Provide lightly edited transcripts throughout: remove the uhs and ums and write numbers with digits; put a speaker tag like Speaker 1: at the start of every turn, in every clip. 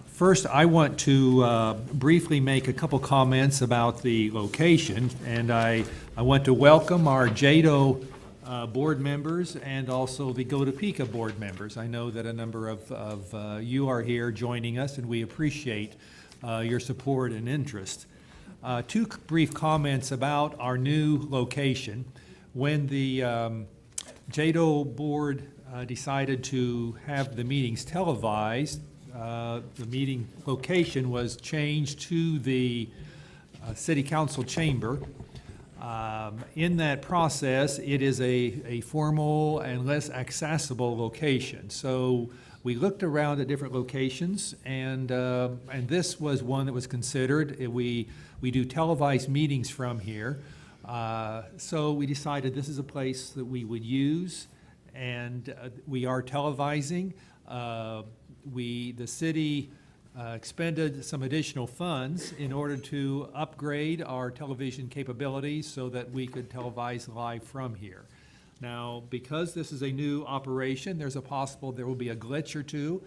Speaker 1: First, I want to briefly make a couple comments about the location, and I want to welcome our JEDO board members and also the Topeka board members. I know that a number of you are here joining us, and we appreciate your support and interest. Two brief comments about our new location. When the JEDO board decided to have the meetings televised, the meeting location was changed to the City Council chamber. In that process, it is a formal and less accessible location. So we looked around at different locations, and this was one that was considered. We do televised meetings from here. So we decided this is a place that we would use, and we are televising. The city expended some additional funds in order to upgrade our television capabilities so that we could televise live from here. Now, because this is a new operation, there will be a glitch or two,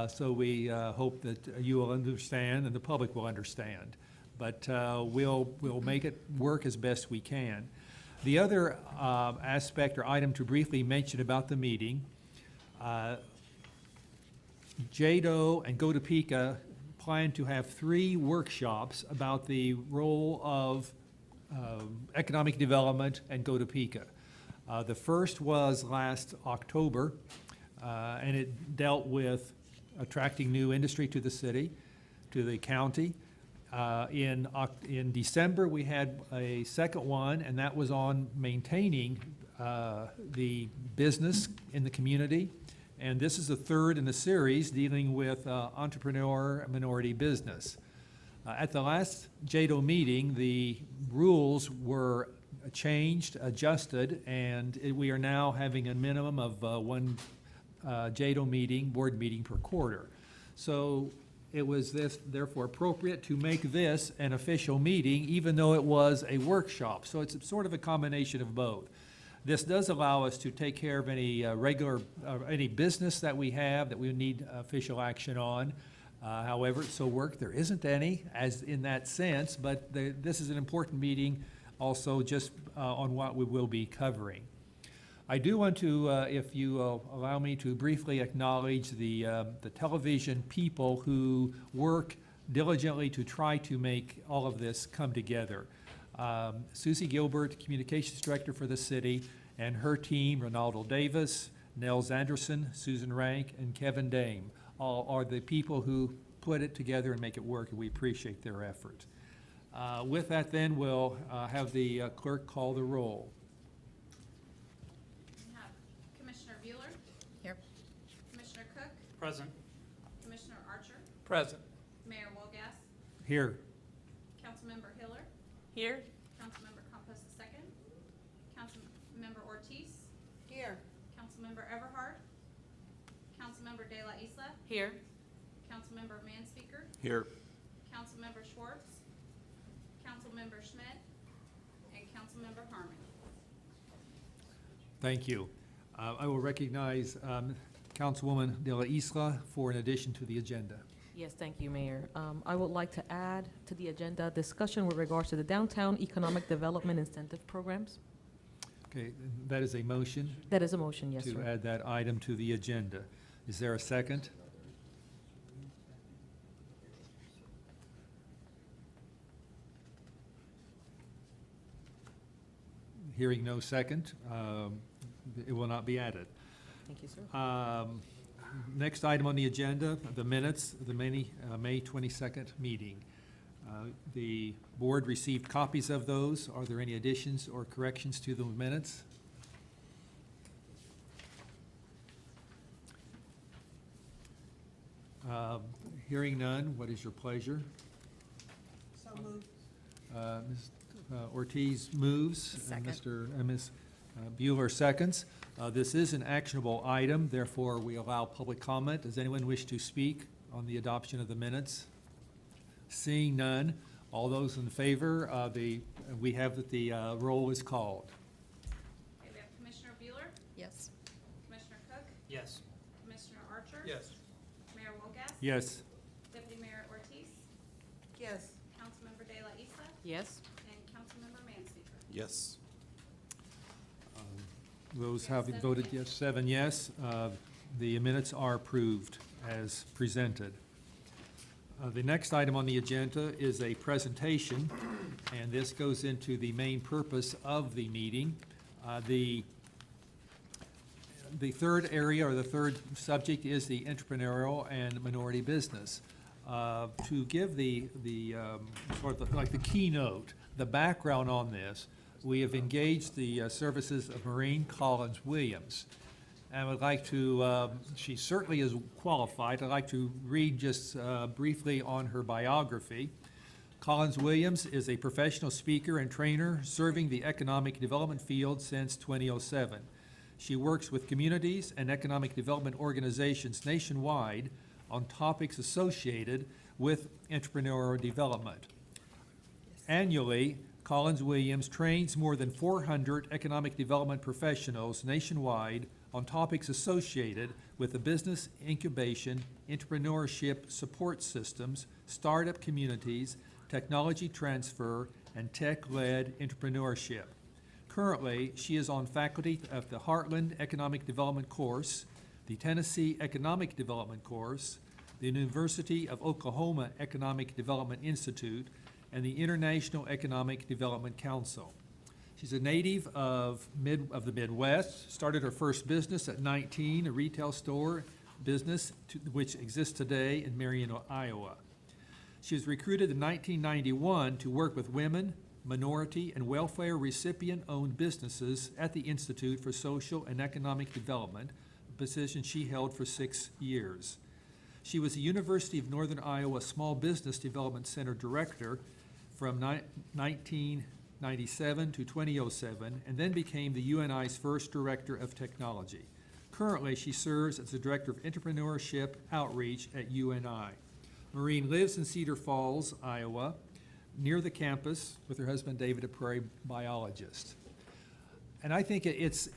Speaker 1: so we hope that you will understand and the public will understand. But we'll make it work as best we can. The other aspect or item to briefly mention about the meeting, JEDO and Topeka plan to have 3 workshops about the role of economic development and Topeka. The first was last October, and it dealt with attracting new industry to the city, to the county. In December, we had a second one, and that was on maintaining the business in the community. And this is the third in the series dealing with entrepreneur minority business. At the last JEDO meeting, the rules were changed, adjusted, and we are now having a minimum of one JEDO board meeting per quarter. So it was therefore appropriate to make this an official meeting, even though it was a workshop. So it's sort of a combination of both. This does allow us to take care of any any business that we have that we need official action on. However, there isn't any as in that sense, but this is an important meeting also just on what we will be covering. I do want to, if you allow me to briefly acknowledge the television people who work diligently to try to make all of this come together. Susie Gilbert, Communications Director for the city, and her team, Ronaldo Davis, Nels Anderson, Susan Rank, and Kevin Dame, all are the people who put it together and make it work, and we appreciate their effort. With that then, we'll have the clerk call the roll.
Speaker 2: We have Commissioner Bueller.
Speaker 3: Here.
Speaker 2: Commissioner Cook.
Speaker 4: Present.
Speaker 2: Commissioner Archer.
Speaker 4: Present.
Speaker 2: Mayor Wolgass.
Speaker 1: Here.
Speaker 2: Councilmember Hiller.
Speaker 3: Here.
Speaker 2: Councilmember Campos II. Councilmember Ortiz.
Speaker 3: Here.
Speaker 2: Councilmember Everhart. Councilmember De La Isla.
Speaker 3: Here.
Speaker 2: Councilmember Manspeaker.
Speaker 4: Here.
Speaker 2: Councilmember Schwartz. Councilmember Schmidt. And Councilmember Harmon.
Speaker 1: Thank you. I will recognize Councilwoman De La Isla for an addition to the agenda.
Speaker 5: Yes, thank you, Mayor. I would like to add to the agenda discussion with regards to the Downtown Economic Development Incentive Programs.
Speaker 1: Okay, that is a motion
Speaker 5: That is a motion, yes,
Speaker 1: to
Speaker 5: sir.
Speaker 1: add that item to the agenda. Is there a second? Hearing no second, it will not be added.
Speaker 5: Thank you, sir.
Speaker 1: Next item on the agenda, the minutes of the May 22nd meeting. The board received copies of those. Are there any additions or corrections to the minutes? Hearing none, what is your pleasure?
Speaker 3: So moved.
Speaker 1: Ms. Ortiz moves.
Speaker 3: Second.
Speaker 1: And Ms. Bueller seconds. This is an actionable item, therefore we allow public comment. Does anyone wish to speak on the adoption of the minutes? Seeing none, all those in favor, we have that the roll is called.
Speaker 2: Okay, we have Commissioner Bueller.
Speaker 3: Yes.
Speaker 2: Commissioner Cook.
Speaker 4: Yes.
Speaker 2: Commissioner Archer.
Speaker 4: Yes.
Speaker 2: Mayor Wolgass.
Speaker 1: Yes.
Speaker 3: Yes.
Speaker 2: Councilmember De La Isa,
Speaker 5: Yes.
Speaker 2: and Councilmember Manseeker.
Speaker 4: Yes.
Speaker 1: Those
Speaker 2: Yes,
Speaker 1: having
Speaker 2: 7
Speaker 1: voted
Speaker 2: yes.
Speaker 1: yes, 7 yes, the minutes are approved as presented. The next item on the agenda is a presentation, and this goes into the main purpose of the meeting. The third area, or the third subject, is the entrepreneurial and minority business. To give sort of like the keynote, the background on this, we have engaged the services of Maureen Collins-Williams. And I would like to, she certainly is qualified. I'd like to read just briefly on her biography. Collins-Williams is a professional speaker and trainer serving the economic development field since 2007. She works with communities and economic development organizations nationwide on topics associated with entrepreneurial development. Annually, Collins-Williams trains more than 400 economic development professionals nationwide on topics associated with the business incubation, entrepreneurship support systems, startup communities, technology transfer, and tech-led entrepreneurship. Currently, she is on faculty of the Heartland Economic Development course, the Tennessee Economic Development course, the University of Oklahoma Economic Development Institute, and the International Economic Development Council. She's a native of the Midwest, started her first business at 19, a retail store business which exists today in Marion, Iowa. She was recruited in 1991 to work with women, minority, and welfare recipient-owned businesses at the Institute for Social and Economic Development, a position she held for 6 years. She was the University of Northern Iowa Small Business Development Center Director from 1997 to 2007, and then became the UNI's first Director of Technology. Currently, she serves as the Director of Entrepreneurship Outreach at UNI. Maureen lives in Cedar Falls, Iowa, near the campus with her husband David, a prairie biologist. And I think it's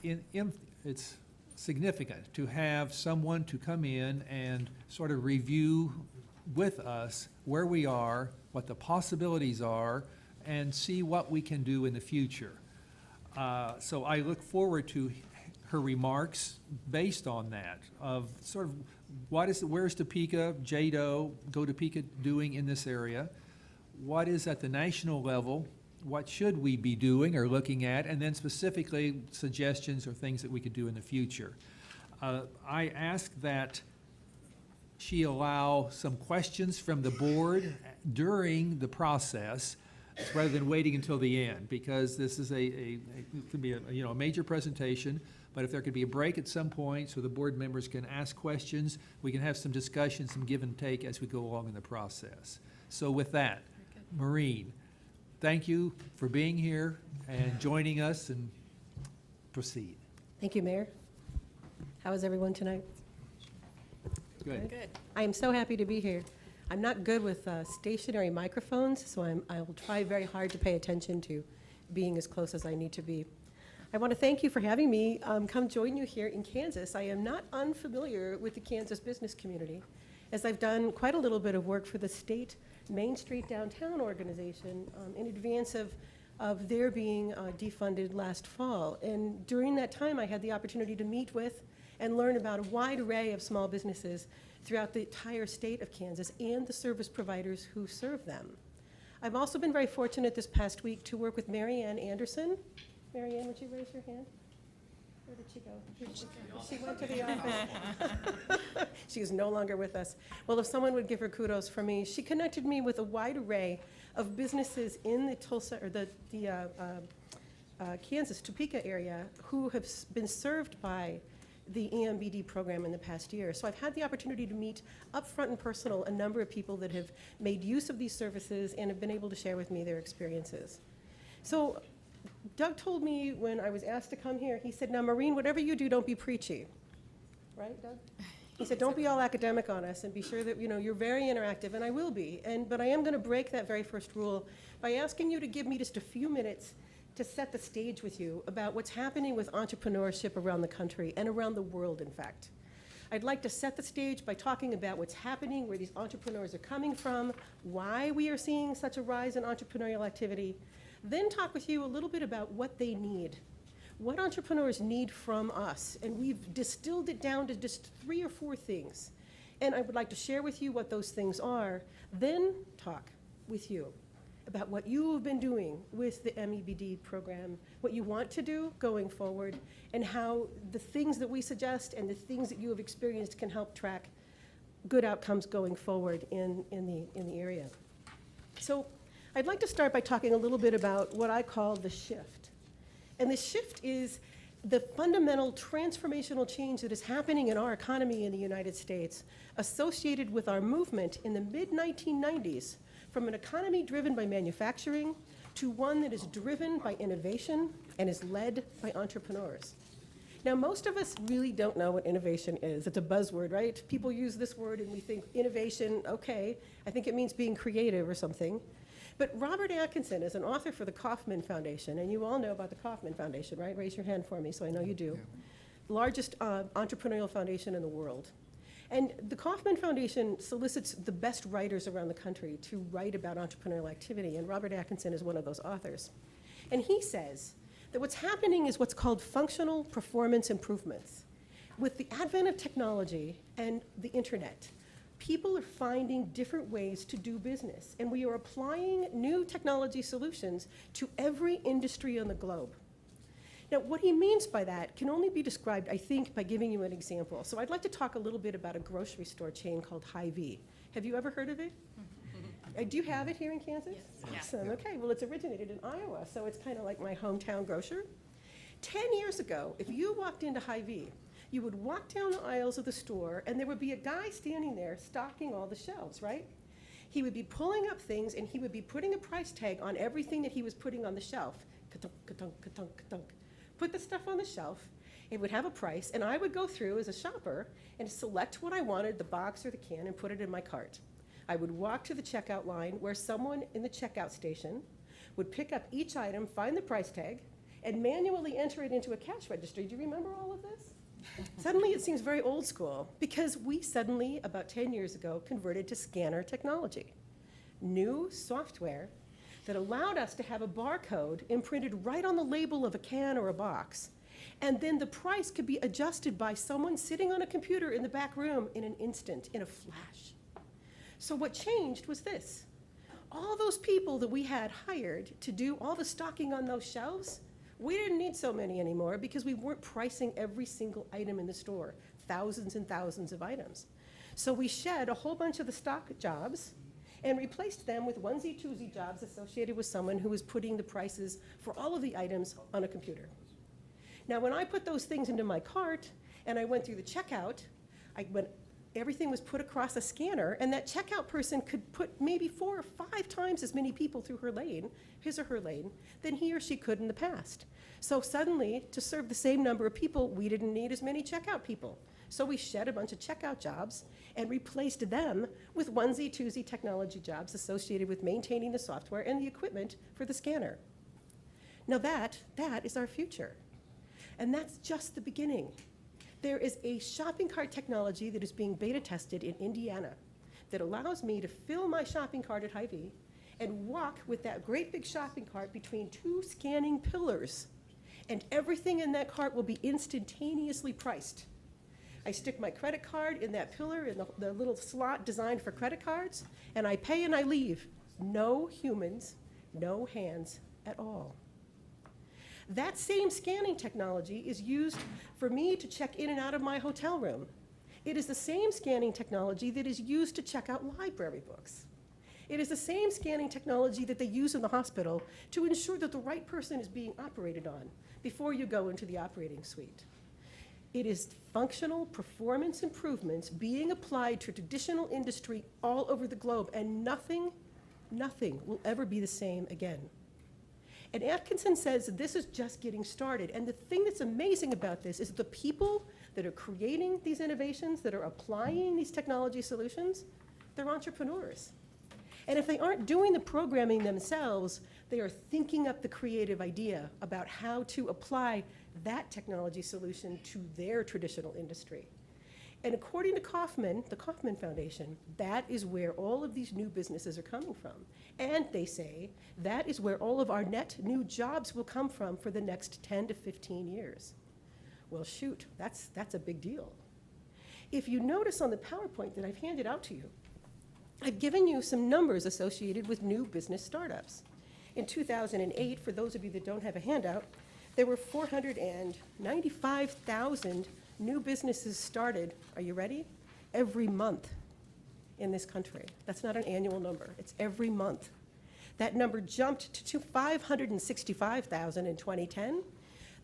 Speaker 1: significant to have someone to come in and sort of review with us where we are, what the possibilities are, and see what we can do in the future. So I look forward to her remarks based on that, of sort of where's Topeka, JEDO, Go Topeka doing in this area? What is at the national level? What should we be doing or looking at? And then specifically suggestions or things that we could do in the future. I ask that she allow some questions from the board during the process rather than waiting until the end, because this is it could be a major presentation. But if there could be a break at some point so the board members can ask questions, we can have some discussion, some give and take as we go along in the process. So with that, Maureen, thank you for being here and joining us, and proceed.
Speaker 6: Thank you, Mayor. How is everyone tonight?
Speaker 1: Good.
Speaker 3: Good.
Speaker 6: I am so happy to be here. I'm not good with stationary microphones, so I will try very hard to pay attention to being as close as I need to be. I want to thank you for having me come join you here in Kansas. I am not unfamiliar with the Kansas business community, as I've done quite a little bit of work for the state Main Street Downtown organization in advance of their being defunded last fall. And during that time, I had the opportunity to meet with and learn about a wide array of small businesses throughout the entire state of Kansas and the service providers who serve them. I've also been very fortunate this past week to work with Mary Ann Anderson. Mary Ann, would you raise your hand? Where did she go? She went to the office. She is no longer with us. Well, if someone would give her kudos for me, she connected me with a wide array of businesses in the Tulsa or the Kansas, Topeka area who have been served by the EMBD program in the past year. So I've had the opportunity to meet up front and personal a number of people that have made use of these services and have been able to share with me their experiences. So Doug told me when I was asked to come here, he said, now Maureen, whatever you do, don't be preachy. Right, Doug? He said, don't be all academic on us and be sure that you're very interactive, and I will be. But I am going to break that very first rule by asking you to give me just a few minutes to set the stage with you about what's happening with entrepreneurship around the country and around the world, in fact. I'd like to set the stage by talking about what's happening, where these entrepreneurs are coming from, why we are seeing such a rise in entrepreneurial activity, then talk with you a little bit about what they need, what entrepreneurs need from us. And we've distilled it down to just 3 or 4 things. And I would like to share with you what those things are, then talk with you about what you have been doing with the MEBD program, what you want to do going forward, and how the things that we suggest and the things that you have experienced can help track good outcomes going forward in the area. So I'd like to start by talking a little bit about what I call the shift. And the shift is the fundamental transformational change that is happening in our economy in the United States, associated with our movement in the mid-1990s from an economy driven by manufacturing to one that is driven by innovation and is led by entrepreneurs. Now, most of us really don't know what innovation is. It's a buzzword, right? People use this word and we think innovation, okay, I think it means being creative or something. But Robert Atkinson is an author for the Kauffman Foundation, and you all know about the Kauffman Foundation, right? Raise your hand for me so I know you do. Largest entrepreneurial foundation in the world. And the Kauffman Foundation solicits the best writers around the country to write about entrepreneurial activity, and Robert Atkinson is one of those authors. And he says that what's happening is what's called functional performance improvements. With the advent of technology and the internet, people are finding different ways to do business, and we are applying new technology solutions to every industry on the globe. Now, what he means by that can only be described, I think, by giving you an example. So I'd like to talk a little bit about a grocery store chain called Hy-Vee. Have you ever heard of it? Do you have it here in Kansas? Yes. Awesome. Okay, well, it's originated in Iowa, so it's kind of like my hometown grocer. 10 years ago, if you walked into Hy-Vee, you would walk down the aisles of the store, and there would be a guy standing there stocking all the shelves, right? He would be pulling up things, and he would be putting a price tag on everything that he was putting on the shelf. Ka-tunk, ka-tunk, ka-tunk, ka-tunk. Put the stuff on the shelf, it would have a price, and I would go through as a shopper and select what I wanted, the box or the can, and put it in my cart. I would walk to the checkout line where someone in the checkout station would pick up each item, find the price tag, and manually enter it into a cash register. Do you remember all of this? Suddenly it seems very old school because we suddenly, about 10 years ago, converted to scanner technology. New software that allowed us to have a barcode imprinted right on the label of a can or a box. And then the price could be adjusted by someone sitting on a computer in the back room in an instant, in a flash. So what changed was this. All those people that we had hired to do all the stocking on those shelves, we didn't need so many anymore because we weren't pricing every single item in the store, thousands and thousands of items. So we shed a whole bunch of the stock jobs and replaced them with onesie-twosie jobs associated with someone who was putting the prices for all of the items on a computer. Now, when I put those things into my cart and I went through the checkout, everything was put across a scanner, and that checkout person could put maybe 4 or 5 times as many people through her lane, his or her lane, than he or she could in the past. So suddenly, to serve the same number of people, we didn't need as many checkout people. So we shed a bunch of checkout jobs and replaced them with onesie-twosie technology jobs associated with maintaining the software and the equipment for the scanner. Now that is our future. And that's just the beginning. There is a shopping cart technology that is being beta tested in Indiana that allows me to fill my shopping cart at Hy-Vee and walk with that great big shopping cart between 2 scanning pillars. And everything in that cart will be instantaneously priced. I stick my credit card in that pillar in the little slot designed for credit cards, and I pay and I leave. No humans, no hands at all. That same scanning technology is used for me to check in and out of my hotel room. It is the same scanning technology that is used to check out library books. It is the same scanning technology that they use in the hospital to ensure that the right person is being operated on before you go into the operating suite. It is functional performance improvements being applied to traditional industry all over the globe, and nothing will ever be the same again. And Atkinson says this is just getting started. And the thing that's amazing about this is the people that are creating these innovations, that are applying these technology solutions, they're entrepreneurs. And if they aren't doing the programming themselves, they are thinking up the creative idea about how to apply that technology solution to their traditional industry. And according to Kaufman, the Kaufman Foundation, that is where all of these new businesses are coming from. And they say that is where all of our net new jobs will come from for the next 10 to 15 years. Well, shoot, that's a big deal. If you notice on the PowerPoint that I've handed out to you, I've given you some numbers associated with new business startups. In 2008, for those of you that don't have a handout, there were 495,000 new businesses started, are you ready? Every month in this country. That's not an annual number, it's every month. That number jumped to 565,000 in 2010.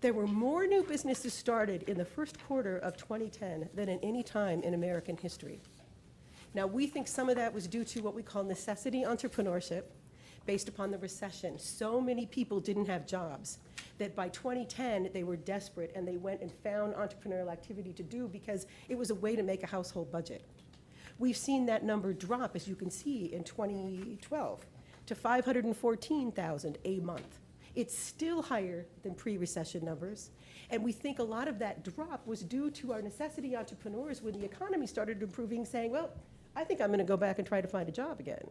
Speaker 6: There were more new businesses started in the first quarter of 2010 than at any time in American history. Now, we think some of that was due to what we call necessity entrepreneurship, based upon the recession. So many people didn't have jobs that by 2010, they were desperate and they went and found entrepreneurial activity to do because it was a way to make a household budget. We've seen that number drop, as you can see, in 2012 to 514,000 a month. It's still higher than pre-recession numbers, and we think a lot of that drop was due to our necessity entrepreneurs when the economy started improving, saying, well, I think I'm gonna go back and try to find a job again.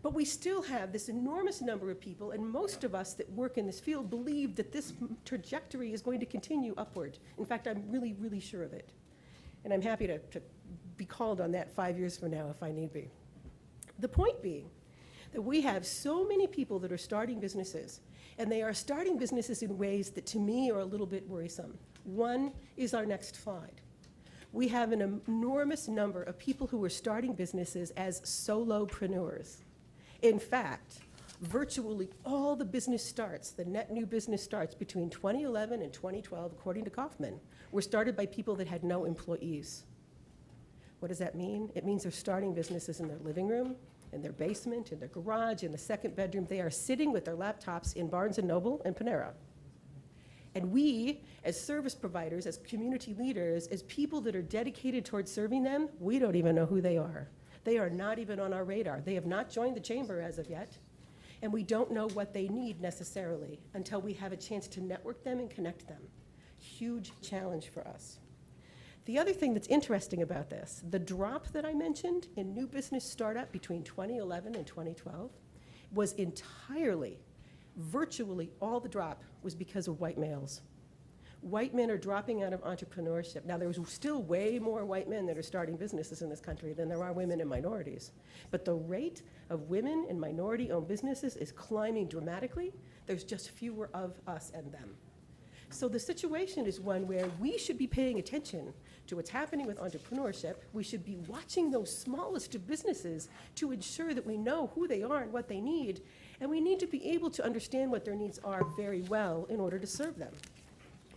Speaker 6: But we still have this enormous number of people, and most of us that work in this field believe that this trajectory is going to continue upward. In fact, I'm really, really sure of it. And I'm happy to be called on that 5 years from now if I need be. The point being that we have so many people that are starting businesses, and they are starting businesses in ways that to me are a little bit worrisome. One is our next slide. We have an enormous number of people who are starting businesses as solopreneurs. In fact, virtually all the business starts, the net new business starts between 2011 and 2012, according to Kaufman, were started by people that had no employees. What does that mean? It means they're starting businesses in their living room, in their basement, in their garage, in the second bedroom. They are sitting with their laptops in Barnes & Noble and Panera. And we, as service providers, as community leaders, as people that are dedicated towards serving them, we don't even know who they are. They are not even on our radar. They have not joined the chamber as of yet, and we don't know what they need necessarily until we have a chance to network them and connect them. Huge challenge for us. The other thing that's interesting about this, the drop that I mentioned in new business startup between 2011 and 2012 was entirely, virtually all the drop was because of white males. White men are dropping out of entrepreneurship. Now, there's still way more white men that are starting businesses in this country than there are women and minorities. But the rate of women and minority-owned businesses is climbing dramatically. There's just fewer of us and them. So the situation is one where we should be paying attention to what's happening with entrepreneurship. We should be watching those smallest of businesses to ensure that we know who they are and what they need. And we need to be able to understand what their needs are very well in order to serve them.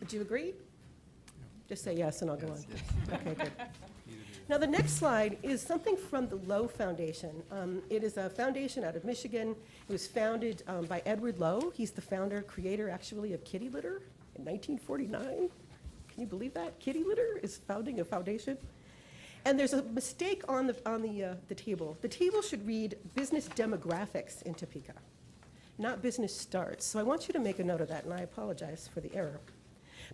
Speaker 6: Would you agree? Just say yes and I'll go on. Okay, good. Now, the next slide is something from the Lowe Foundation. It is a foundation out of Michigan. It was founded by Edward Lowe. He's the founder, creator, actually, of kitty litter in 1949. Can you believe that? Kitty litter is founding a foundation. And there's a mistake on the table. The table should read business demographics in Topeka, not business starts. So I want you to make a note of that, and I apologize for the error.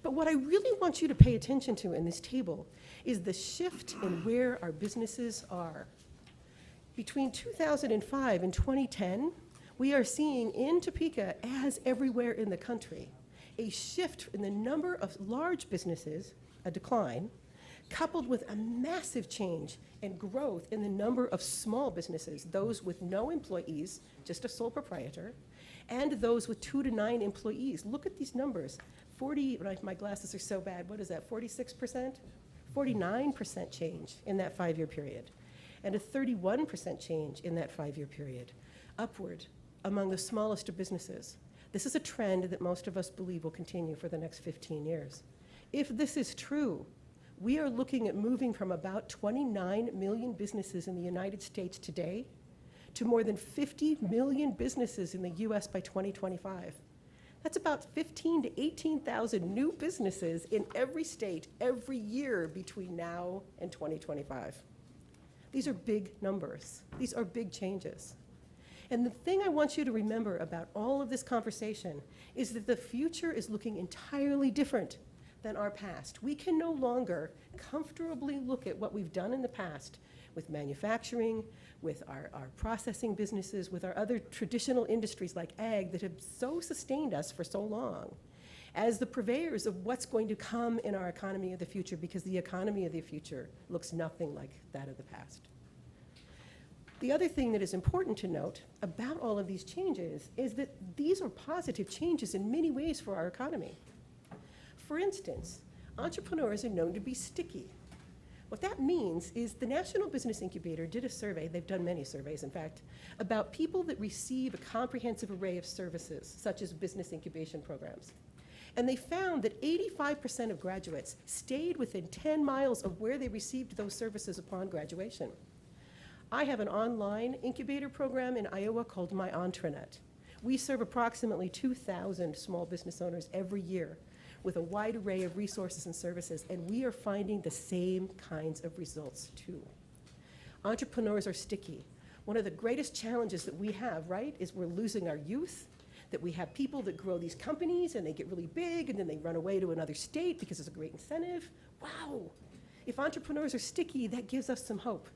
Speaker 6: But what I really want you to pay attention to in this table is the shift in where our businesses are. Between 2005 and 2010, we are seeing in Topeka, as everywhere in the country, a shift in the number of large businesses, a decline, coupled with a massive change and growth in the number of small businesses, those with no employees, just a sole proprietor, and those with 2 to 9 employees. Look at these numbers. 40, my glasses are so bad, what is that, 46%? 49% change in that 5-year period, and a 31% change in that 5-year period, upward among the smallest of businesses. This is a trend that most of us believe will continue for the next 15 years. If this is true, we are looking at moving from about 29 million businesses in the United States today to more than 50 million businesses in the US by 2025. That's about 15 to 18,000 new businesses in every state every year between now and 2025. These are big numbers. These are big changes. And the thing I want you to remember about all of this conversation is that the future is looking entirely different than our past. We can no longer comfortably look at what we've done in the past with manufacturing, with our processing businesses, with our other traditional industries like ag that have so sustained us for so long, as the purveyors of what's going to come in our economy of the future, because the economy of the future looks nothing like that of the past. The other thing that is important to note about all of these changes is that these are positive changes in many ways for our economy. For instance, entrepreneurs are known to be sticky. What that means is the National Business Incubator did a survey, they've done many surveys in fact, about people that receive a comprehensive array of services, such as business incubation programs. And they found that 85% of graduates stayed within 10 miles of where they received those services upon graduation. I have an online incubator program in Iowa called My Intranet. We serve approximately 2,000 small business owners every year with a wide array of resources and services, and we are finding the same kinds of results too. Entrepreneurs are sticky. One of the greatest challenges that we have, right, is we're losing our youth, that we have people that grow these companies and they get really big and then they run away to another state because it's a great incentive. Wow. If entrepreneurs are sticky, that gives us some hope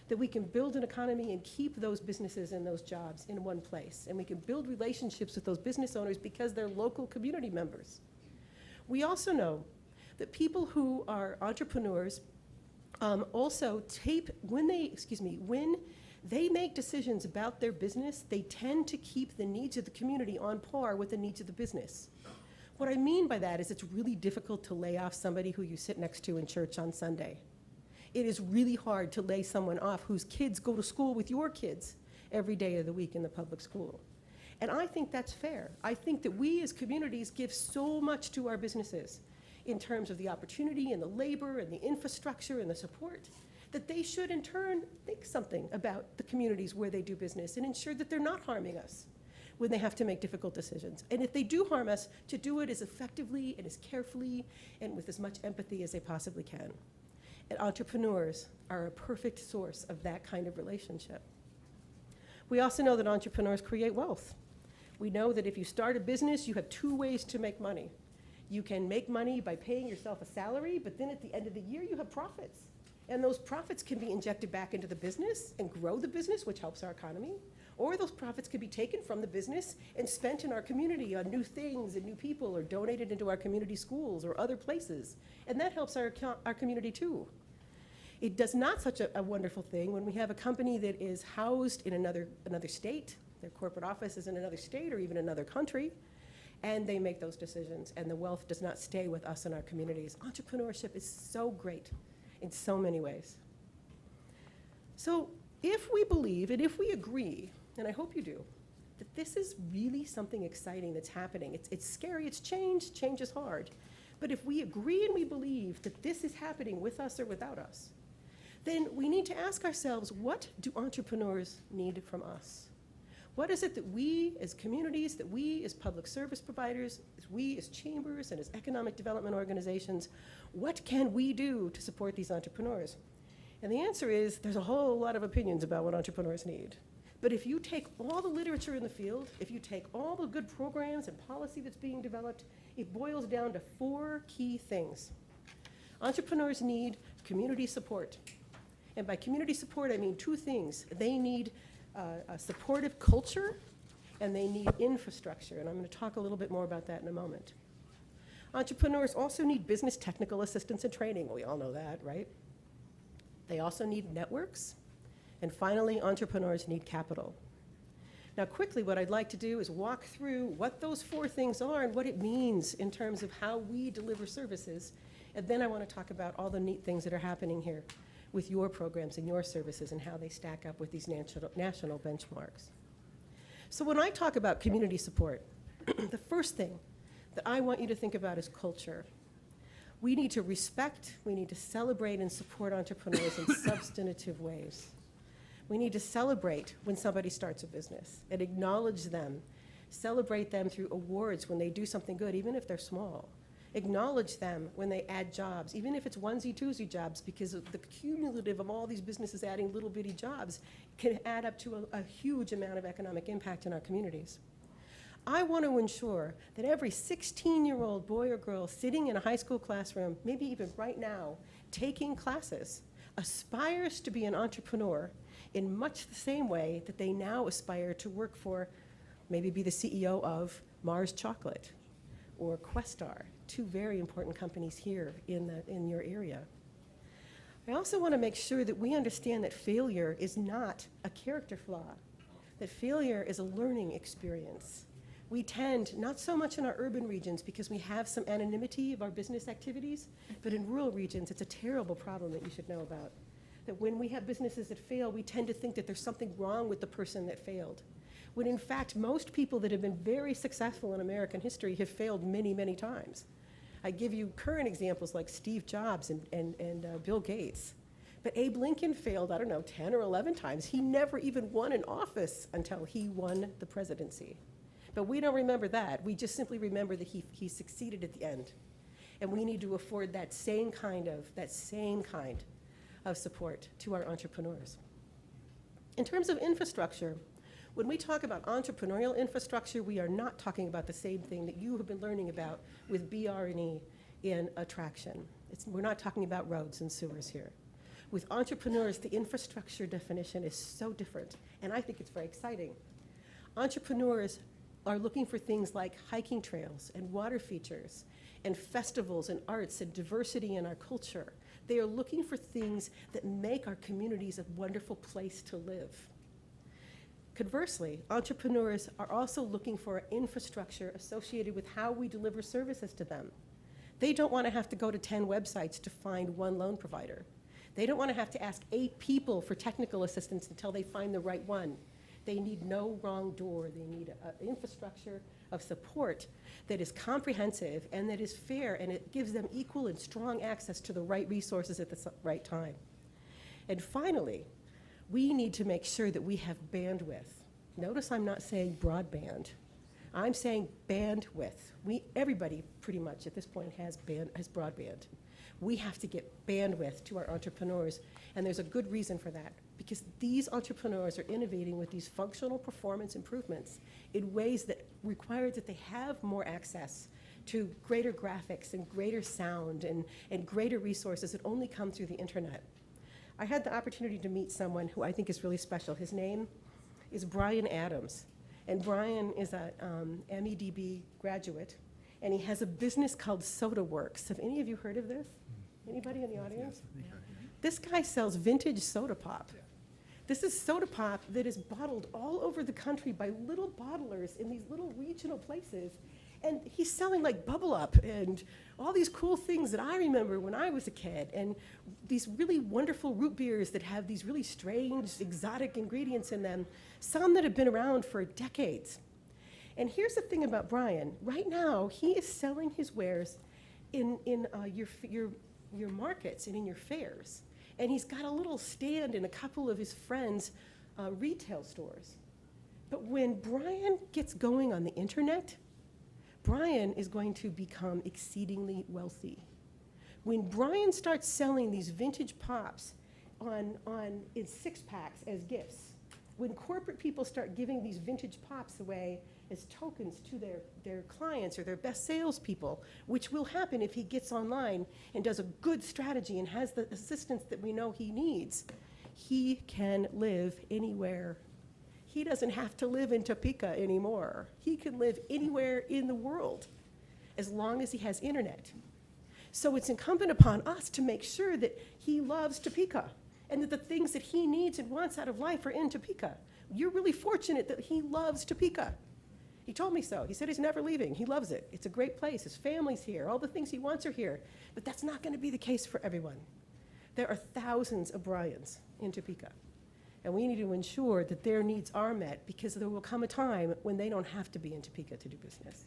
Speaker 6: that we can build an economy and keep those businesses and those jobs in one place. And we can build relationships with those business owners because they're local community members. We also know that people who are entrepreneurs also when they make decisions about their business, they tend to keep the needs of the community on par with the needs of the business. What I mean by that is it's really difficult to lay off somebody who you sit next to in church on Sunday. It is really hard to lay someone off whose kids go to school with your kids every day of the week in the public school. And I think that's fair. I think that we as communities give so much to our businesses in terms of the opportunity and the labor and the infrastructure and the support that they should in turn think something about the communities where they do business and ensure that they're not harming us when they have to make difficult decisions. And if they do harm us, to do it as effectively and as carefully and with as much empathy as they possibly can. And entrepreneurs are a perfect source of that kind of relationship. We also know that entrepreneurs create wealth. We know that if you start a business, you have two ways to make money. You can make money by paying yourself a salary, but then at the end of the year, you have profits. And those profits can be injected back into the business and grow the business, which helps our economy. Or those profits can be taken from the business and spent in our community on new things and new people, or donated into our community schools or other places. And that helps our community too. It does not such a wonderful thing when we have a company that is housed in another state, their corporate office is in another state or even another country, and they make those decisions, and the wealth does not stay with us in our communities. Entrepreneurship is so great in so many ways. So if we believe and if we agree, and I hope you do, that this is really something exciting that's happening, it's scary, it's change is hard, but if we agree and we believe that this is happening with us or without us, then we need to ask ourselves, what do entrepreneurs need from us? What is it that we as communities, that we as public service providers, as we as chambers and as economic development organizations, what can we do to support these entrepreneurs? And the answer is there's a whole lot of opinions about what entrepreneurs need. But if you take all the literature in the field, if you take all the good programs and policy that's being developed, it boils down to 4 key things. Entrepreneurs need community support. And by community support, I mean 2 things. They need a supportive culture, and they need infrastructure. And I'm going to talk a little bit more about that in a moment. Entrepreneurs also need business technical assistance and training. We all know that, right? They also need networks. And finally, entrepreneurs need capital. Now, quickly, what I'd like to do is walk through what those 4 things are and what it means in terms of how we deliver services. And then I want to talk about all the neat things that are happening here with your programs and your services and how they stack up with these national benchmarks. So when I talk about community support, the first thing that I want you to think about is culture. We need to respect, we need to celebrate and support entrepreneurs in substantive ways. We need to celebrate when somebody starts a business and acknowledge them, celebrate them through awards when they do something good, even if they're small. Acknowledge them when they add jobs, even if it's onesie-twosie jobs, because of the cumulative of all these businesses adding little bitty jobs can add up to a huge amount of economic impact in our communities. I want to ensure that every 16-year-old boy or girl sitting in a high school classroom, maybe even right now, taking classes, aspires to be an entrepreneur in much the same way that they now aspire to work for, maybe be the CEO of Mars Chocolate or Questar, two very important companies here in your area. I also want to make sure that we understand that failure is not a character flaw, that failure is a learning experience. We tend, not so much in our urban regions because we have some anonymity of our business activities, but in rural regions, it's a terrible problem that you should know about. That when we have businesses that fail, we tend to think that there's something wrong with the person that failed. When in fact, most people that have been very successful in American history have failed many, many times. I give you current examples like Steve Jobs and Bill Gates. But Abe Lincoln failed, I don't know, 10 or 11 times. He never even won an office until he won the presidency. But we don't remember that. We just simply remember that he succeeded at the end. And we need to afford that same kind of support to our entrepreneurs. In terms of infrastructure, when we talk about entrepreneurial infrastructure, we are not talking about the same thing that you have been learning about with BR&E in attraction. We're not talking about roads and sewers here. With entrepreneurs, the infrastructure definition is so different, and I think it's very exciting. Entrepreneurs are looking for things like hiking trails and water features and festivals and arts and diversity in our culture. They are looking for things that make our communities a wonderful place to live. Conversely, entrepreneurs are also looking for infrastructure associated with how we deliver services to them. They don't want to have to go to 10 websites to find one loan provider. They don't want to have to ask 8 people for technical assistance until they find the right one. They need no wrong door. They need an infrastructure of support that is comprehensive and that is fair, and it gives them equal and strong access to the right resources at the right time. And finally, we need to make sure that we have bandwidth. Notice I'm not saying broadband. I'm saying bandwidth. Everybody pretty much at this point has broadband. We have to get bandwidth to our entrepreneurs, and there's a good reason for that, because these entrepreneurs are innovating with these functional performance improvements in ways that require that they have more access to greater graphics and greater sound and greater resources that only come through the internet. I had the opportunity to meet someone who I think is really special. His name is Brian Adams, and Brian is a MEDB graduate, and he has a business called SodaWorks. Have any of you heard of this? Anybody in the audience? This guy sells vintage soda pop. This is soda pop that is bottled all over the country by little bottlers in these little regional places. And he's selling like Bubble Up and all these cool things that I remember when I was a kid, and these really wonderful root beers that have these really strange, exotic ingredients in them, some that have been around for decades. And here's the thing about Brian. Right now, he is selling his wares in your markets and in your fairs. And he's got a little stand in a couple of his friends' retail stores. But when Brian gets going on the internet, Brian is going to become exceedingly wealthy. When Brian starts selling these vintage pops in 6-packs as gifts, when corporate people start giving these vintage pops away as tokens to their clients or their best salespeople, which will happen if he gets online and does a good strategy and has the assistance that we know he needs, he can live anywhere. He doesn't have to live in Topeka anymore. He can live anywhere in the world as long as he has internet. So it's incumbent upon us to make sure that he loves Topeka and that the things that he needs and wants out of life are in Topeka. You're really fortunate that he loves Topeka. He told me so. He said he's never leaving. He loves it. It's a great place. His family's here. All the things he wants are here. But that's not going to be the case for everyone. There are thousands of Brians in Topeka. And we need to ensure that their needs are met, because there will come a time when they don't have to be in Topeka to do business.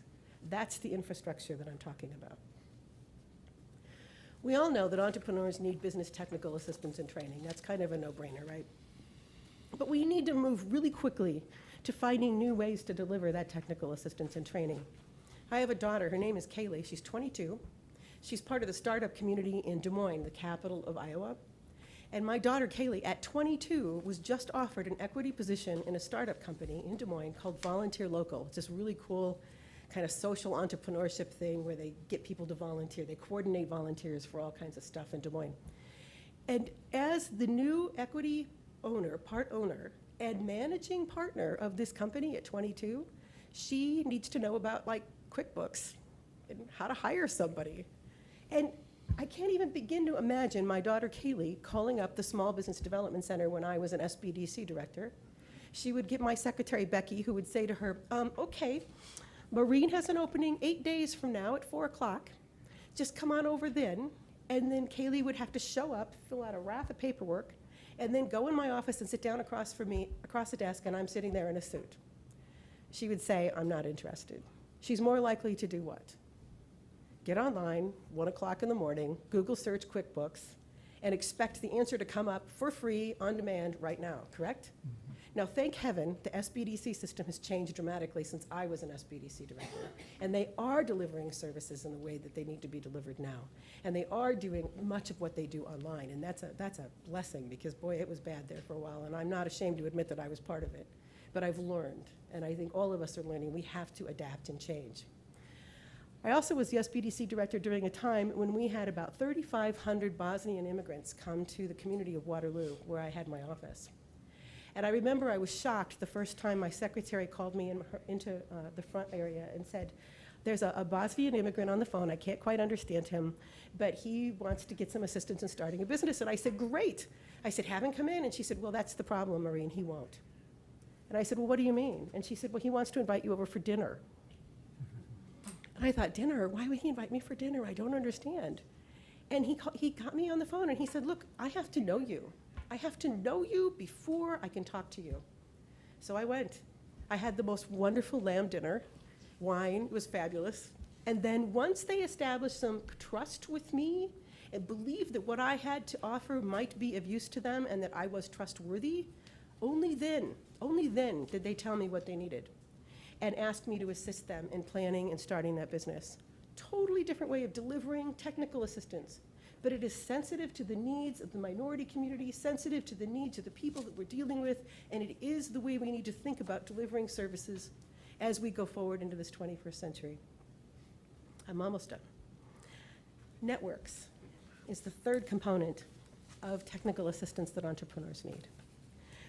Speaker 6: That's the infrastructure that I'm talking about. We all know that entrepreneurs need business technical assistance and training. That's kind of a no-brainer, right? But we need to move really quickly to finding new ways to deliver that technical assistance and training. I have a daughter. Her name is Kaylee. She's 22. She's part of the startup community in Des Moines, the capital of Iowa. And my daughter, Kaylee, at 22, was just offered an equity position in a startup company in Des Moines called Volunteer Local. It's this really cool kind of social entrepreneurship thing where they get people to volunteer. They coordinate volunteers for all kinds of stuff in Des Moines. And as the new equity owner, part owner, and managing partner of this company at 22, she needs to know about like QuickBooks and how to hire somebody. And I can't even begin to imagine my daughter Kaylee calling up the Small Business Development Center when I was an SBDC director. She would get my secretary, Becky, who would say to her, okay, Maureen has an opening 8 days from now at 4 o'clock. Just come on over then. And then Kaylee would have to show up, fill out a raft of paperwork, and then go in my office and sit down across from me, across the desk, and I'm sitting there in a suit. She would say, I'm not interested. She's more likely to do what? Get online, 1 o'clock in the morning, Google search QuickBooks, and expect the answer to come up for free, on demand, right now, correct? Now, thank heaven, the SBDC system has changed dramatically since I was an SBDC director. And they are delivering services in the way that they need to be delivered now. And they are doing much of what they do online. And that's a blessing, because, boy, it was bad there for a while. And I'm not ashamed to admit that I was part of it. But I've learned, and I think all of us are learning, we have to adapt and change. I also was the SBDC director during a time when we had about 3,500 Bosnian immigrants come to the community of Waterloo, where I had my office. And I remember I was shocked the first time my secretary called me into the front area and said, there's a Bosnian immigrant on the phone, I can't quite understand him, but he wants to get some assistance in starting a business. And I said, great. I said, have him come in. And she said, well, that's the problem, Maureen, he won't. And I said, well, what do you mean? And she said, well, he wants to invite you over for dinner. And I thought, dinner? Why would he invite me for dinner? I don't understand. And he got me on the phone and he said, look, I have to know you. I have to know you before I can talk to you. So I went. I had the most wonderful lamb dinner. Wine was fabulous. And then once they established some trust with me and believed that what I had to offer might be of use to them and that I was trustworthy, only then did they tell me what they needed and ask me to assist them in planning and starting that business. Totally different way of delivering technical assistance. But it is sensitive to the needs of the minority community, sensitive to the needs of the people that we're dealing with, and it is the way we need to think about delivering services as we go forward into this 21st century. I'm almost done. Networks is the third component of technical assistance that entrepreneurs need.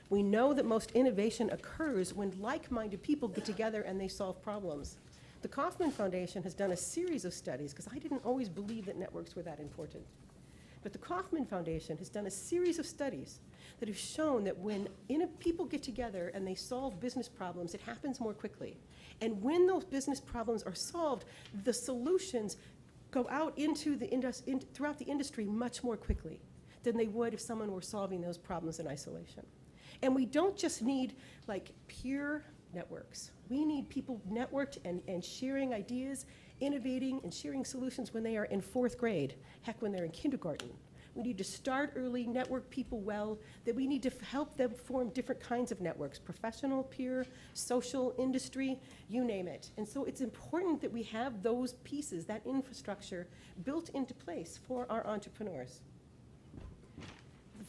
Speaker 6: We know that most innovation occurs when like-minded people get together and they solve problems. The Kauffman Foundation has done a series of studies, because I didn't always believe that networks were that important. But the Kauffman Foundation has done a series of studies that have shown that when people get together and they solve business problems, it happens more quickly. And when those business problems are solved, the solutions go out into throughout the industry much more quickly than they would if someone were solving those problems in isolation. And we don't just need like peer networks. We need people networked and sharing ideas, innovating and sharing solutions when they are in 4th grade, heck, when they're in kindergarten. We need to start early, network people well, that we need to help them form different kinds of networks, professional, peer, social, industry, you name it. And so it's important that we have those pieces, that infrastructure, built into place for our entrepreneurs.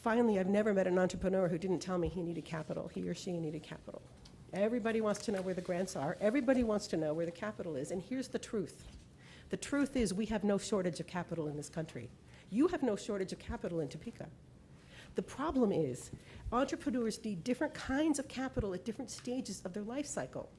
Speaker 6: Finally, I've never met an entrepreneur who didn't tell me he needed capital, he or she needed capital. Everybody wants to know where the grants are. Everybody wants to know where the capital is. And here's the truth. The truth is we have no shortage of capital in this country. You have no shortage of capital in Topeka. The problem is entrepreneurs need different kinds of capital at different stages of their life cycle.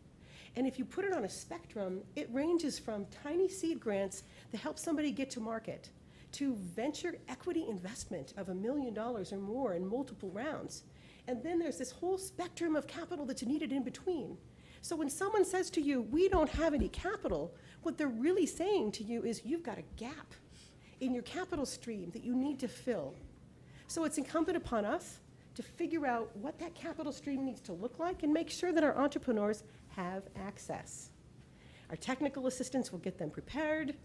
Speaker 6: And if you put it on a spectrum, it ranges from tiny seed grants that help somebody get to market to venture equity investment of $1 million or more in multiple rounds. And then there's this whole spectrum of capital that's needed in between. So when someone says to you, we don't have any capital, what they're really saying to you is you've got a gap in your capital stream that you need to fill. So it's incumbent upon us to figure out what that capital stream needs to look like and make sure that our entrepreneurs have access. Our technical assistance will get them prepared.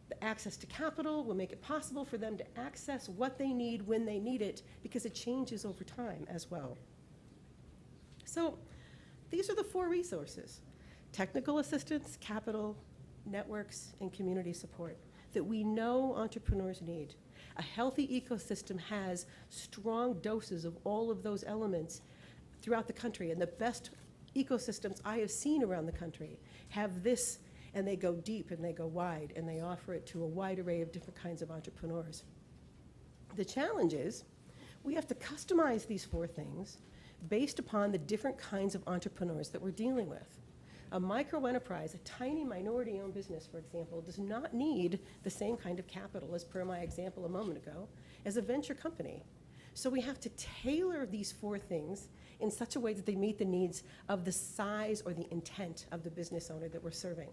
Speaker 6: The access to capital will make it possible for them to access what they need when they need it, because it changes over time as well. So these are the 4 resources: technical assistance, capital, networks, and community support. that we know entrepreneurs need. A healthy ecosystem has strong doses of all of those elements throughout the country, and the best ecosystems I have seen around the country have this, and they go deep and they go wide, and they offer it to a wide array of different kinds of entrepreneurs. The challenge is we have to customize these 4 things based upon the different kinds of entrepreneurs that we're dealing with. A micro-enterprise, a tiny minority-owned business, for example, does not need the same kind of capital, as per my example a moment ago, as a venture company. So we have to tailor these 4 things in such a way that they meet the needs of the size or the intent of the business owner that we're serving.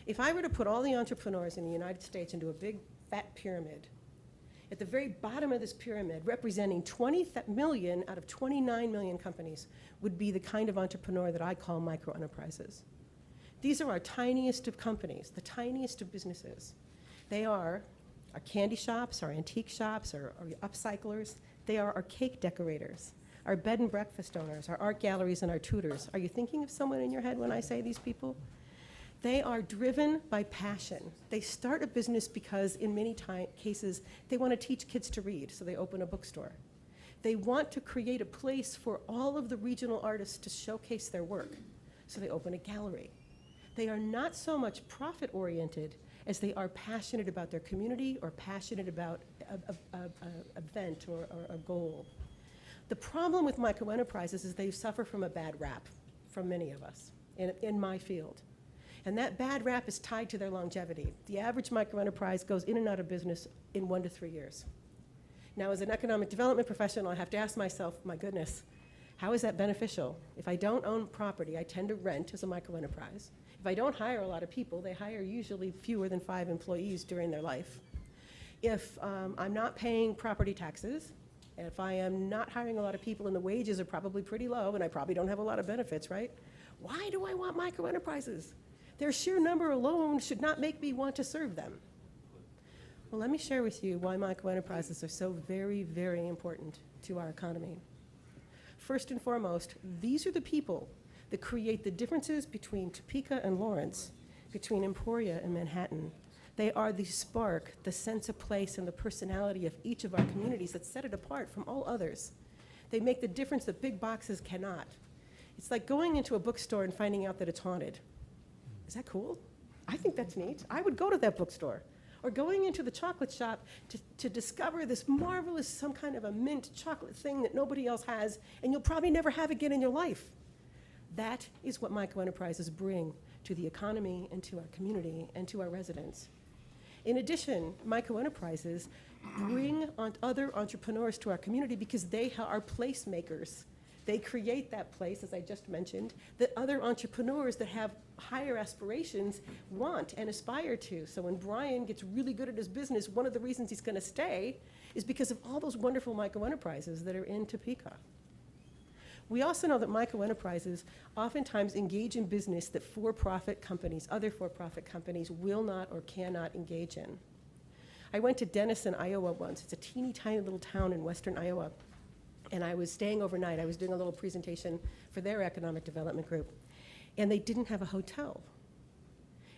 Speaker 6: If I were to put all the entrepreneurs in the United States into a big, fat pyramid, at the very bottom of this pyramid, representing 20 million out of 29 million companies, would be the kind of entrepreneur that I call micro-enterprises. These are our tiniest of companies, the tiniest of businesses. They are our candy shops, our antique shops, our upcyclers. They are our cake decorators, our bed and breakfast owners, our art galleries, and our tutors. Are you thinking of someone in your head when I say these people? They are driven by passion. They start a business because, in many cases, they want to teach kids to read, so they open a bookstore. They want to create a place for all of the regional artists to showcase their work, so they open a gallery. They are not so much profit-oriented as they are passionate about their community or passionate about an event or a goal. The problem with micro-enterprises is they suffer from a bad rap, from many of us, in my field. And that bad rap is tied to their longevity. The average microenterprise goes in and out of business in 1 to 3 years. Now, as an economic development professional, I have to ask myself, my goodness, how is that beneficial? If I don't own property, I tend to rent as a microenterprise. If I don't hire a lot of people, they hire usually fewer than 5 employees during their life. If I'm not paying property taxes, if I am not hiring a lot of people and the wages are probably pretty low, and I probably don't have a lot of benefits, right? Why do I want microenterprises? Their sheer number alone should not make me want to serve them. Well, let me share with you why microenterprises are so very, very important to our economy. First and foremost, these are the people that create the differences between Topeka and Lawrence, between Emporia and Manhattan. They are the spark, the sense of place, and the personality of each of our communities that set it apart from all others. They make the difference that big boxes cannot. It's like going into a bookstore and finding out that it's haunted. Is that cool? I think that's neat. I would go to that bookstore. Or going into the chocolate shop to discover this marvelous, some kind of a mint chocolate thing that nobody else has, and you'll probably never have again in your life. That is what microenterprises bring to the economy and to our community and to our residents. In addition, microenterprises bring other entrepreneurs to our community because they are placemakers. They create that place, as I just mentioned, that other entrepreneurs that have higher aspirations want and aspire to. So when Brian gets really good at his business, one of the reasons he's going to stay is because of all those wonderful microenterprises that are in Topeka. We also know that microenterprises oftentimes engage in business that for-profit companies, other for-profit companies, will not or cannot engage in. I went to Denison, Iowa once. It's a teeny tiny little town in western Iowa. And I was staying overnight. I was doing a little presentation for their economic development group. And they didn't have a hotel.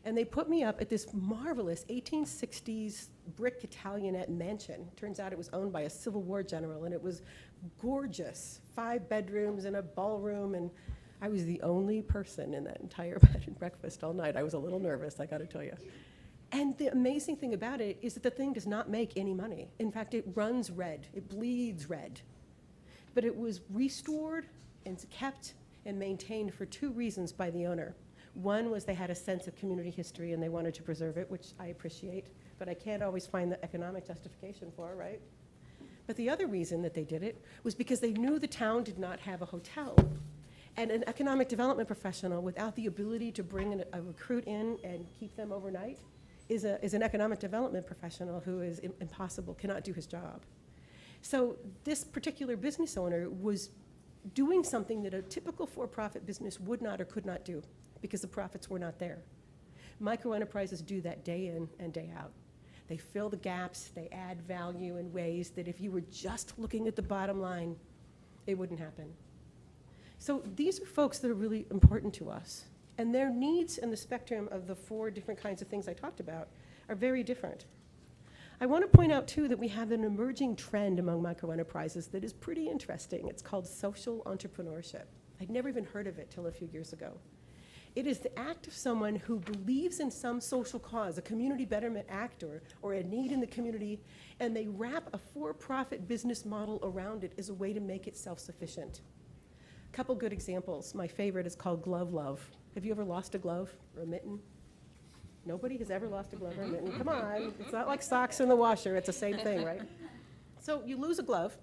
Speaker 6: And they put me up at this marvelous 1860s brick Italianate mansion. Turns out it was owned by a Civil War general, and it was gorgeous. 5 bedrooms and a ballroom, and I was the only person in that entire bed and breakfast all night. I was a little nervous, I gotta tell you. And the amazing thing about it is that the thing does not make any money. In fact, it runs red, it bleeds red. But it was restored and kept and maintained for 2 reasons by the owner. One was they had a sense of community history and they wanted to preserve it, which I appreciate, but I can't always find the economic justification for, right? But the other reason that they did it was because they knew the town did not have a hotel. And an economic development professional without the ability to bring a recruit in and keep them overnight is an economic development professional who is impossible, cannot do his job. So this particular business owner was doing something that a typical for-profit business would not or could not do because the profits were not there. Microenterprises do that day in and day out. They fill the gaps, they add value in ways that if you were just looking at the bottom line, it wouldn't happen. So these are folks that are really important to us. And their needs in the spectrum of the 4 different kinds of things I talked about are very different. I want to point out, too, that we have an emerging trend among microenterprises that is pretty interesting. It's called social entrepreneurship. I'd never even heard of it till a few years ago. It is the act of someone who believes in some social cause, a community betterment act or a need in the community, and they wrap a for-profit business model around it as a way to make it self-sufficient. A couple good examples. My favorite is called Glove Love. Have you ever lost a glove or a mitten? Nobody has ever lost a glove or a mitten. Come on, it's not like socks in the washer, it's the same thing, right? So you lose a glove,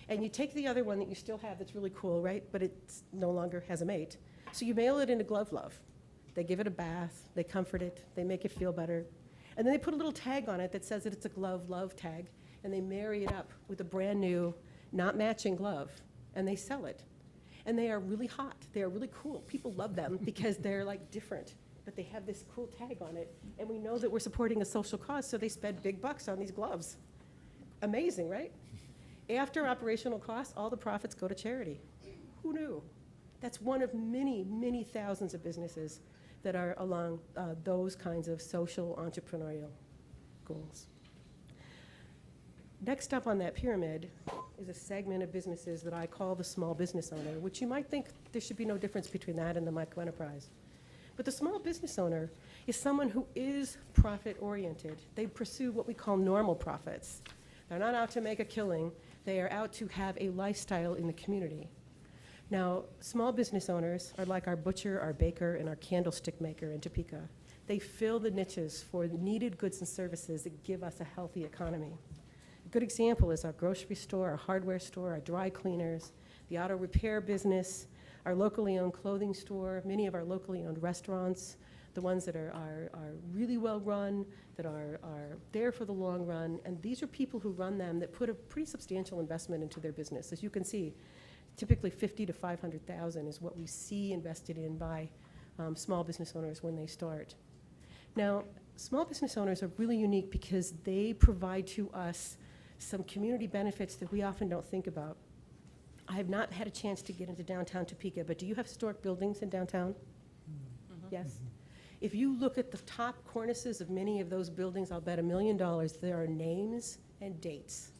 Speaker 6: and you take the other one that you still have that's really cool, right? But it no longer has a mate. So you mail it into Glove Love. They give it a bath, they comfort it, they make it feel better. And then they put a little tag on it that says that it's a Glove Love tag, and they marry it up with a brand new, not matching glove, and they sell it. And they are really hot, they are really cool. People love them because they're like different, but they have this cool tag on it. And we know that we're supporting a social cause, so they spend big bucks on these gloves. Amazing, right? After operational costs, all the profits go to charity. Who knew? That's one of many, many thousands of businesses that are along those kinds of social entrepreneurial goals. Next up on that pyramid is a segment of businesses that I call the small business owner, which you might think there should be no difference between that and the microenterprise. But the small business owner is someone who is profit-oriented. They pursue what we call normal profits. They're not out to make a killing. They are out to have a lifestyle in the community. Now, small business owners are like our butcher, our baker, and our candlestick maker in Topeka. They fill the niches for the needed goods and services that give us a healthy economy. A good example is our grocery store, our hardware store, our dry cleaners, the auto repair business, our locally owned clothing store, many of our locally owned restaurants, the ones that are really well run, that are there for the long run. And these are people who run them that put a pretty substantial investment into their business. As you can see, typically $50,000 to $500,000 is what we see invested in by small business owners when they start. Now, small business owners are really unique because they provide to us some community benefits that we often don't think about. I have not had a chance to get into downtown Topeka, but do you have historic buildings in downtown? Mm-hmm. Yes? If you look at the top cornices of many of those buildings, I'll bet $1 million there are names and dates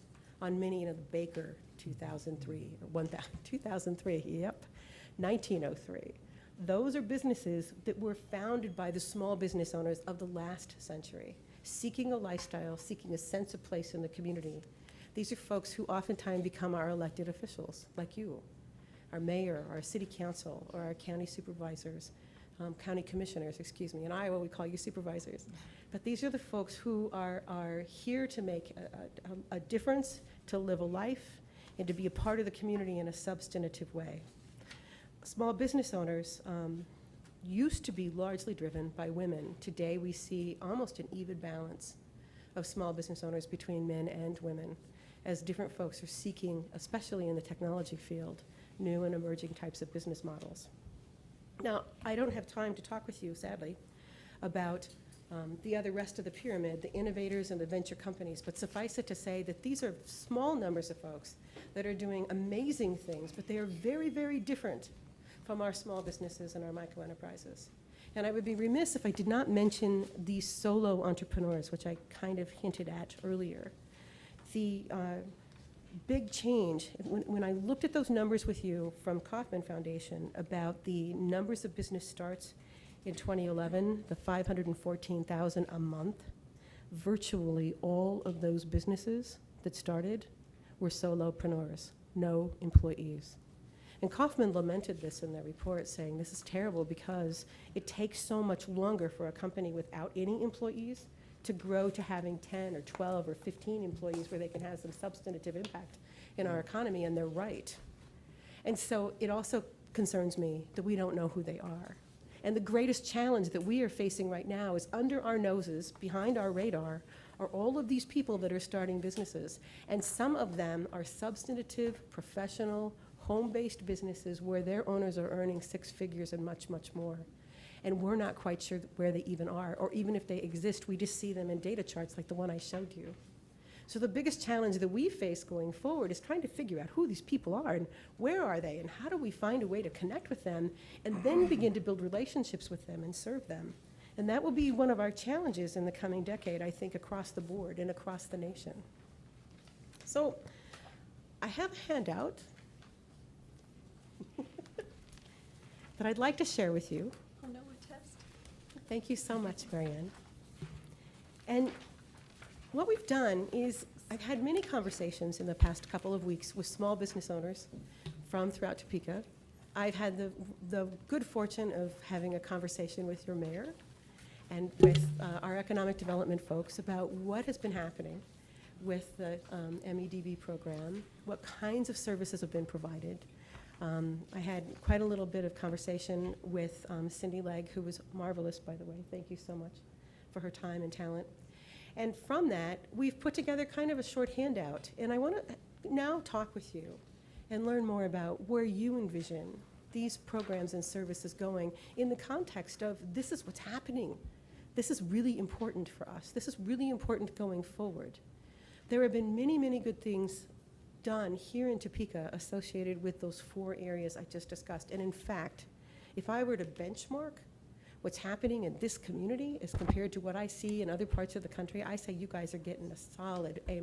Speaker 6: on many, the Baker, 2003, or 2003, yep, 1903. Those are businesses that were founded by the small business owners of the last century, seeking a lifestyle, seeking a sense of place in the community. These are folks who oftentimes become our elected officials, like you, our mayor, our city council, or our county supervisors, county commissioners, excuse me. In Iowa, we call you supervisors. But these are the folks who are here to make a difference, to live a life, and to be a part of the community in a substantive way. Small business owners used to be largely driven by women. Today, we see almost an even balance of small business owners between men and women, as different folks are seeking, especially in the technology field, new and emerging types of business models. Now, I don't have time to talk with you, sadly, about the other rest of the pyramid, the innovators and the venture companies, but suffice it to say that these are small numbers of folks that are doing amazing things, but they are very, very different from our small businesses and our microenterprises. And I would be remiss if I did not mention these solo entrepreneurs, which I kind of hinted at earlier. The big change, when I looked at those numbers with you from Kauffman Foundation about the numbers of business starts in 2011, the 514,000 a month, virtually all of those businesses that started were solopreneurs, no employees. And Kauffman lamented this in their report, saying this is terrible because it takes so much longer for a company without any employees to grow to having 10 or 12 or 15 employees where they can have some substantive impact in our economy, and they're right. And so it also concerns me that we don't know who they are. And the greatest challenge that we are facing right now is under our noses, behind our radar, are all of these people that are starting businesses. And some of them are substantive, professional, home-based businesses where their owners are earning six figures and much, much more. And we're not quite sure where they even are, or even if they exist, we just see them in data charts like the one I showed you. So the biggest challenge that we face going forward is trying to figure out who these people are and where are they and how do we find a way to connect with them and then begin to build relationships with them and serve them. And that will be one of our challenges in the coming decade, I think, across the board and across the nation. So I have a handout that I'd like to share with you.
Speaker 3: Oh, no, a test.
Speaker 6: Thank you so much, Marianne. And what we've done is, I've had many conversations in the past couple of weeks with small business owners from throughout Topeka. I've had the good fortune of having a conversation with your mayor and with our economic development folks about what has been happening with the MEDB program, what kinds of services have been provided. I had quite a little bit of conversation with Cindy Legg, who was marvelous, by the way. Thank you so much for her time and talent. And from that, we've put together kind of a short handout. And I want to now talk with you and learn more about where you envision these programs and services going in the context of this is what's happening. This is really important for us. This is really important going forward. There have been many, many good things done here in Topeka associated with those 4 areas I just discussed. And in fact, if I were to benchmark what's happening in this community as compared to what I see in other parts of the country, I say you guys are getting a solid A-.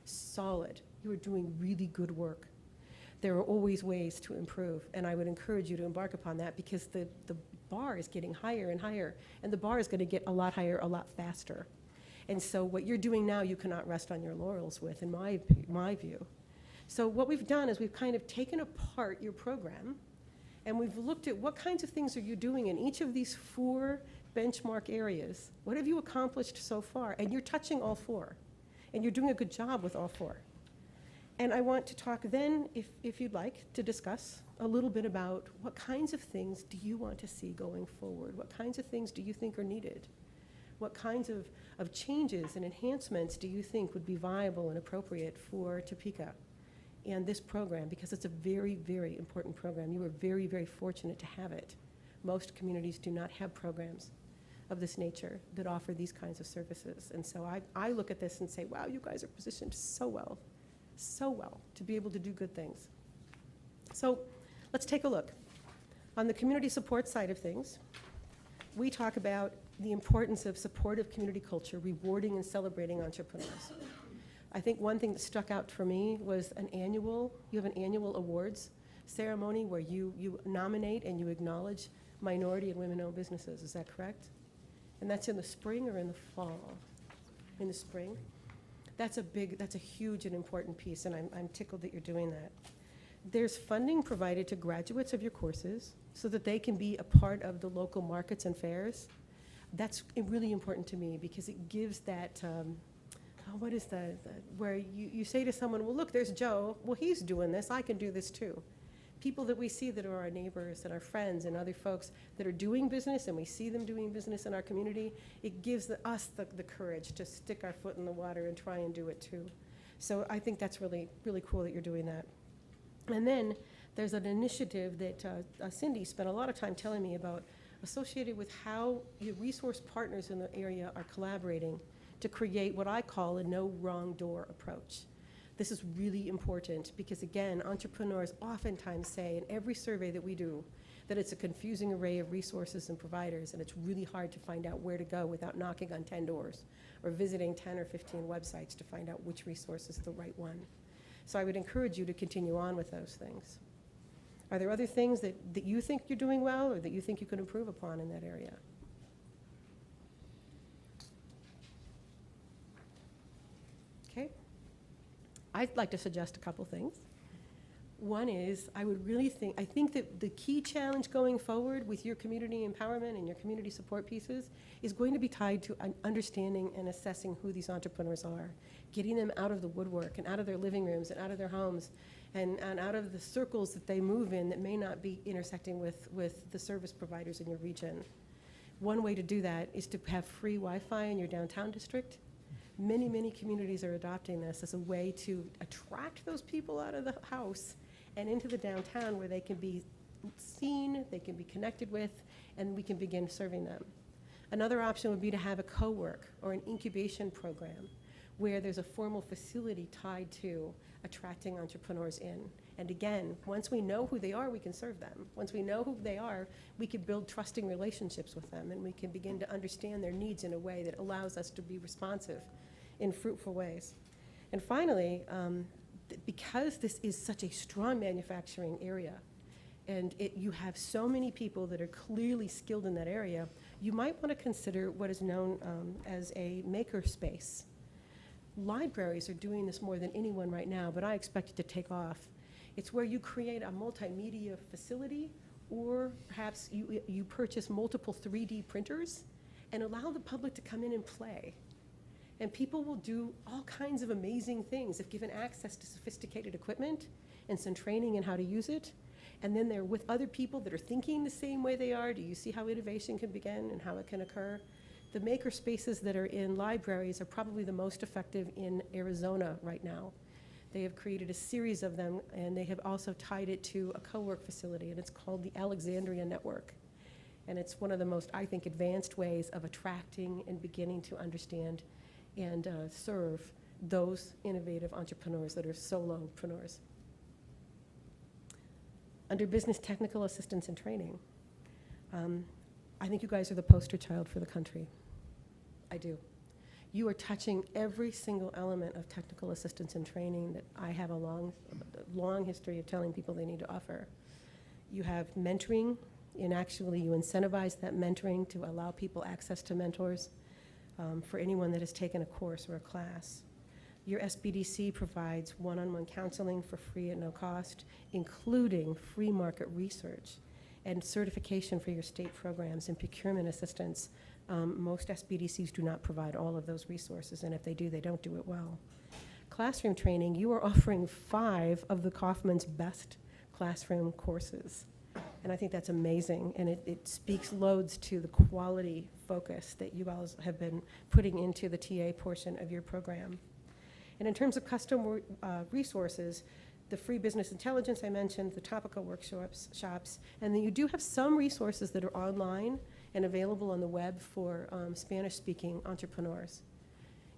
Speaker 6: Solid. You are doing really good work. There are always ways to improve, and I would encourage you to embark upon that because the bar is getting higher and higher, and the bar is going to get a lot higher a lot faster. And so what you're doing now, you cannot rest on your laurels with, in my view. So what we've done is we've kind of taken apart your program, and we've looked at what kinds of things are you doing in each of these 4 benchmark areas. What have you accomplished so far? And you're touching all 4, and you're doing a good job with all 4. And I want to talk then, if you'd like, to discuss a little bit about what kinds of things do you want to see going forward? What kinds of things do you think are needed? What kinds of changes and enhancements do you think would be viable and appropriate for Topeka and this program? Because it's a very, very important program. You are very, very fortunate to have it. Most communities do not have programs of this nature that offer these kinds of services. And so I look at this and say, wow, you guys are positioned so well to be able to do good things. So let's take a look. On the community support side of things, we talk about the importance of supportive community culture, rewarding and celebrating entrepreneurs. I think one thing that stuck out for me was you have an annual awards ceremony where you nominate and you acknowledge minority and women-owned businesses. Is that correct? And that's in the spring or in the fall? In the spring? That's a huge and important piece, and I'm tickled that you're doing that. There's funding provided to graduates of your courses so that they can be a part of the local markets and fairs. That's really important to me because it gives that, where you say to someone, well, look, there's Joe. Well, he's doing this. I can do this too. People that we see that are our neighbors and our friends and other folks that are doing business, and we see them doing business in our community, it gives us the courage to stick our foot in the water and try and do it too. So I think that's really, really cool that you're doing that. And then there's an initiative that Cindy spent a lot of time telling me about associated with how your resource partners in the area are collaborating to create what I call a no wrong door approach. This is really important because, again, entrepreneurs oftentimes say in every survey that we do that it's a confusing array of resources and providers, and it's really hard to find out where to go without knocking on 10 doors or visiting 10 or 15 websites to find out which resource is the right one. So I would encourage you to continue on with those things. Are there other things that you think you're doing well or that you think you could improve upon in that area? Okay. I'd like to suggest a couple things. One is I think that the key challenge going forward with your community empowerment and your community support pieces is going to be tied to understanding and assessing who these entrepreneurs are, getting them out of the woodwork and out of their living rooms and out of their homes and out of the circles that they move in that may not be intersecting with the service providers in your region. One way to do that is to have free Wi-Fi in your downtown district. Many, many communities are adopting this as a way to attract those people out of the house and into the downtown where they can be seen, they can be connected with, and we can begin serving them. Another option would be to have a co-work or an incubation program where there's a formal facility tied to attracting entrepreneurs in And again, once we know who they are, we can serve them. Once we know who they are, we can build trusting relationships with them, and we can begin to understand their needs in a way that allows us to be responsive in fruitful ways. And finally, because this is such a strong manufacturing area, and you have so many people that are clearly skilled in that area, you might want to consider what is known as a maker space. Libraries are doing this more than anyone right now, but I expect it to take off. It's where you create a multimedia facility, or perhaps you purchase multiple 3D printers and allow the public to come in and play. And people will do all kinds of amazing things if given access to sophisticated equipment and some training in how to use it. And then they're with other people that are thinking the same way they are. Do you see how innovation can begin and how it can occur? The maker spaces that are in libraries are probably the most effective in Arizona right now. They have created a series of them, and they have also tied it to a co-work facility, and it's called the Alexandria Network. And it's one of the most, I think, advanced ways of attracting and beginning to understand and serve those innovative entrepreneurs that are solopreneurs. Under business technical assistance and training, I think you guys are the poster child for the country. I do. You are touching every single element of technical assistance and training that I have a long history of telling people they need to offer. You have mentoring, and actually you incentivize that mentoring to allow people access to mentors for anyone that has taken a course or a class. Your SBDC provides one-on-one counseling for free at no cost, including free market research and certification for your state programs and procurement assistance. Most SBDCs do not provide all of those resources, and if they do, they don't do it well. Classroom training, you are offering 5 of the Kaufman's best classroom courses. And I think that's amazing, and it speaks loads to the quality focus that you all have been putting into the TA portion of your program. And in terms of custom resources, the free business intelligence I mentioned, the Topeka workshops, and then you do have some resources that are online and available on the web for Spanish-speaking entrepreneurs.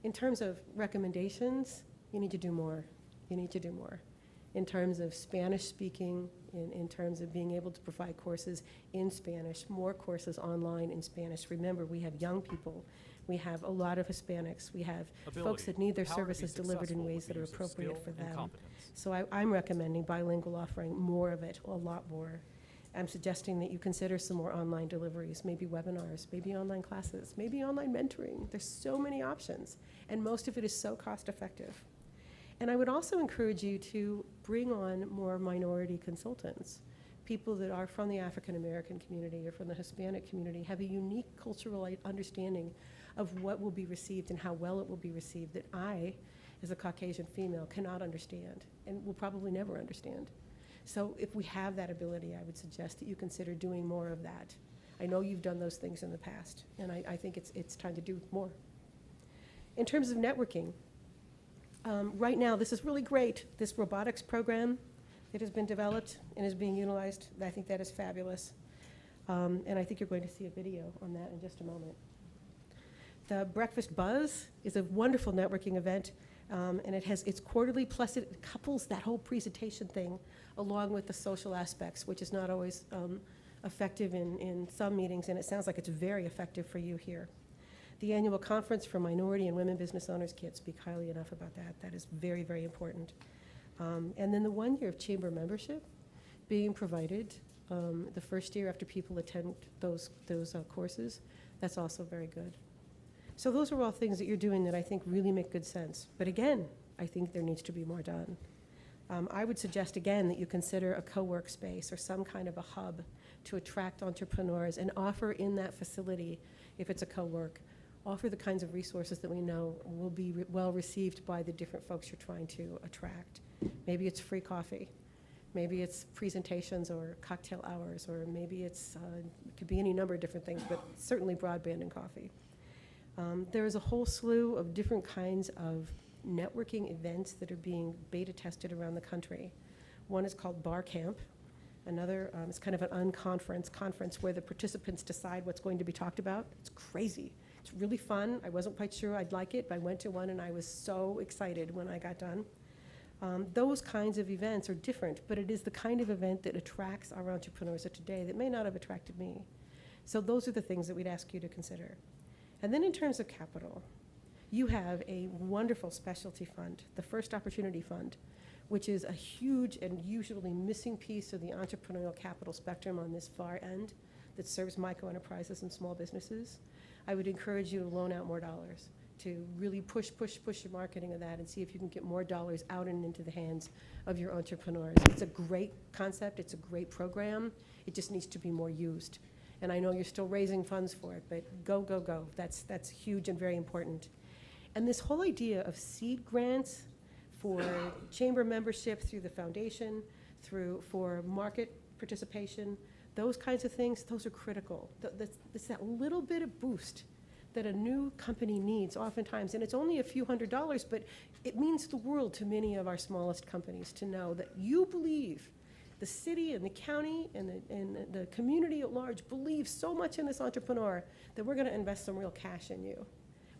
Speaker 6: In terms of recommendations, you need to do more. You need to do more. In terms of Spanish-speaking, in terms of being able to provide courses in Spanish, more courses online in Spanish. Remember, we have young people. We have a lot of Hispanics. We have folks that need their services delivered in ways that are appropriate for them. So I'm recommending bilingual offering, more of it, a lot more. I'm suggesting that you consider some more online deliveries, maybe webinars, maybe online classes, maybe online mentoring. There's so many options, and most of it is so cost effective. And I would also encourage you to bring on more minority consultants. People that are from the African American community or from the Hispanic community have a unique cultural understanding of what will be received and how well it will be received that I, as a Caucasian female, cannot understand and will probably never understand. So if we have that ability, I would suggest that you consider doing more of that. I know you've done those things in the past, and I think it's time to do more. In terms of networking, right now, this is really great. This robotics program that has been developed and is being utilized, I think that is fabulous. And I think you're going to see a video on that in just a moment. The Breakfast Buzz is a wonderful networking event, and it's quarterly, plus it couples that whole presentation thing along with the social aspects, which is not always effective in some meetings, and it sounds like it's very effective for you here. The annual conference for minority and women business owners, can't speak highly enough about that. That is very, very important. And then the 1 year of chamber membership being provided the first year after people attend those courses, that's also very good. So those are all things that you're doing that I think really make good sense. But again, I think there needs to be more done. I would suggest again that you consider a co-work space or some kind of a hub to attract entrepreneurs and offer in that facility, if it's a co-work, offer the kinds of resources that we know will be well received by the different folks you're trying to attract. Maybe it's free coffee. Maybe it's presentations or cocktail hours, or maybe it could be any number of different things, but certainly broadband and coffee. There's a whole slew of different kinds of networking events that are being beta tested around the country. One is called Bar Camp. Another is kind of an conference where the participants decide what's going to be talked about. It's crazy. It's really fun. I wasn't quite sure I'd like it, but I went to one and I was so excited when I got done. Those kinds of events are different, but it is the kind of event that attracts our entrepreneurs of today that may not have attracted me. So those are the things that we'd ask you to consider. And then in terms of capital, you have a wonderful specialty fund, the First Opportunity Fund, which is a huge and usually missing piece of the entrepreneurial capital spectrum on this far end that serves micro enterprises and small businesses. I would encourage you to loan out more dollars, to really push your marketing of that and see if you can get more dollars out and into the hands of your entrepreneurs. It's a great concept, it's a great program, it just needs to be more used. And I know you're still raising funds for it, but go, go, go. That's huge and very important. And this whole idea of seed grants for chamber membership through the foundation, for market participation, those kinds of things, those are critical. It's that little bit of boost that a new company needs oftentimes, and it's only a few $100s, but it means the world to many of our smallest companies to know that you believe, the city and the county and the community at large believe so much in this entrepreneur that we're gonna invest some real cash in you.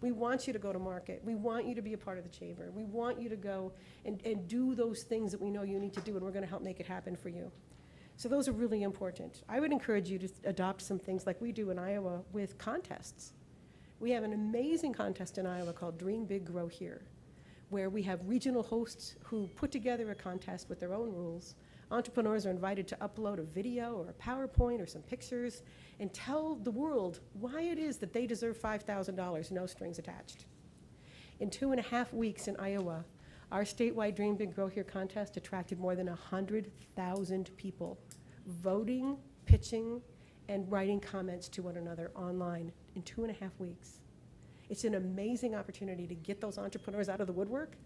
Speaker 6: We want you to go to market. We want you to be a part of the chamber. We want you to go and do those things that we know you need to do, and we're gonna help make it happen for you. So those are really important. I would encourage you to adopt some things like we do in Iowa with contests. We have an amazing contest in Iowa called Dream Big, Grow Here, where we have regional hosts who put together a contest with their own rules. Entrepreneurs are invited to upload a video or a PowerPoint or some pictures and tell the world why it is that they deserve $5,000, no strings attached. In 2.5 weeks in Iowa, our statewide Dream Big, Grow Here contest attracted more than 100,000 people voting, pitching, and writing comments to one another online in 2.5 weeks. It's an amazing opportunity to get those entrepreneurs out of the woodwork,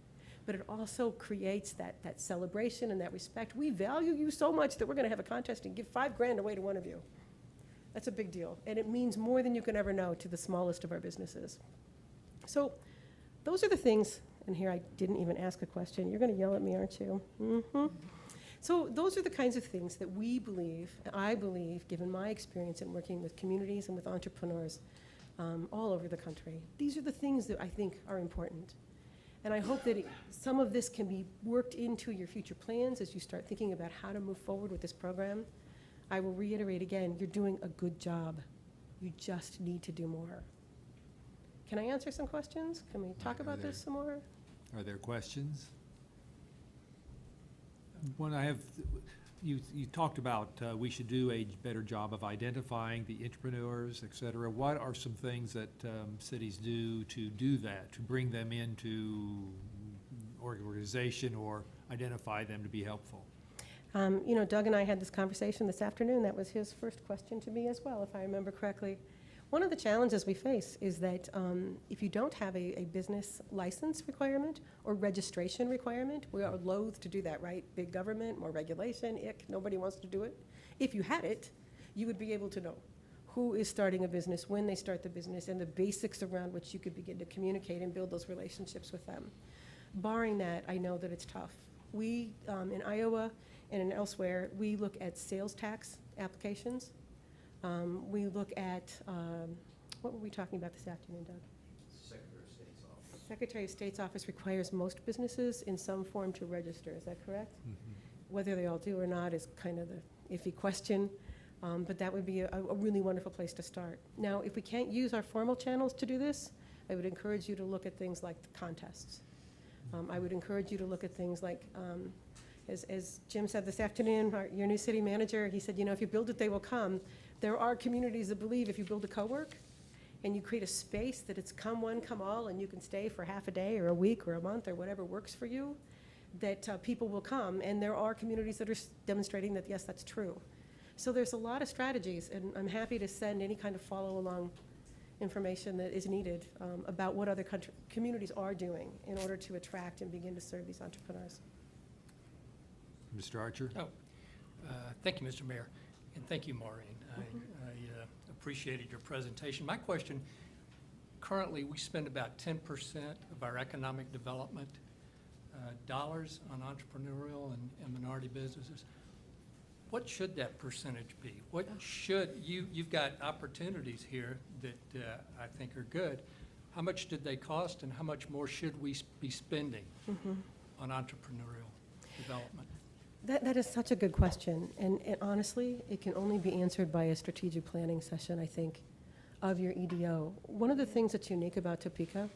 Speaker 6: but it also creates that celebration and that respect. We value you so much that we're gonna have a contest and give $5,000 away to one of you. That's a big deal, and it means more than you can ever know to the smallest of our businesses. So those are the things, and here I didn't even ask a question. You're gonna yell at me, aren't you? Mm-hmm. So those are the kinds of things that we believe, I believe, given my experience in working with communities and with entrepreneurs all over the country, these are the things that I think are important. And I hope that some of this can be worked into your future plans as you start thinking about how to move forward with this program. I will reiterate again, you're doing a good job. You just need to do more. Can I answer some questions? Can we talk about this some more?
Speaker 1: Are there questions? One I have, you talked about we should do a better job of identifying the entrepreneurs, et cetera. What are some things that cities do to do that, to bring them into organization or identify them to be helpful?
Speaker 6: You know, Doug and I had this conversation this afternoon. That was his first question to me as well, if I remember correctly. One of the challenges we face is that if you don't have a business license requirement or registration requirement, we are loath to do that, right? Big government, more regulation, ick, nobody wants to do it. If you had it, you would be able to know who is starting a business, when they start the business, and the basics around which you could begin to communicate and build those relationships with them. Barring that, I know that it's tough. We, in Iowa and elsewhere, we look at sales tax applications. We look at, what were we talking about this afternoon, Doug?
Speaker 4: Secretary of State's office.
Speaker 6: Secretary of State's office requires most businesses in some form to register, is that correct?
Speaker 1: Mm-hmm.
Speaker 6: Whether they all do or not is kind of the iffy question, but that would be a really wonderful place to start. Now, if we can't use our formal channels to do this, I would encourage you to look at things like the contests. I would encourage you to look at things like, as Jim said this afternoon, your new city manager, he said, you know, if you build it, they will come. There are communities that believe if you build a co-work and you create a space that it's come one, come all, and you can stay for half a day or a week or a month or whatever works for you, that people will come. And there are communities that are demonstrating that, yes, that's true. So there's a lot of strategies, and I'm happy to send any kind of follow-along information that is needed about what other communities are doing in order to attract and begin to serve these entrepreneurs.
Speaker 1: Mr. Archer?
Speaker 4: Thank you, Mr. Mayor, and thank you, Maureen. I appreciated your presentation. My question, currently we spend about 10% of our economic development dollars on entrepreneurial and minority businesses. What should that percentage be? What should, you've got opportunities here that I think are good. How much did they cost and how much more should we be spending on entrepreneurial development?
Speaker 6: That is such a good question, and honestly, it can only be answered by a strategic planning session, I think, of your EDO. One of the things that's unique about Topeka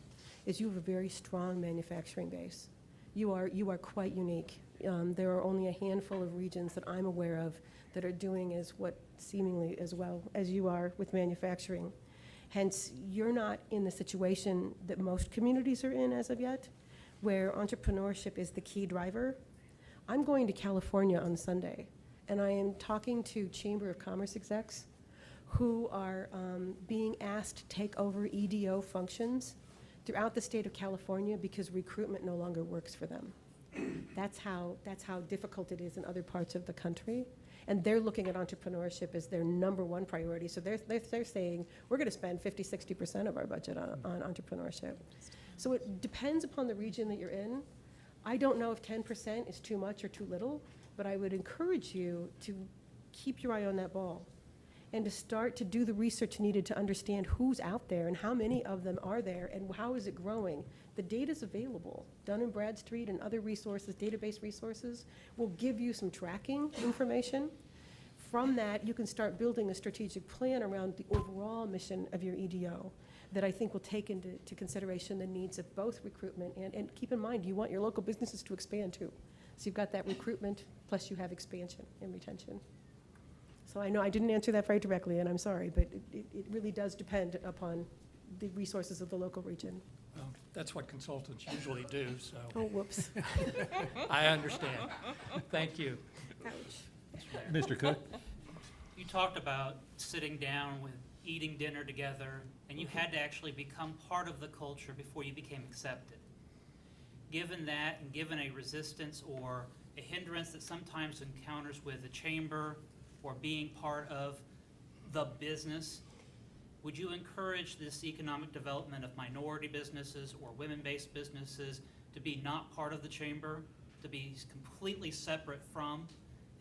Speaker 6: is you have a very strong manufacturing base. You are quite unique. There are only a handful of regions that I'm aware of that are doing seemingly as well as you are with manufacturing. Hence, you're not in the situation that most communities are in as of yet, where entrepreneurship is the key driver. I'm going to California on Sunday, and I am talking to Chamber of Commerce execs who are being asked to take over EDO functions throughout the state of California because recruitment no longer works for them. That's how difficult it is in other parts of the country. And they're looking at entrepreneurship as their number one priority. So they're saying, we're going to spend 50-60% of our budget on entrepreneurship. So it depends upon the region that you're in. I don't know if 10% is too much or too little, but I would encourage you to keep your eye on that ball and to start to do the research needed to understand who's out there and how many of them are there and how is it growing. The data's available. Dun & Bradstreet and other resources, database resources, will give you some tracking information. From that, you can start building a strategic plan around the overall mission of your EDO that I think will take into consideration the needs of both recruitment and keep in mind, you want your local businesses to expand too. So you've got that recruitment, plus you have expansion and retention. So I know I didn't answer that very directly, and I'm sorry, but it really does depend upon the resources of the local region.
Speaker 4: Well, that's what consultants usually do, so
Speaker 6: Oh, whoops.
Speaker 4: I understand. Thank you.
Speaker 6: Ouch.
Speaker 1: Mr. Cook?
Speaker 7: You talked about sitting down with eating dinner together, and you had to actually become part of the culture before you became accepted. Given that, and given a resistance or a hindrance that sometimes encounters with the chamber or being part of the business, would you encourage this economic development of minority businesses or women-based businesses to be not part of the chamber, to be completely separate from,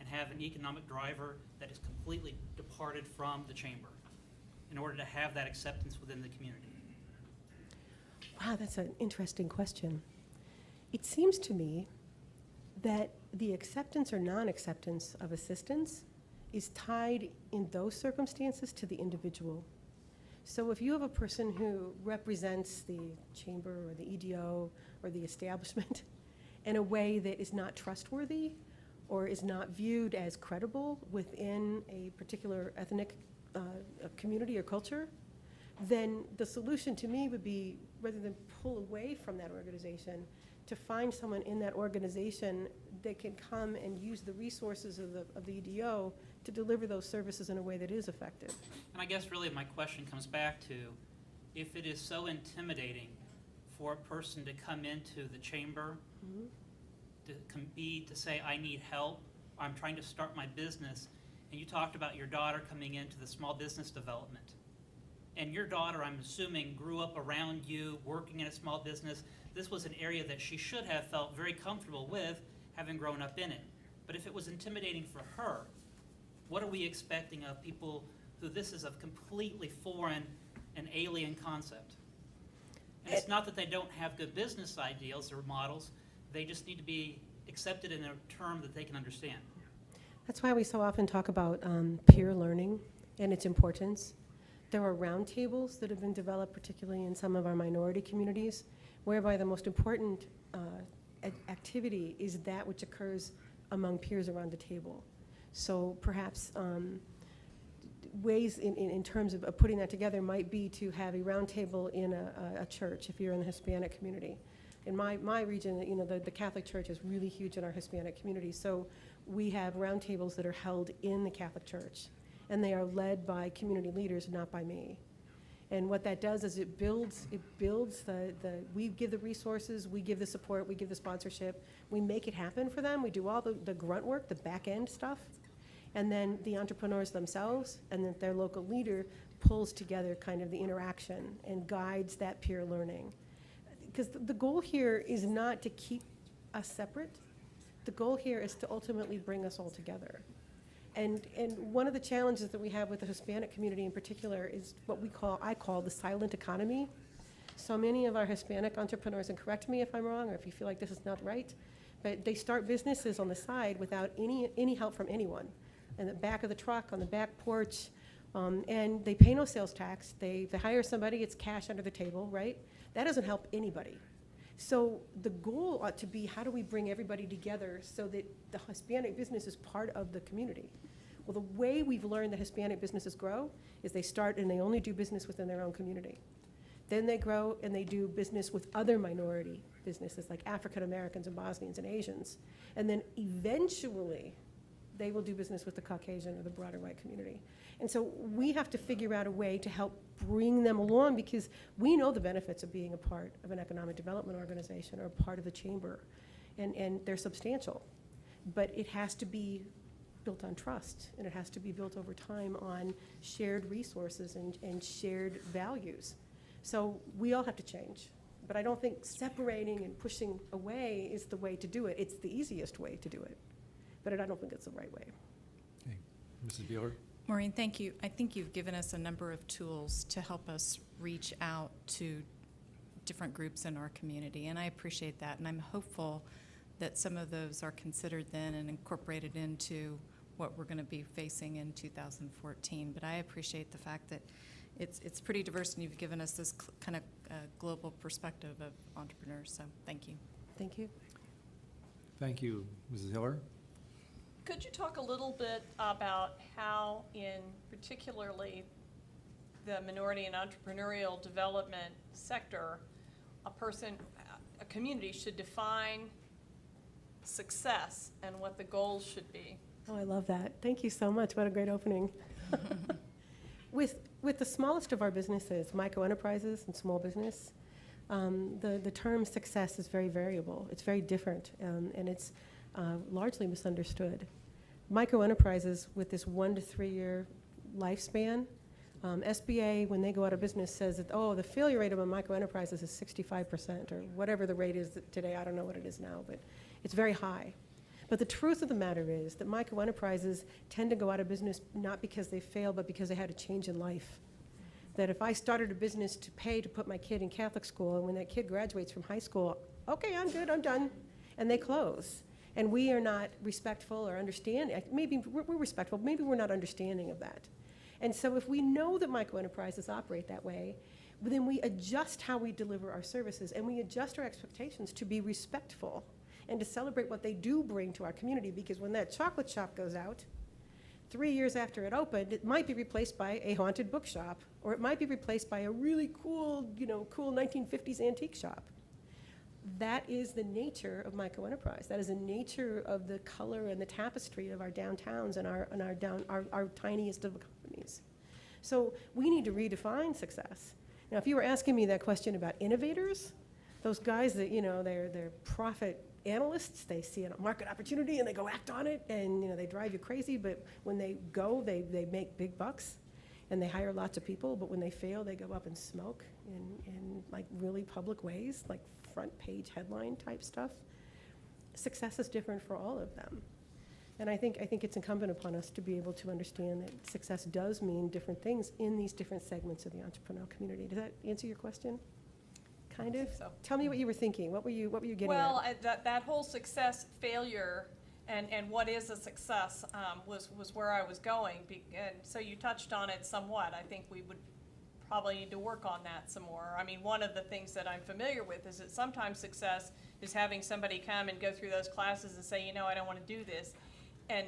Speaker 7: and have an economic driver that is completely departed from the chamber in order to have that acceptance within the community?
Speaker 6: Wow, that's an interesting question. It seems to me that the acceptance or non-acceptance of assistance is tied in those circumstances to the individual. So if you have a person who represents the chamber or the EDO or the establishment in a way that is not trustworthy or is not viewed as credible within a particular ethnic community or culture, then the solution to me would be, rather than pull away from that organization, to find someone in that organization that can come and use the resources of the EDO to deliver those services in a way that is effective.
Speaker 7: And I guess really my question comes back to, if it is so intimidating for a person to come into the chamber, to say, I need help, or I'm trying to start my business, and you talked about your daughter coming into the small business development. And your daughter, I'm assuming, grew up around you, working in a small business. This was an area that she should have felt very comfortable with, having grown up in it. But if it was intimidating for her, what are we expecting of people who this is a completely foreign and alien concept? And it's not that they don't have good business ideals or models, they just need to be accepted in a term that they can understand.
Speaker 6: That's why we so often talk about peer learning and its importance. There are roundtables that have been developed, particularly in some of our minority communities, whereby the most important activity is that which occurs among peers around the table. So perhaps ways in terms of putting that together might be to have a roundtable in a church if you're in the Hispanic community. In my region, you know, the Catholic Church is really huge in our Hispanic community, so we have roundtables that are held in the Catholic Church, and they are led by community leaders, not by me. And what that does is it builds we give the resources, we give the support, we give the sponsorship, we make it happen for them, we do all the grunt work, the back end stuff, and then the entrepreneurs themselves and then their local leader pulls together kind of the interaction and guides that peer learning. Because the goal here is not to keep us separate. The goal here is to ultimately bring us all together. And one of the challenges that we have with the Hispanic community in particular is what I call the silent economy. So many of our Hispanic entrepreneurs, and correct me if I'm wrong or if you feel like this is not right, But they start businesses on the side without any help from anyone. In the back of the truck, on the back porch, and they pay no sales tax. They hire somebody, it's cash under the table, right? That doesn't help anybody. So the goal ought to be, how do we bring everybody together so that the Hispanic business is part of the community? Well, the way we've learned that Hispanic businesses grow is they start and they only do business within their own community. Then they grow and they do business with other minority businesses like African Americans and Bosnians and Asians. And then eventually, they will do business with the Caucasian or the broader white community. And so we have to figure out a way to help bring them along, because we know the benefits of being a part of an economic development organization or a part of the chamber, and they're substantial. But it has to be built on trust, and it has to be built over time on shared resources and shared values. So we all have to change. But I don't think separating and pushing away is the way to do it. It's the easiest way to do it. But I don't think it's the right way.
Speaker 1: Okay. Mrs. Beeler?
Speaker 8: Maureen, thank you. I think you've given us a number of tools to help us reach out to different groups in our community, and I appreciate that. And I'm hopeful that some of those are considered then and incorporated into what we're going to be facing in 2014. But I appreciate the fact that it's pretty diverse, and you've given us this kind of global perspective of entrepreneurs. So thank you.
Speaker 6: Thank you.
Speaker 1: Thank you. Mrs. Hiller?
Speaker 3: Could you talk a little bit about how, in particularly the minority and entrepreneurial development sector, a community should define success and what the goals should be?
Speaker 6: Oh, I love that. Thank you so much. What a great opening. With the smallest of our businesses, micro enterprises and small business, the term success is very variable. It's very different, and it's largely misunderstood. Micro enterprises with this 1 to 3 year lifespan, SBA, when they go out of business, says that, oh, the failure rate of a micro enterprises is 65%, or whatever the rate is today. I don't know what it is now, but it's very high. But the truth of the matter is that micro enterprises tend to go out of business not because they failed, but because they had a change in life. That if I started a business to pay to put my kid in Catholic school, and when that kid graduates from high school, okay, I'm good, I'm done, and they close. And we are not respectful or understanding. Maybe we're respectful, maybe we're not understanding of that. And so if we know that micro enterprises operate that way, then we adjust how we deliver our services, and we adjust our expectations to be respectful and to celebrate what they do bring to our community. Because when that chocolate shop goes out, 3 years after it opened, it might be replaced by a haunted bookshop, or it might be replaced by a really cool, cool 1950s antique shop. That is the nature of micro enterprise. That is the nature of the color and the tapestry of our downtowns and our tiniest of economies. So we need to redefine success. Now, if you were asking me that question about innovators, those guys that, they're profit analysts, they see a market opportunity and they go act on it, and they drive you crazy, but when they go, they make big bucks and they hire lots of people, but when they fail, they go up and smoke in like really public ways, like front page headline type stuff. Success is different for all of them. And I think it's incumbent upon us to be able to understand that success does mean different things in these different segments of the entrepreneurial community. Does that answer your question? Kind of?
Speaker 3: So.
Speaker 6: Tell me what you were thinking. What were you getting
Speaker 3: Well,
Speaker 6: at?
Speaker 3: that whole success, failure, and what is a success was where I was going. And so you touched on it somewhat. I think we would probably need to work on that some more. I mean, one of the things that I'm familiar with is that sometimes success is having somebody come and go through those classes and say, I don't want to do this. And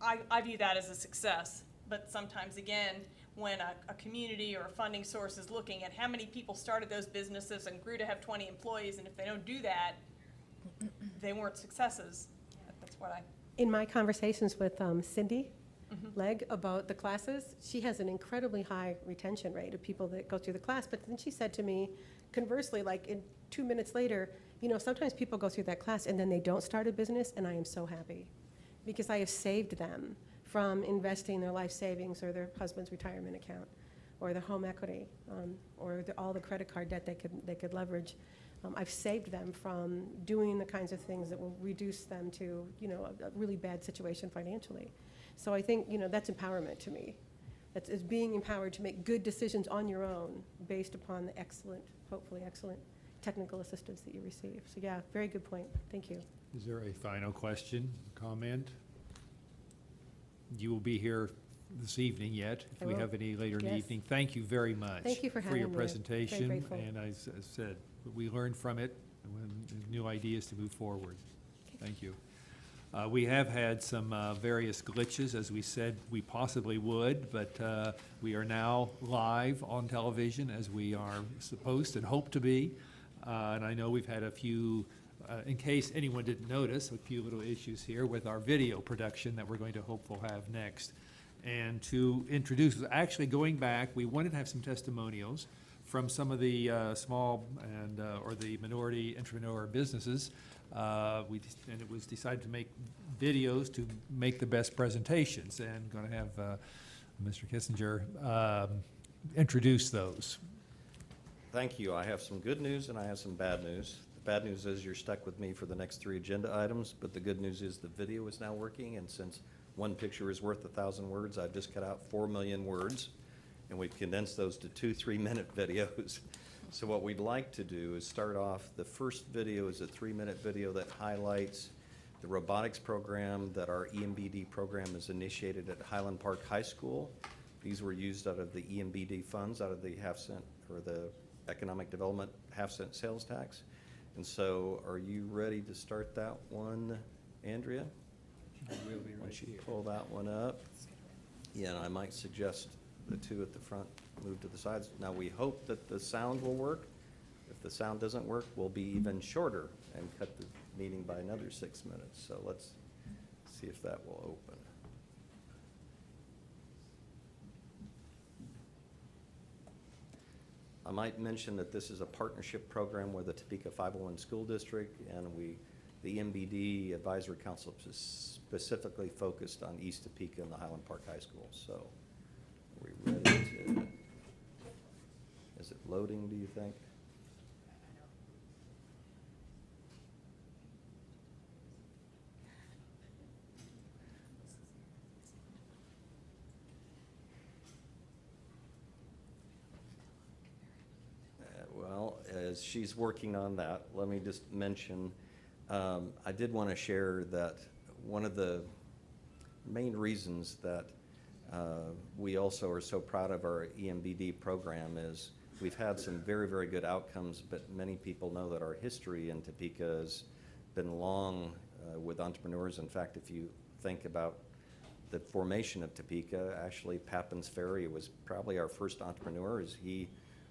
Speaker 3: I view that as a success. But sometimes, again, when a community or a funding source is looking at how many people started those businesses and grew to have 20 employees, and if they don't do that, they weren't successes. That's what I...
Speaker 6: In my conversations with Cindy Legg about the classes, she has an incredibly high retention rate of people that go through the class. But then she said to me, conversely, like 2 minutes later, sometimes people go through that class and then they don't start a business, and I am so happy because I have saved them from investing their life savings or their husband's retirement account or their home equity or all the credit card debt they could leverage. I've saved them from doing the kinds of things that will reduce them to a really bad situation financially. So I think that's empowerment to me. That's being empowered to make good decisions on your own based upon the excellent, hopefully excellent technical assistance that you receive. So yeah, very good point. Thank you.
Speaker 1: Is there a final question, comment? You will be here this evening yet,
Speaker 6: I
Speaker 1: if we
Speaker 6: will.
Speaker 1: have any later in the
Speaker 6: Yes.
Speaker 1: evening. Thank you very much.
Speaker 6: Thank you for having
Speaker 1: your
Speaker 6: me. Very
Speaker 1: presentation.
Speaker 6: grateful.
Speaker 1: And as I said, we learned from it, and new ideas to move forward. Thank you. We have had some various glitches, as we said we possibly would, but we are now live on television, as we are supposed and hope to be. And I know we've had a few, in case anyone didn't notice, a few little issues here with our video production that we're going to hopefully have next. And to introduce, actually going back, we wanted to have some testimonials from some of the small and, or the minority entrepreneur businesses. And it was decided to make videos to make the best presentations, and going to have Mr. Kissinger introduce those.
Speaker 9: Thank you. I have some good news and I have some bad news. The bad news is you're stuck with me for the next 3 agenda items, but the good news is the video is now working, and since one picture is worth 1,000 words, I've just cut out 4 million words, and we've condensed those to 2 3-minute videos. So what we'd like to do is start off, the first video is a 3-minute video that highlights the robotics program that our EMBD program has initiated at Highland Park High School. These were used out of the EMBD funds, out of the half-cent, or the Economic Development half-cent sales tax. And so are you ready to start that one, Andrea?
Speaker 1: We'll be
Speaker 9: Why
Speaker 1: right
Speaker 9: don't you
Speaker 1: here.
Speaker 9: pull that one up? Yeah, and I might suggest the 2 at the front move to the sides. Now, we hope that the sound will work. If the sound doesn't work, we'll be even shorter and cut the meeting by another 6 minutes. So let's see if that will open. I might mention that this is a partnership program with the Topeka 501 School District, and the MBD Advisory Council is specifically focused on East Topeka and the Highland Park High School. So are we ready to, is it loading, do you think? Well, as she's working on that, let me just mention, I did want to share that one of the main reasons that we also are so proud of our EMBD program is we've had some very, very good outcomes, but many people know that our history in Topeka has been long with entrepreneurs. In fact, if you think about the formation of Topeka, actually Pappin's Ferry was probably our first entrepreneur, as he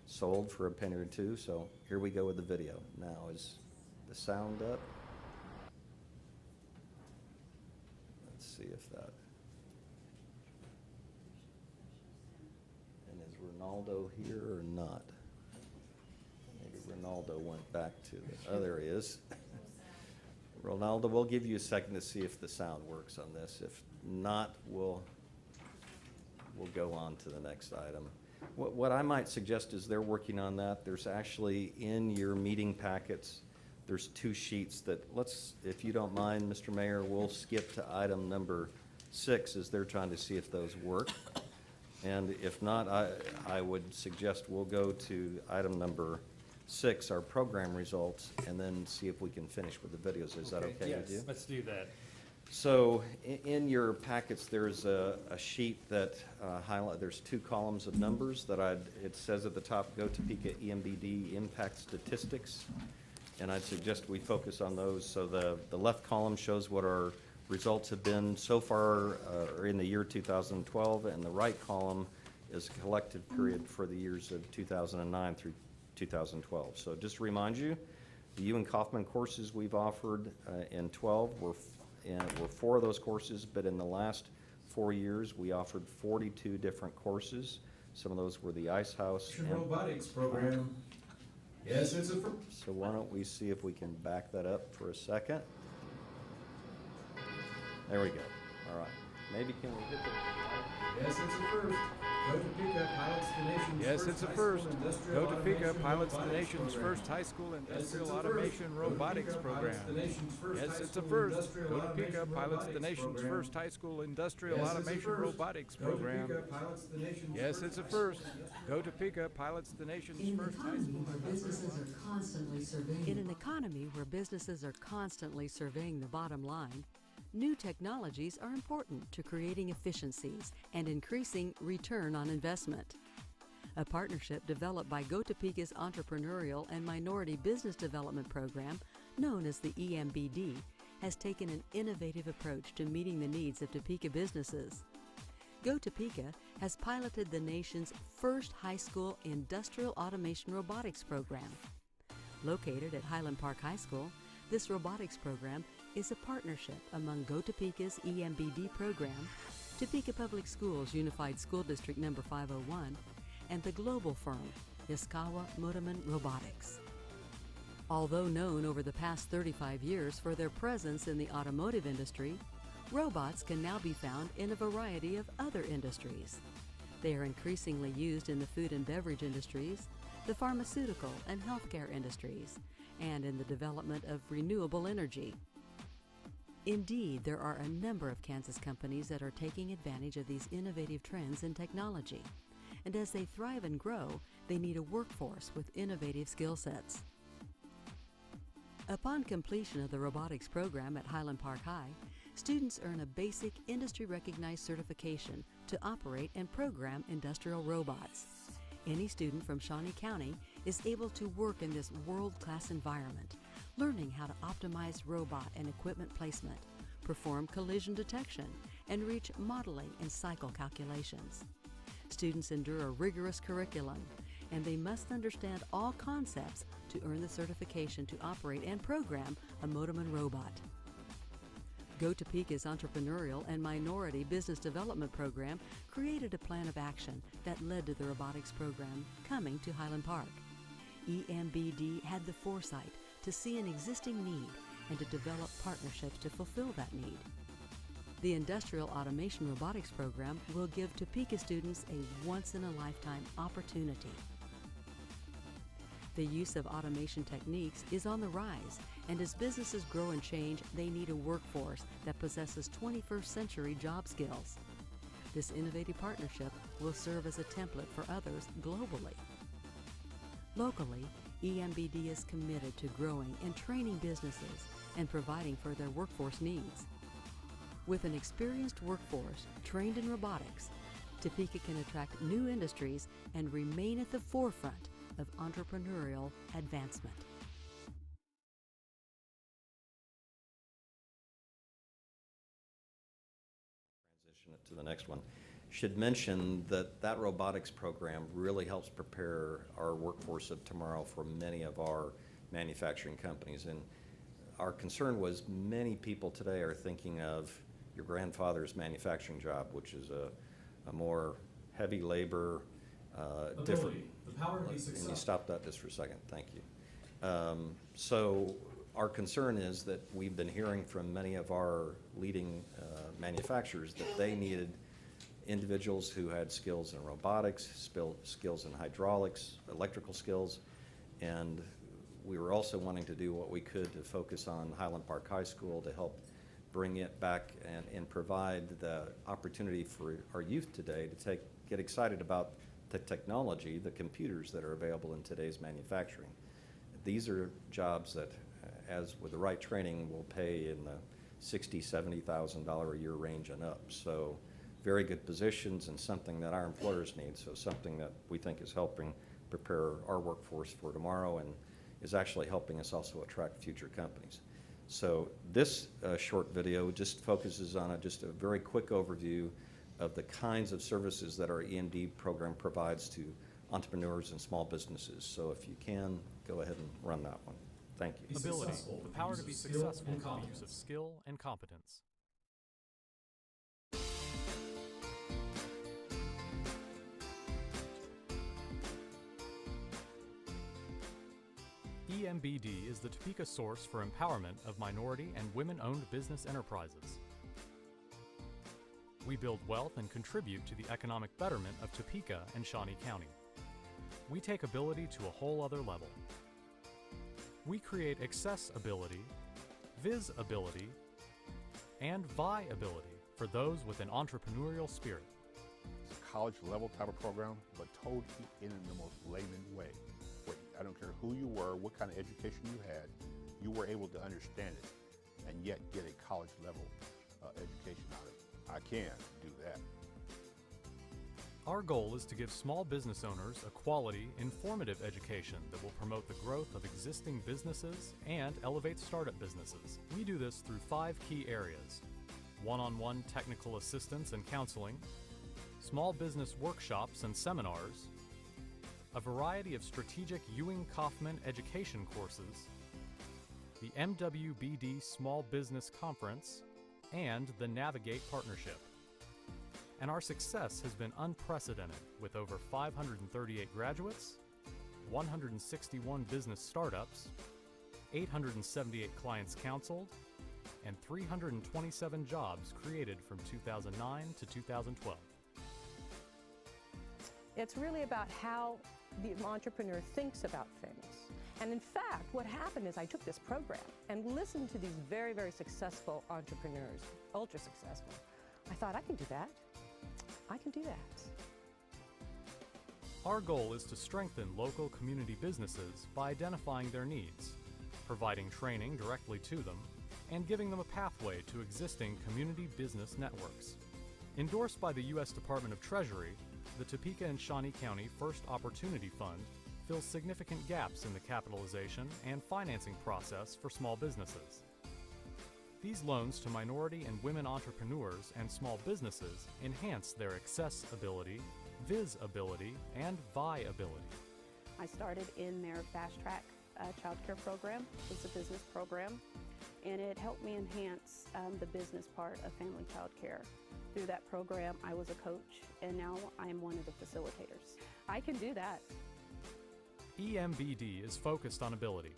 Speaker 9: sold for a penny or two. So here we go with the video. Now, is the sound up? Let's see if that. And is Ronaldo here or not? Maybe Ronaldo went back to the, oh, there he is. Ronaldo, we'll give you a second to see if the sound works on this. If not, we'll go on to the next item. What I might suggest is they're working on that. There's actually in your meeting packets, there's 2 sheets that, let's, if you don't mind, Mr. Mayor, we'll skip to item number 6 as they're trying to see if those work. And if not, I would suggest we'll go to item number 6, our program results, and then see if we can finish with the videos. Is that okay with you?
Speaker 1: Yes, let's do that.
Speaker 9: So in your packets, there's a sheet that there's 2 columns of numbers that it says at the top, Go Topeka EMBD Impact Statistics. And I'd suggest we focus on those. So the left column shows what our results have been so far in the year 2012, and the right column is a collective period for the years of 2009 through 2012. So just to remind you, the Ewan Kaufman courses we've offered in 12 were 4 of those courses, but in the last 4 years, we offered 42 different courses. Some of those were the Ice House.
Speaker 10: Your robotics program. Yes, it's a.
Speaker 9: So why don't we see if we can back that up for a second? There we go. All right. Maybe can we hit the.
Speaker 10: Yes, it's a first. Go Topeka pilots the nation's
Speaker 11: Yes,
Speaker 10: first
Speaker 11: it's a
Speaker 10: high
Speaker 11: first.
Speaker 10: school industrial
Speaker 11: Go Topeka
Speaker 10: automation
Speaker 11: pilots the
Speaker 10: robotics
Speaker 11: nation's
Speaker 10: program.
Speaker 11: first high school
Speaker 10: Yes,
Speaker 11: industrial
Speaker 10: it's a
Speaker 11: automation
Speaker 10: first.
Speaker 11: robotics
Speaker 10: Go Topeka
Speaker 11: program.
Speaker 10: pilots the nation's first
Speaker 11: Yes,
Speaker 10: high
Speaker 11: it's a
Speaker 10: school
Speaker 11: first.
Speaker 10: industrial
Speaker 11: Go Topeka
Speaker 10: automation
Speaker 11: pilots the
Speaker 10: robotics
Speaker 11: nation's
Speaker 10: program.
Speaker 11: first high school industrial
Speaker 10: Yes, it's a
Speaker 11: automation
Speaker 10: first.
Speaker 11: robotics
Speaker 10: Go
Speaker 11: program.
Speaker 10: Topeka pilots the nation's
Speaker 11: Yes,
Speaker 10: first
Speaker 11: it's a
Speaker 10: high
Speaker 11: first.
Speaker 10: school industrial
Speaker 11: Go Topeka pilots the nation's
Speaker 12: In an
Speaker 11: first high
Speaker 12: economy
Speaker 11: school.
Speaker 12: where businesses are constantly surveying
Speaker 13: In an economy where businesses are constantly surveying the bottom line, new technologies are important to creating efficiencies and increasing return on investment. A partnership developed by Go Topeka's Entrepreneurial and Minority Business Development Program, known as the EMBD, has taken an innovative approach to meeting the needs of Topeka businesses. Go Topeka has piloted the nation's first high school industrial automation robotics program. Located at Highland Park High School, this robotics program is a partnership among Go Topeka's EMBD program, Topeka Public Schools Unified School District No. 501, and the global firm Yaskawa Motorman Robotics. Although known over the past 35 years for their presence in the automotive industry, robots can now be found in a variety of other industries. They are increasingly used in the food and beverage industries, the pharmaceutical and healthcare industries, and in the development of renewable energy. Indeed, there are a number of Kansas companies that are taking advantage of these innovative trends in technology. And as they thrive and grow, they need a workforce with innovative skill sets. Upon completion of the robotics program at Highland Park High, students earn a basic industry-recognized certification to operate and program industrial robots. Any student from Shawnee County is able to work in this world-class environment, learning how to optimize robot and equipment placement, perform collision detection, and reach modeling and cycle calculations. Students endure a rigorous curriculum, and they must understand all concepts to earn the certification to operate and program a Motorman robot. Go Topeka's Entrepreneurial and Minority Business Development Program created a plan of action that led to the robotics program coming to Highland Park. EMBD had the foresight to see an existing need and to develop partnerships to fulfill that need. The Industrial Automation Robotics Program will give Topeka students a once-in-a-lifetime opportunity. The use of automation techniques is on the rise, and as businesses grow and change, they need a workforce that possesses 21st century job skills. This innovative partnership will serve as a template for others globally. Locally, EMBD is committed to growing and training businesses and providing for their workforce needs. With an experienced workforce trained in robotics, Topeka can attract new industries and remain at the forefront of entrepreneurial advancement.
Speaker 9: Transition it to the next one. Should mention that that robotics program really helps prepare our workforce of tomorrow for many of our manufacturing companies. And our concern was many people today are thinking of your grandfather's manufacturing job, which is a more heavy labor, different.
Speaker 10: The power to be
Speaker 9: Can you
Speaker 10: successful.
Speaker 9: stop that just for a second? Thank you. So our concern is that we've been hearing from many of our leading manufacturers that they needed individuals who had skills in robotics, skills in hydraulics, electrical skills, and we were also wanting to do what we could to focus on Highland Park High School to help bring it back and provide the opportunity for our youth today to get excited about the technology, the computers that are available in today's manufacturing. These are jobs that, as with the right training, will pay in the $60,000, $70,000 a year range and up. So very good positions and something that our employers need. So something that we think is helping prepare our workforce for tomorrow and is actually helping us also attract future companies. So this short video just focuses on just a very quick overview of the kinds of services that our EMD program provides to entrepreneurs and small businesses. So if you can, go ahead and run that one. Thank you.
Speaker 14: Ability, the power to be successful through the use of skill and competence. EMBD is the Topeka source for empowerment of minority and women-owned business enterprises. We build wealth and contribute to the economic betterment of Topeka and Shawnee County. We take ability to a whole other level. We create accessibility, visibility, and viability for those with an entrepreneurial spirit.
Speaker 15: It's a college level type of program, but told in the most layman way. I don't care who you were, what kind of education you had, you were able to understand it and yet get a college level education out of it. I can do that.
Speaker 14: Our goal is to give small business owners a quality, informative education that will promote the growth of existing businesses and elevate startup businesses. We do this through 5 key areas: one-on-one technical assistance and counseling, small business workshops and seminars, a variety of strategic Ewing-Kauffman education courses, the MWBD Small Business Conference, and the Navigate Partnership. And our success has been unprecedented, with over 538 graduates, 161 business startups, 878 clients counseled, and 327 jobs created from 2009 to 2012.
Speaker 16: It's really about how the entrepreneur thinks about things. And in fact, what happened is I took this program and listened to these very, very successful entrepreneurs, ultra successful. I thought, I can do that. I can do that.
Speaker 14: Our goal is to strengthen local community businesses by identifying their needs, providing training directly to them, and giving them a pathway to existing community business networks. Endorsed by the U.S. Department of Treasury, the Topeka and Shawnee County First Opportunity Fund fills significant gaps in the capitalization and financing process for small businesses. These loans to minority and women entrepreneurs and small businesses enhance their accessibility, visibility, and viability.
Speaker 16: I started in their Fast Track Child Care program. It's a business program, and it helped me enhance the business part of family child care. Through that program, I was a coach, and now I am one of the facilitators. I can do that.
Speaker 14: EMBD is focused on ability.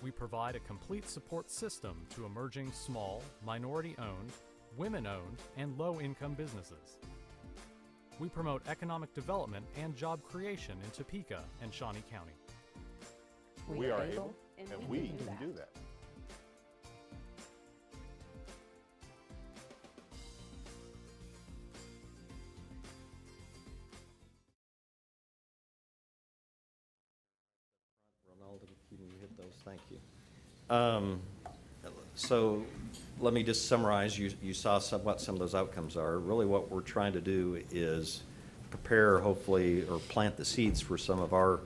Speaker 14: We provide a complete support system to emerging small, minority-owned, women-owned, and low-income businesses. We promote economic development and job creation in Topeka and Shawnee County.
Speaker 15: We are able, and we can do that.
Speaker 9: Ronaldo, you can hit those, thank you. So let me just summarize. You saw what some of those outcomes are. Really what we're trying to do is prepare, hopefully, or plant the seeds for some of our,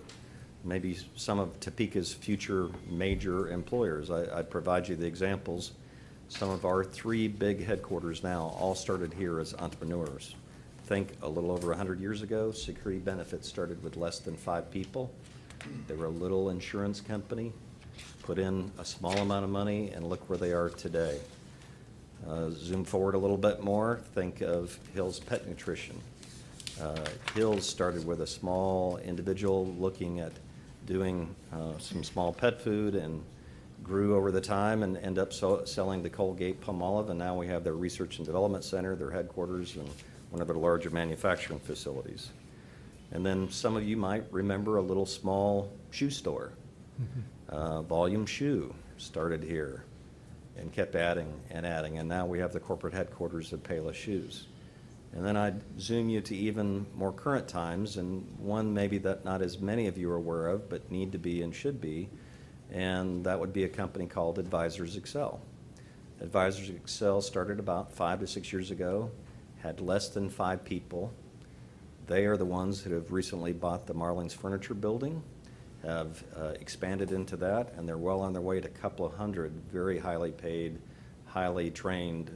Speaker 9: maybe some of Topeka's future major employers. I'd provide you the examples. Some of our 3 big headquarters now all started here as entrepreneurs. Think a little over 100 years ago, Security Benefits started with less than 5 people. They were a little insurance company, put in a small amount of money, and look where they are today. Zoom forward a little bit more, think of Hill's Pet Nutrition. Hill's started with a small individual looking at doing some small pet food and grew over the time and ended up selling the Colgate Palmolive, and now we have their research and development center, their headquarters, and one of their larger manufacturing facilities. And then some of you might remember a little small shoe store. Volume Shoe started here and kept adding, and now we have the corporate headquarters of Payless Shoes. And then I'd zoom you to even more current times, and one maybe that not as many of you are aware of, but need to be and should be, and that would be a company called Advisors Excel. Advisors Excel started about 5 to 6 years ago, had less than 5 people. They are the ones that have recently bought the Marlins Furniture Building, have expanded into that, and they're well on their way to a couple of hundred very highly paid, highly trained,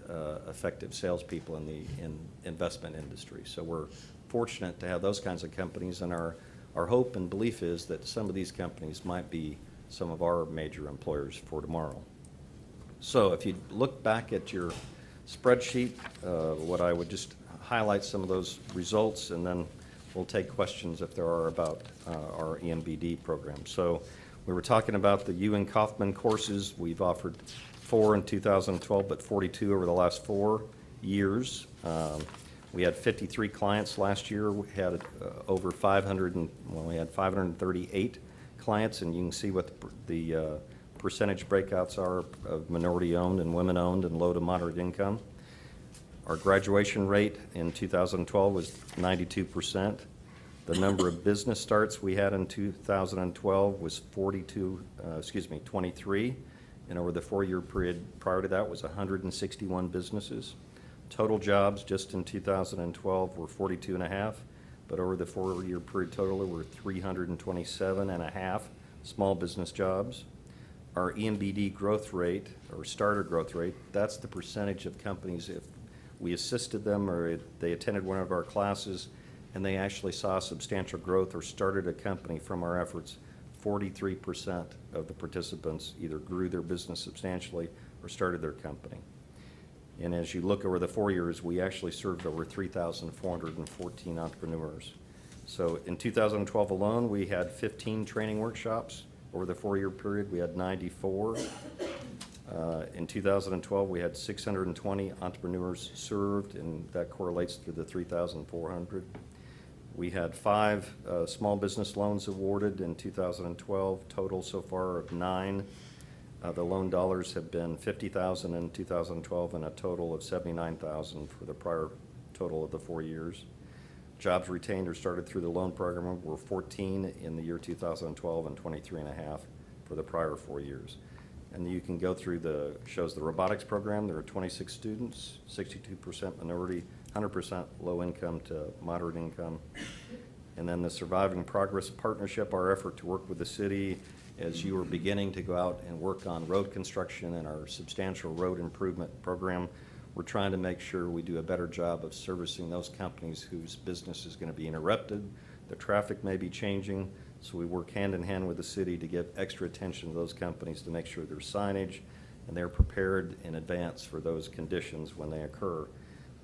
Speaker 9: effective salespeople in the investment industry. So we're fortunate to have those kinds of companies, and our hope and belief is that some of these companies might be some of our major employers for tomorrow. So if you look back at your spreadsheet, what I would just highlight some of those results, and then we'll take questions if there are about our EMBD program. So we were talking about the Ewing-Kauffman courses. We've offered 4 in 2012, but 42 over the last 4 years. We had 53 clients last year. We had over 500, we had 538 clients, and you can see what the percentage breakouts are of minority-owned and women-owned and low to moderate income. Our graduation rate in 2012 was 92%. The number of business starts we had in 2012 was 23, and over the 4-year period prior to that was 161 businesses. Total jobs just in 2012 were 42.5, but over the 4-year period total there were 327.5 small business jobs. Our EMBD growth rate, or starter growth rate, that's the percentage of companies if we assisted them or they attended one of our classes and they actually saw substantial growth or started a company from our efforts. 43% of the participants either grew their business substantially or started their company. And as you look over the 4 years, we actually served over 3,414 entrepreneurs. So in 2012 alone, we had 15 training workshops. Over the 4-year period, we had 94. In 2012, we had 620 entrepreneurs served, and that correlates to the 3,400. We had 5 small business loans awarded in 2012, total so far of 9. The loan dollars have been $50,000 in 2012 and a total of $79,000 for the prior total of the 4 years. Jobs retained or started through the loan program were 14 in the year 2012 and 23.5 for the prior 4 years. And you can go through shows the robotics program. There are 26 students, 62% minority, 100% low income to moderate income. And then the Surviving Progress Partnership, our effort to work with the city as you are beginning to go out and work on road construction and our substantial road improvement program. We're trying to make sure we do a better job of servicing those companies whose business is going to be interrupted. The traffic may be changing, so we work hand in hand with the city to give extra attention to those companies to make sure there's signage and they're prepared in advance for those conditions when they occur.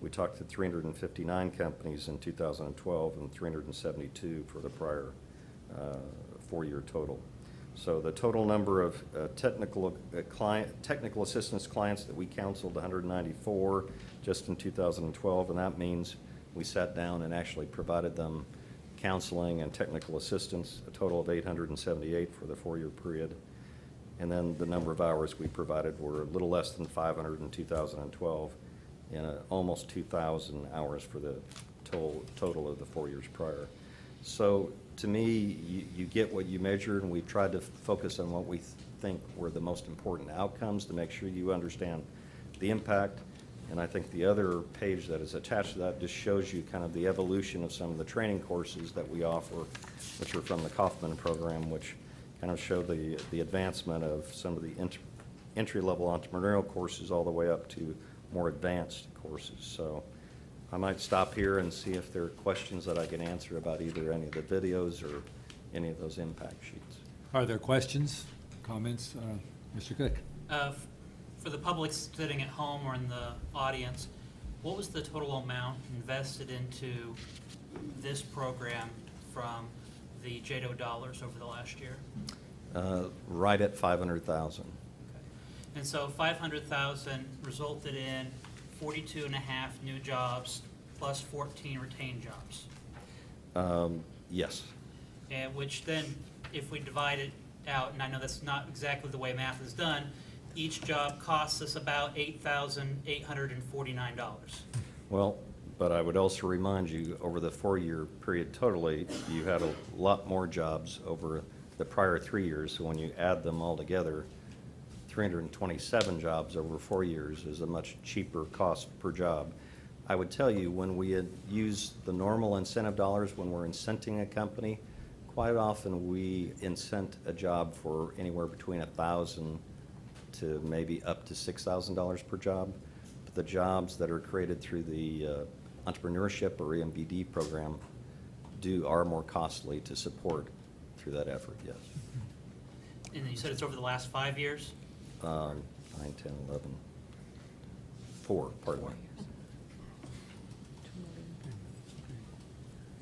Speaker 9: We talked to 359 companies in 2012 and 372 for the prior 4-year total. So the total number of technical assistance clients that we counseled, 194 just in 2012, and that means we sat down and actually provided them counseling and technical assistance, a total of 878 for the 4-year period. And then the number of hours we provided were a little less than 500 in 2012 and almost 2,000 hours for the total of the 4 years prior. So to me, you get what you measure, and we've tried to focus on what we think were the most important outcomes to make sure you understand the impact. And I think the other page that is attached to that just shows you kind of the evolution of some of the training courses that we offer, which are from the Kaufman program, which kind of show the advancement of some of the entry-level entrepreneurial courses all the way up to more advanced courses. So I might stop here and see if there are questions that I can answer about either any of the videos or any of those impact sheets.
Speaker 1: Are there questions, comments? Mr. Cook?
Speaker 7: For the public sitting at home or in the audience, what was the total amount invested into this program from the JEDO dollars over the last year?
Speaker 9: Right at 500,000.
Speaker 7: Okay. And so 500,000 resulted in 42.5 new jobs plus 14 retained jobs.
Speaker 9: Yes.
Speaker 7: And which then, if we divide it out, and I know that's not exactly the way math is done, each job costs us about $8,849.
Speaker 9: Well, but I would also remind you, over the 4-year period totally, you had a lot more jobs over the prior 3 years. So when you add them all together, 327 jobs over 4 years is a much cheaper cost per job. I would tell you, when we had used the normal incentive dollars when we're incenting a company, quite often we incent a job for anywhere between $1,000 to maybe up to $6,000 per job. But the jobs that are created through the entrepreneurship or EMBD program are more costly to support through that effort, yes.
Speaker 7: And you said it's over the last 5 years?
Speaker 9: 9, 10, 11, 4, pardon me.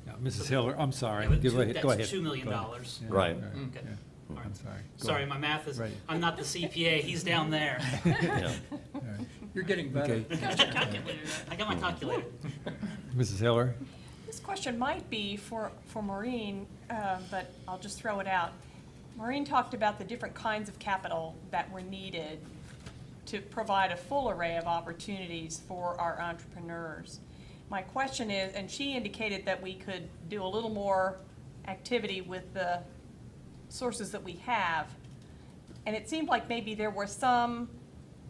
Speaker 1: Yeah, Mrs. Hiller, I'm sorry.
Speaker 7: Yeah, but
Speaker 1: Go ahead.
Speaker 7: that's $2 million.
Speaker 1: Yeah,
Speaker 9: Right.
Speaker 7: Okay.
Speaker 1: yeah.
Speaker 7: All right.
Speaker 1: I'm sorry. Go
Speaker 7: Sorry,
Speaker 1: ahead.
Speaker 7: my math is,
Speaker 1: Right.
Speaker 7: I'm not the CPA, he's down there.
Speaker 9: Yeah.
Speaker 1: All right.
Speaker 4: You're getting better.
Speaker 1: Okay.
Speaker 7: I got my calculator.
Speaker 1: Mrs. Heller?
Speaker 3: This question might be for Maureen, but I'll just throw it out. Maureen talked about the different kinds of capital that were needed to provide a full array of opportunities for our entrepreneurs. My question is, and she indicated that we could do a little more activity with the sources that we have. And it seemed like maybe there were some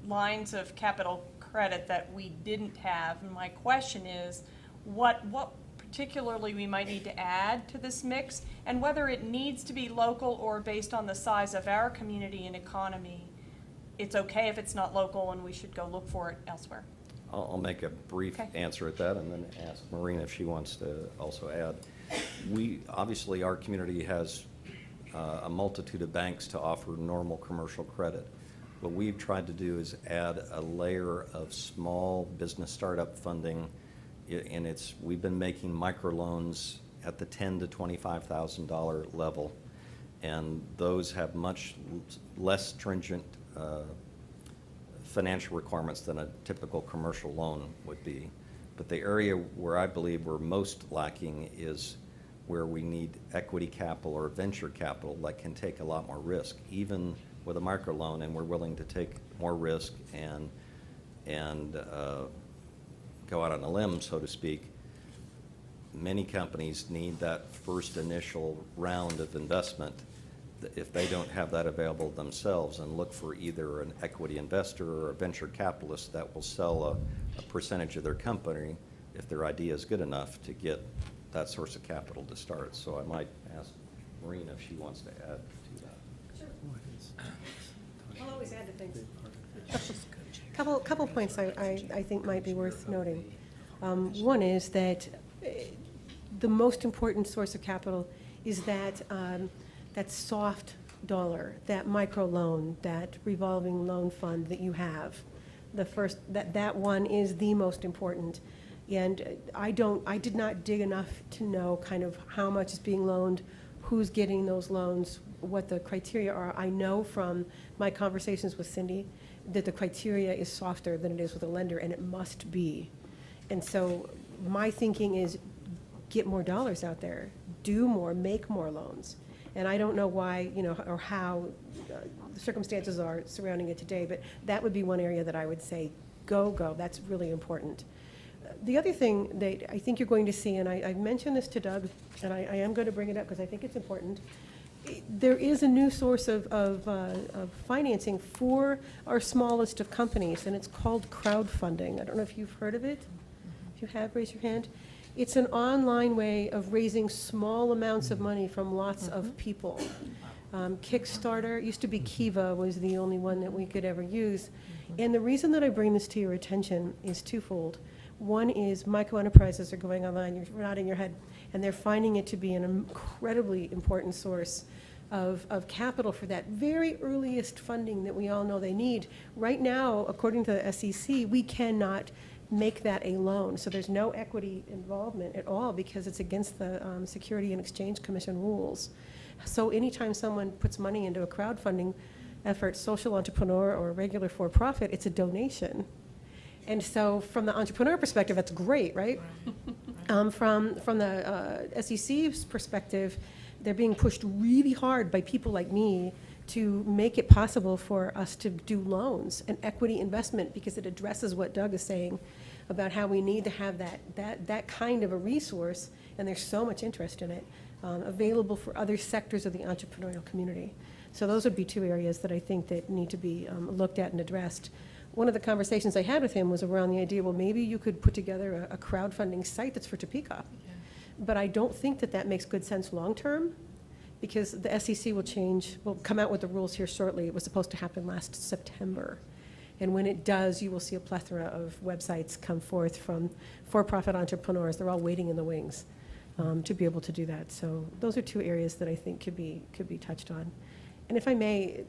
Speaker 3: lines of capital credit that we didn't have. And my question is, what particularly we might need to add to this mix, and whether it needs to be local or based on the size of our community and economy. It's okay if it's not local and we should go look for it elsewhere.
Speaker 9: I'll make a brief
Speaker 3: Okay.
Speaker 9: answer at that and then ask Maureen if she wants to also add. Obviously, our community has a multitude of banks to offer normal commercial credit. What we've tried to do is add a layer of small business startup funding, and we've been making microloans at the $10,000 to $25,000 level, and those have much less stringent financial requirements than a typical commercial loan would be. But the area where I believe we're most lacking is where we need equity capital or venture capital that can take a lot more risk, even with a microloan, and we're willing to take more risk and go out on a limb, so to speak. Many companies need that first initial round of investment if they don't have that available themselves, and look for either an equity investor or a venture capitalist that will sell a percentage of their company if their idea is good enough to get that source of capital to start. So I might ask Maureen if she wants to add to that.
Speaker 6: I'll always add to things. Couple points I think might be worth noting. One is that the most important source of capital is that soft dollar, that micro loan, that revolving loan fund that you have. That one is the most important. And I did not dig enough to know kind of how much is being loaned, who's getting those loans, what the criteria are. I know from my conversations with Cindy that the criteria is softer than it is with a lender, and it must be. And so my thinking is get more dollars out there, do more, make more loans. And I don't know why, or how the circumstances are surrounding it today, but that would be one area that I would say, go, that's really important. The other thing that I think you're going to see, and I've mentioned this to Doug, and I am going to bring it up because I think it's important, there is a new source of financing for our smallest of companies, and it's called crowdfunding. I don't know if you've heard of it. If you have, raise your hand. It's an online way of raising small amounts of money from lots of people. Kickstarter, used to be Kiva, was the only one that we could ever use. And the reason that I bring this to your attention is twofold. One is micro enterprises are going online, you're nodding your head, and they're finding it to be an incredibly important source of capital for that very earliest funding that we all know they need. Right now, according to the SEC, we cannot make that a loan. So there's no equity involvement at all because it's against the Security and Exchange Commission rules. So anytime someone puts money into a crowdfunding effort, social entrepreneur or regular for-profit, it's a donation. And so from the entrepreneur perspective, that's great, right? From the SEC's perspective, they're being pushed really hard by people like me to make it possible for us to do loans and equity investment, because it addresses what Doug is saying about how we need to have that kind of a resource, and there's so much interest in it, available for other sectors of the entrepreneurial community. So those would be two areas that I think that need to be looked at and addressed. One of the conversations I had with him was around the idea, well, maybe you could put together a crowdfunding site that's for Topeka. But I don't think that makes good sense long-term, because the SEC will come out with the rules here shortly. It was supposed to happen last September. And when it does, you will see a plethora of websites come forth from for-profit entrepreneurs. They're all waiting in the wings to be able to do that. So those are two areas that I think could be touched on. And if I may,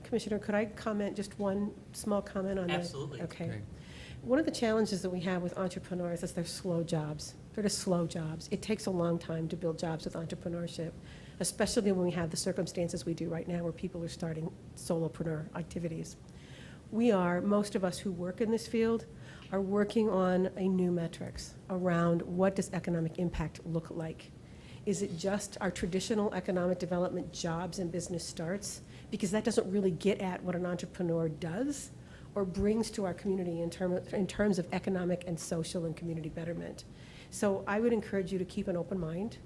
Speaker 6: Commissioner, could I comment, just one small comment on that?
Speaker 7: Absolutely.
Speaker 6: Okay. One of the challenges that we have with entrepreneurs is they're slow jobs. They're just slow jobs. It takes a long time to build jobs with entrepreneurship, especially when we have the circumstances we do right now where people are starting solopreneur activities. Most of us who work in this field are working on a new metrics around what does economic impact look like. Is it just our traditional economic development jobs and business starts? Because that doesn't really get at what an entrepreneur does or brings to our community in terms of economic and social and community betterment. So I would encourage you to keep an open mind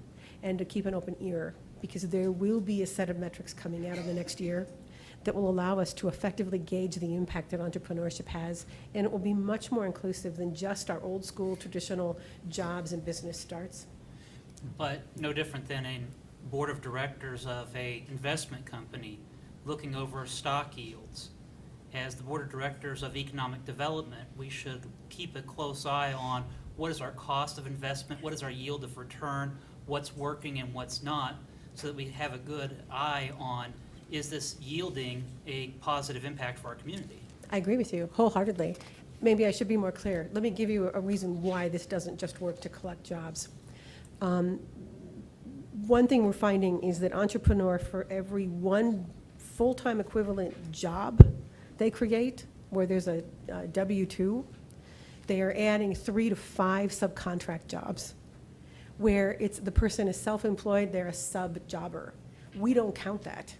Speaker 6: and to keep an open ear, because there will be a set of metrics coming out in the next year that will allow us to effectively gauge the impact that entrepreneurship has, and it will be much more inclusive than just our old school traditional jobs and business starts.
Speaker 7: But no different than a board of directors of a investment company looking over stock yields. As the board of directors of economic development, we should keep a close eye on what is our cost of investment, what is our yield of return, what's working and what's not, so that we have a good eye on, is this yielding a positive impact for our community?
Speaker 6: I agree with you wholeheartedly. Maybe I should be more clear. Let me give you a reason why this doesn't just work to collect jobs. One thing we're finding is that entrepreneur, for every one full-time equivalent job they create, where there's a W-2, they are adding 3 to 5 subcontract jobs, where it's the person is self-employed, they're a sub-jobber. We don't count that.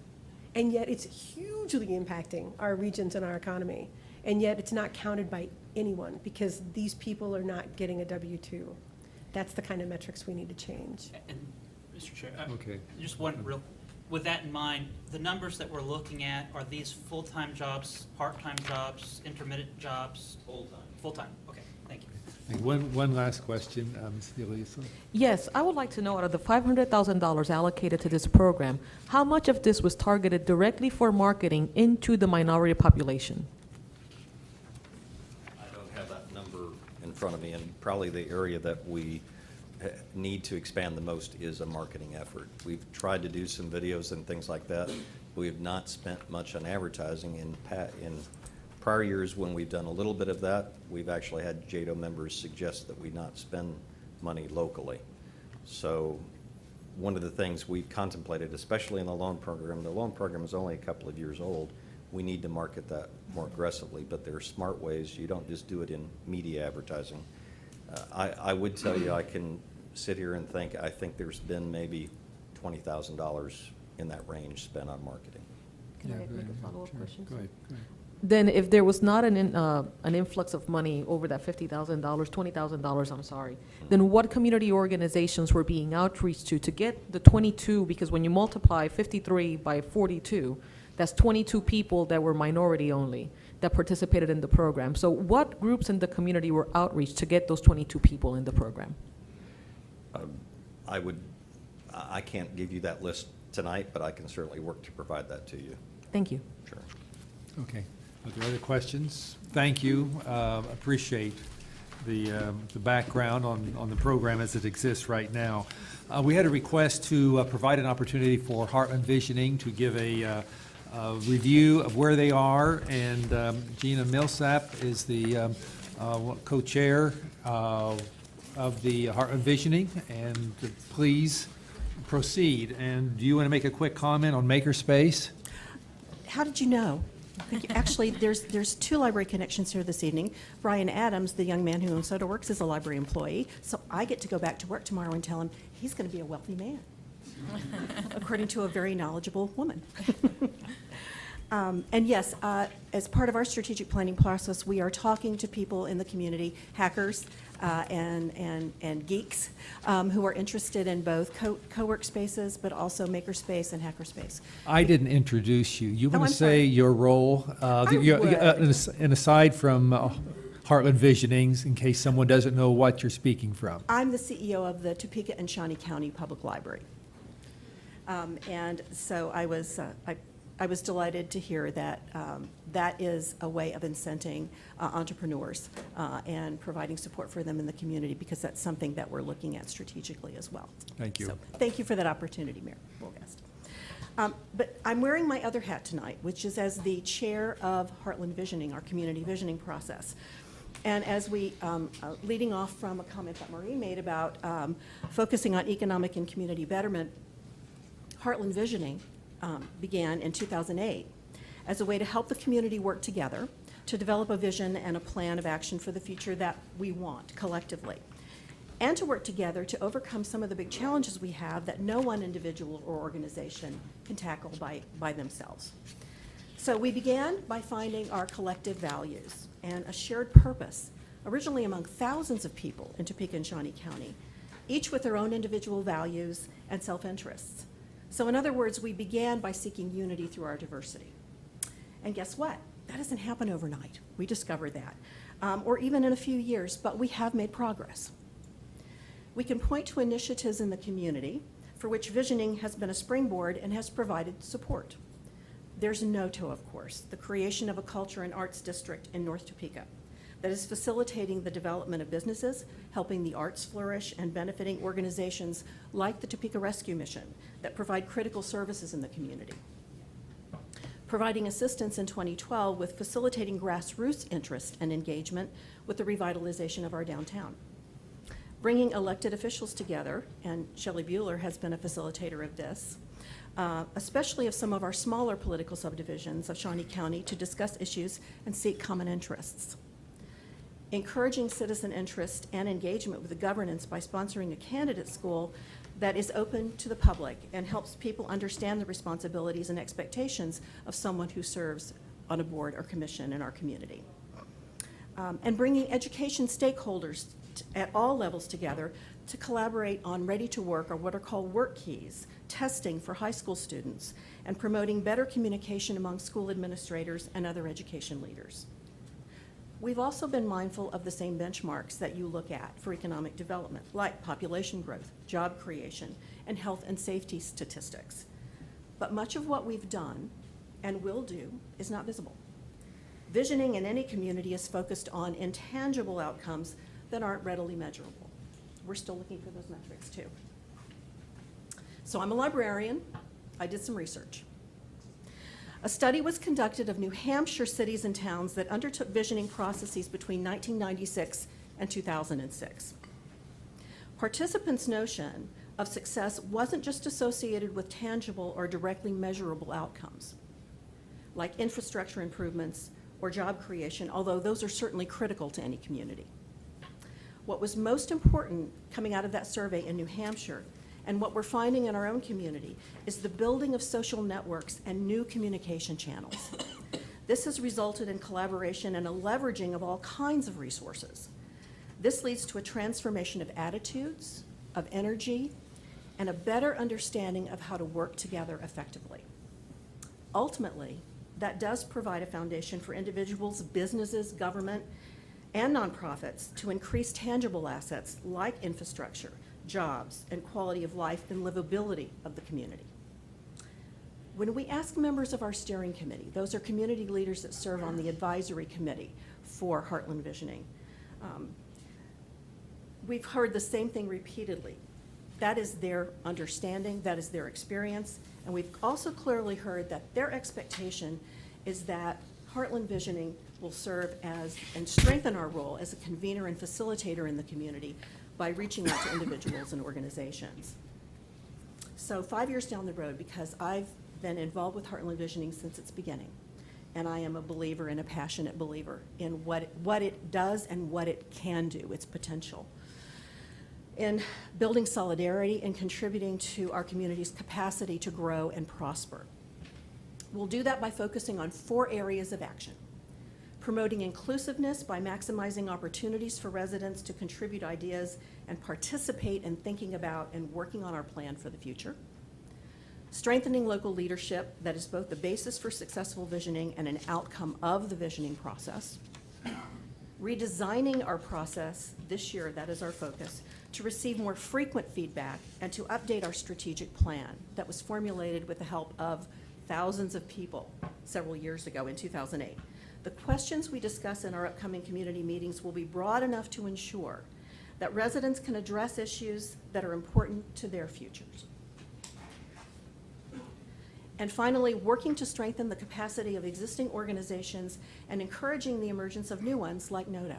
Speaker 6: And yet it's hugely impacting our regions and our economy. And yet it's not counted by anyone, because these people are not getting a W-2. That's the kind of metrics we need to change.
Speaker 7: And, Mr. Chair,
Speaker 1: Okay.
Speaker 7: just one real, with that in mind, the numbers that we're looking at, are these full-time jobs, part-time jobs, intermittent jobs? Full-time. Full-time, okay, thank you.
Speaker 1: One last question, Ms. DeLisa.
Speaker 5: Yes, I would like to know, out of the $500,000 allocated to this program, how much of this was targeted directly for marketing into the minority population?
Speaker 9: I don't have that number in front of me, and probably the area that we need to expand the most is a marketing effort. We've tried to do some videos and things like that. We have not spent much on advertising. In prior years, when we've done a little bit of that, we've actually had JEDO members suggest that we not spend money locally. So one of the things we've contemplated, especially in the loan program is only a couple of years old. We need to market that more aggressively, but there are smart ways. You don't just do it in media advertising. I would tell you, I can sit here and think, I think there's been maybe $20,000 in that range spent on marketing.
Speaker 5: Can I
Speaker 1: Yeah,
Speaker 5: make
Speaker 1: go
Speaker 5: a follow-up
Speaker 1: ahead.
Speaker 5: question?
Speaker 1: Go ahead.
Speaker 5: Then if there was not an influx of money over that $50,000, $20,000, I'm sorry, then what community organizations were being outreached to get the 22, because when you multiply 53 by 42, that's 22 people that were minority only that participated in the program. So what groups in the community were outreached to get those 22 people in the program?
Speaker 9: I can't give you that list tonight, but I can certainly work to provide that to you.
Speaker 5: Thank you.
Speaker 9: Sure.
Speaker 1: Okay. Are there other questions? Thank you. Appreciate the background on the program as it exists right now. We had a request to provide an opportunity for Heartland Visioning to give a review of where they are, and Gina Millsap is the co-chair of the Heartland Visioning, and please proceed. And do you want to make a quick comment on Makerspace?
Speaker 17: How did you know? Thank you. Actually, there's 2 library connections here this evening. Brian Adams, the young man who owns Soda Works, is a library employee, so I get to go back to work tomorrow and tell him he's going to be a wealthy man, according to a very knowledgeable woman. And yes, as part of our strategic planning process, we are talking to people in the community, hackers and geeks, who are interested in both co-work spaces, but also makerspace and hackerspace.
Speaker 1: I didn't introduce you. You want
Speaker 17: I'm
Speaker 1: to say
Speaker 17: sorry.
Speaker 1: your role? And aside from Heartland Visionings, in case someone doesn't know what you're speaking from.
Speaker 17: I'm the CEO of the Topeka and Shawnee County Public Library. And so I was delighted to hear that that is a way of incenting entrepreneurs and providing support for them in the community, because that's something that we're looking at strategically as well.
Speaker 1: Thank you.
Speaker 17: So thank you for that opportunity, Mayor Wolgast. But I'm wearing my other hat tonight, which is as the chair of Heartland Visioning, our community visioning process. And as we, leading off from a comment that Maureen made about focusing on economic and community betterment, Heartland Visioning began in 2008 as a way to help the community work together to develop a vision and a plan of action for the future that we want collectively, and to work together to overcome some of the big challenges we have that no one individual or organization can tackle by themselves. So we began by finding our collective values and a shared purpose, originally among thousands of people in Topeka and Shawnee County, each with their own individual values and self-interests. So in other words, we began by seeking unity through our diversity. And guess what? That doesn't happen overnight. We discovered that, or even in a few years, but we have made progress. We can point to initiatives in the community for which visioning has been a springboard and has provided support. There's NOTO, of course, the creation of a culture and arts district in North Topeka that is facilitating the development of businesses, helping the arts flourish, and benefiting organizations like the Topeka Rescue Mission that provide critical services in the community. Providing assistance in 2012 with facilitating grassroots interest and engagement with the revitalization of our downtown. Bringing elected officials together, and Shelley Bueller has been a facilitator of this, especially of some of our smaller political subdivisions of Shawnee County, to discuss issues and seek common interests. Encouraging citizen interest and engagement with the governance by sponsoring a candidate school that is open to the public and helps people understand the responsibilities and expectations of someone who serves on a board or commission in our community. And bringing education stakeholders at all levels together to collaborate on ready-to-work, or what are called work keys, testing for high school students, and promoting better communication among school administrators and other education leaders. We've also been mindful of the same benchmarks that you look at for economic development, like population growth, job creation, and health and safety statistics. But much of what we've done and will do is not visible. Visioning in any community is focused on intangible outcomes that aren't readily measurable. We're still looking for those metrics too. So I'm a librarian. I did some research. A study was conducted of New Hampshire cities and towns that undertook visioning processes between 1996 and 2006. Participants' notion of success wasn't just associated with tangible or directly measurable outcomes, like infrastructure improvements or job creation, although those are certainly critical to any community. What was most important coming out of that survey in New Hampshire, and what we're finding in our own community, is the building of social networks and new communication channels. This has resulted in collaboration and a leveraging of all kinds of resources. This leads to a transformation of attitudes, of energy, and a better understanding of how to work together effectively. Ultimately, that does provide a foundation for individuals, businesses, government, and nonprofits to increase tangible assets like infrastructure, jobs, and quality of life and livability of the community. When we ask members of our steering committee, those are community leaders that serve on the advisory committee for Heartland Visioning, we've heard the same thing repeatedly. That is their understanding, that is their experience, and we've also clearly heard that their expectation is that Heartland Visioning will serve as and strengthen our role as a convener and facilitator in the community by reaching out to individuals and organizations. So 5 years down the road, because I've been involved with Heartland Visioning since its beginning, and I am a believer and a passionate believer in what it does and what it can do, its potential, in building solidarity and contributing to our community's capacity to grow and prosper. We'll do that by focusing on 4 areas of action: promoting inclusiveness by maximizing opportunities for residents to contribute ideas and participate in thinking about and working on our plan for the future; strengthening local leadership that is both the basis for successful visioning and an outcome of the visioning process; redesigning our process this year, that is our focus, to receive more frequent feedback and to update our strategic plan that was formulated with the help of thousands of people several years ago in 2008. The questions we discuss in our upcoming community meetings will be broad enough to ensure that residents can address issues that are important to their futures. And finally, working to strengthen the capacity of existing organizations and encouraging the emergence of new ones like NOTO.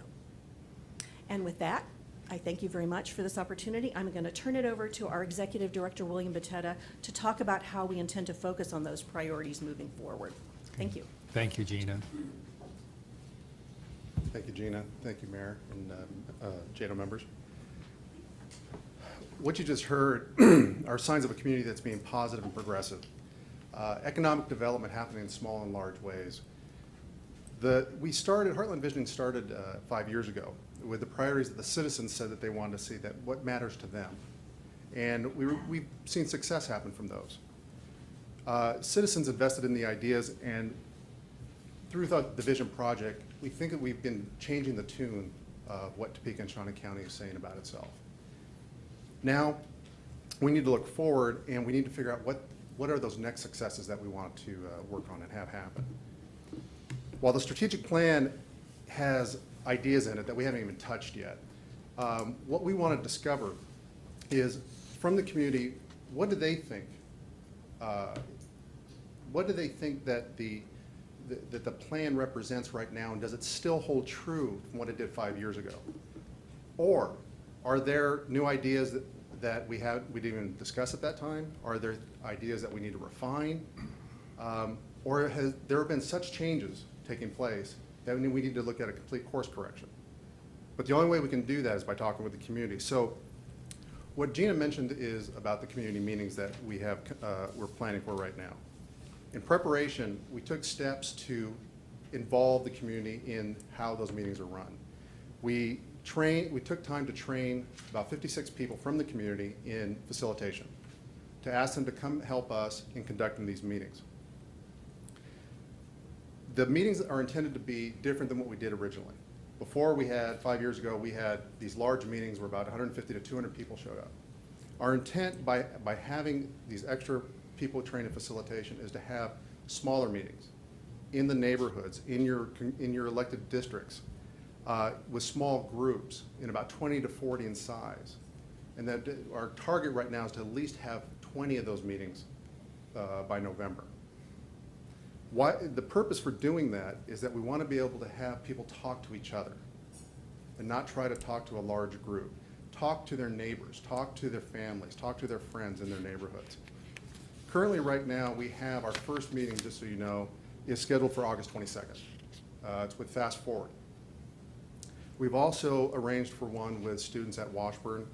Speaker 17: And with that, I thank you very much for this opportunity. I'm going to turn it over to our Executive Director, William Batetta, to talk about how we intend to focus on those priorities moving forward. Thank you.
Speaker 1: Thank you, Gina.
Speaker 18: Thank you, Gina. Thank you, Mayor and JEDO members. What you just heard are signs of a community that's being positive and progressive. Economic development happening in small and large ways. Heartland Visioning started 5 years ago with the priorities that the citizens said that they wanted to see, that what matters to them. And we've seen success happen from those. Citizens invested in the ideas, and through the Vision Project, we think that we've been changing the tune of what Topeka and Shawnee County is saying about itself. Now, we need to look forward, and we need to figure out what are those next successes that we want to work on and have happen. While the strategic plan has ideas in it that we haven't even touched yet, what we want to discover is from the community, what do they think? What do they think that the plan represents right now, and does it still hold true from what it did 5 years ago? Or are there new ideas that we didn't even discuss at that time? Are there ideas that we need to refine? Or has there been such changes taking place that we need to look at a complete course correction? But the only way we can do that is by talking with the community. So what Gina mentioned is about the community meetings that we're planning for right now. In preparation, we took steps to involve the community in how those meetings are run. We took time to train about 56 people from the community in facilitation to ask them to come help us in conducting these meetings. The meetings are intended to be different than what we did originally. Before 5 years ago, we had these large meetings where about 150 to 200 people showed up. Our intent by having these extra people trained in facilitation is to have smaller meetings in the neighborhoods, in your elected districts, with small groups in about 20 to 40 in size. And that our target right now is to at least have 20 of those meetings by November. The purpose for doing that is that we want to be able to have people talk to each other and not try to talk to a large group. Talk to their neighbors, talk to their families, talk to their friends in their neighborhoods. Currently, right now, we have our first meeting, just so you know, is scheduled for August 22nd. It's with Fast Forward. We've also arranged for one with students at Washburn.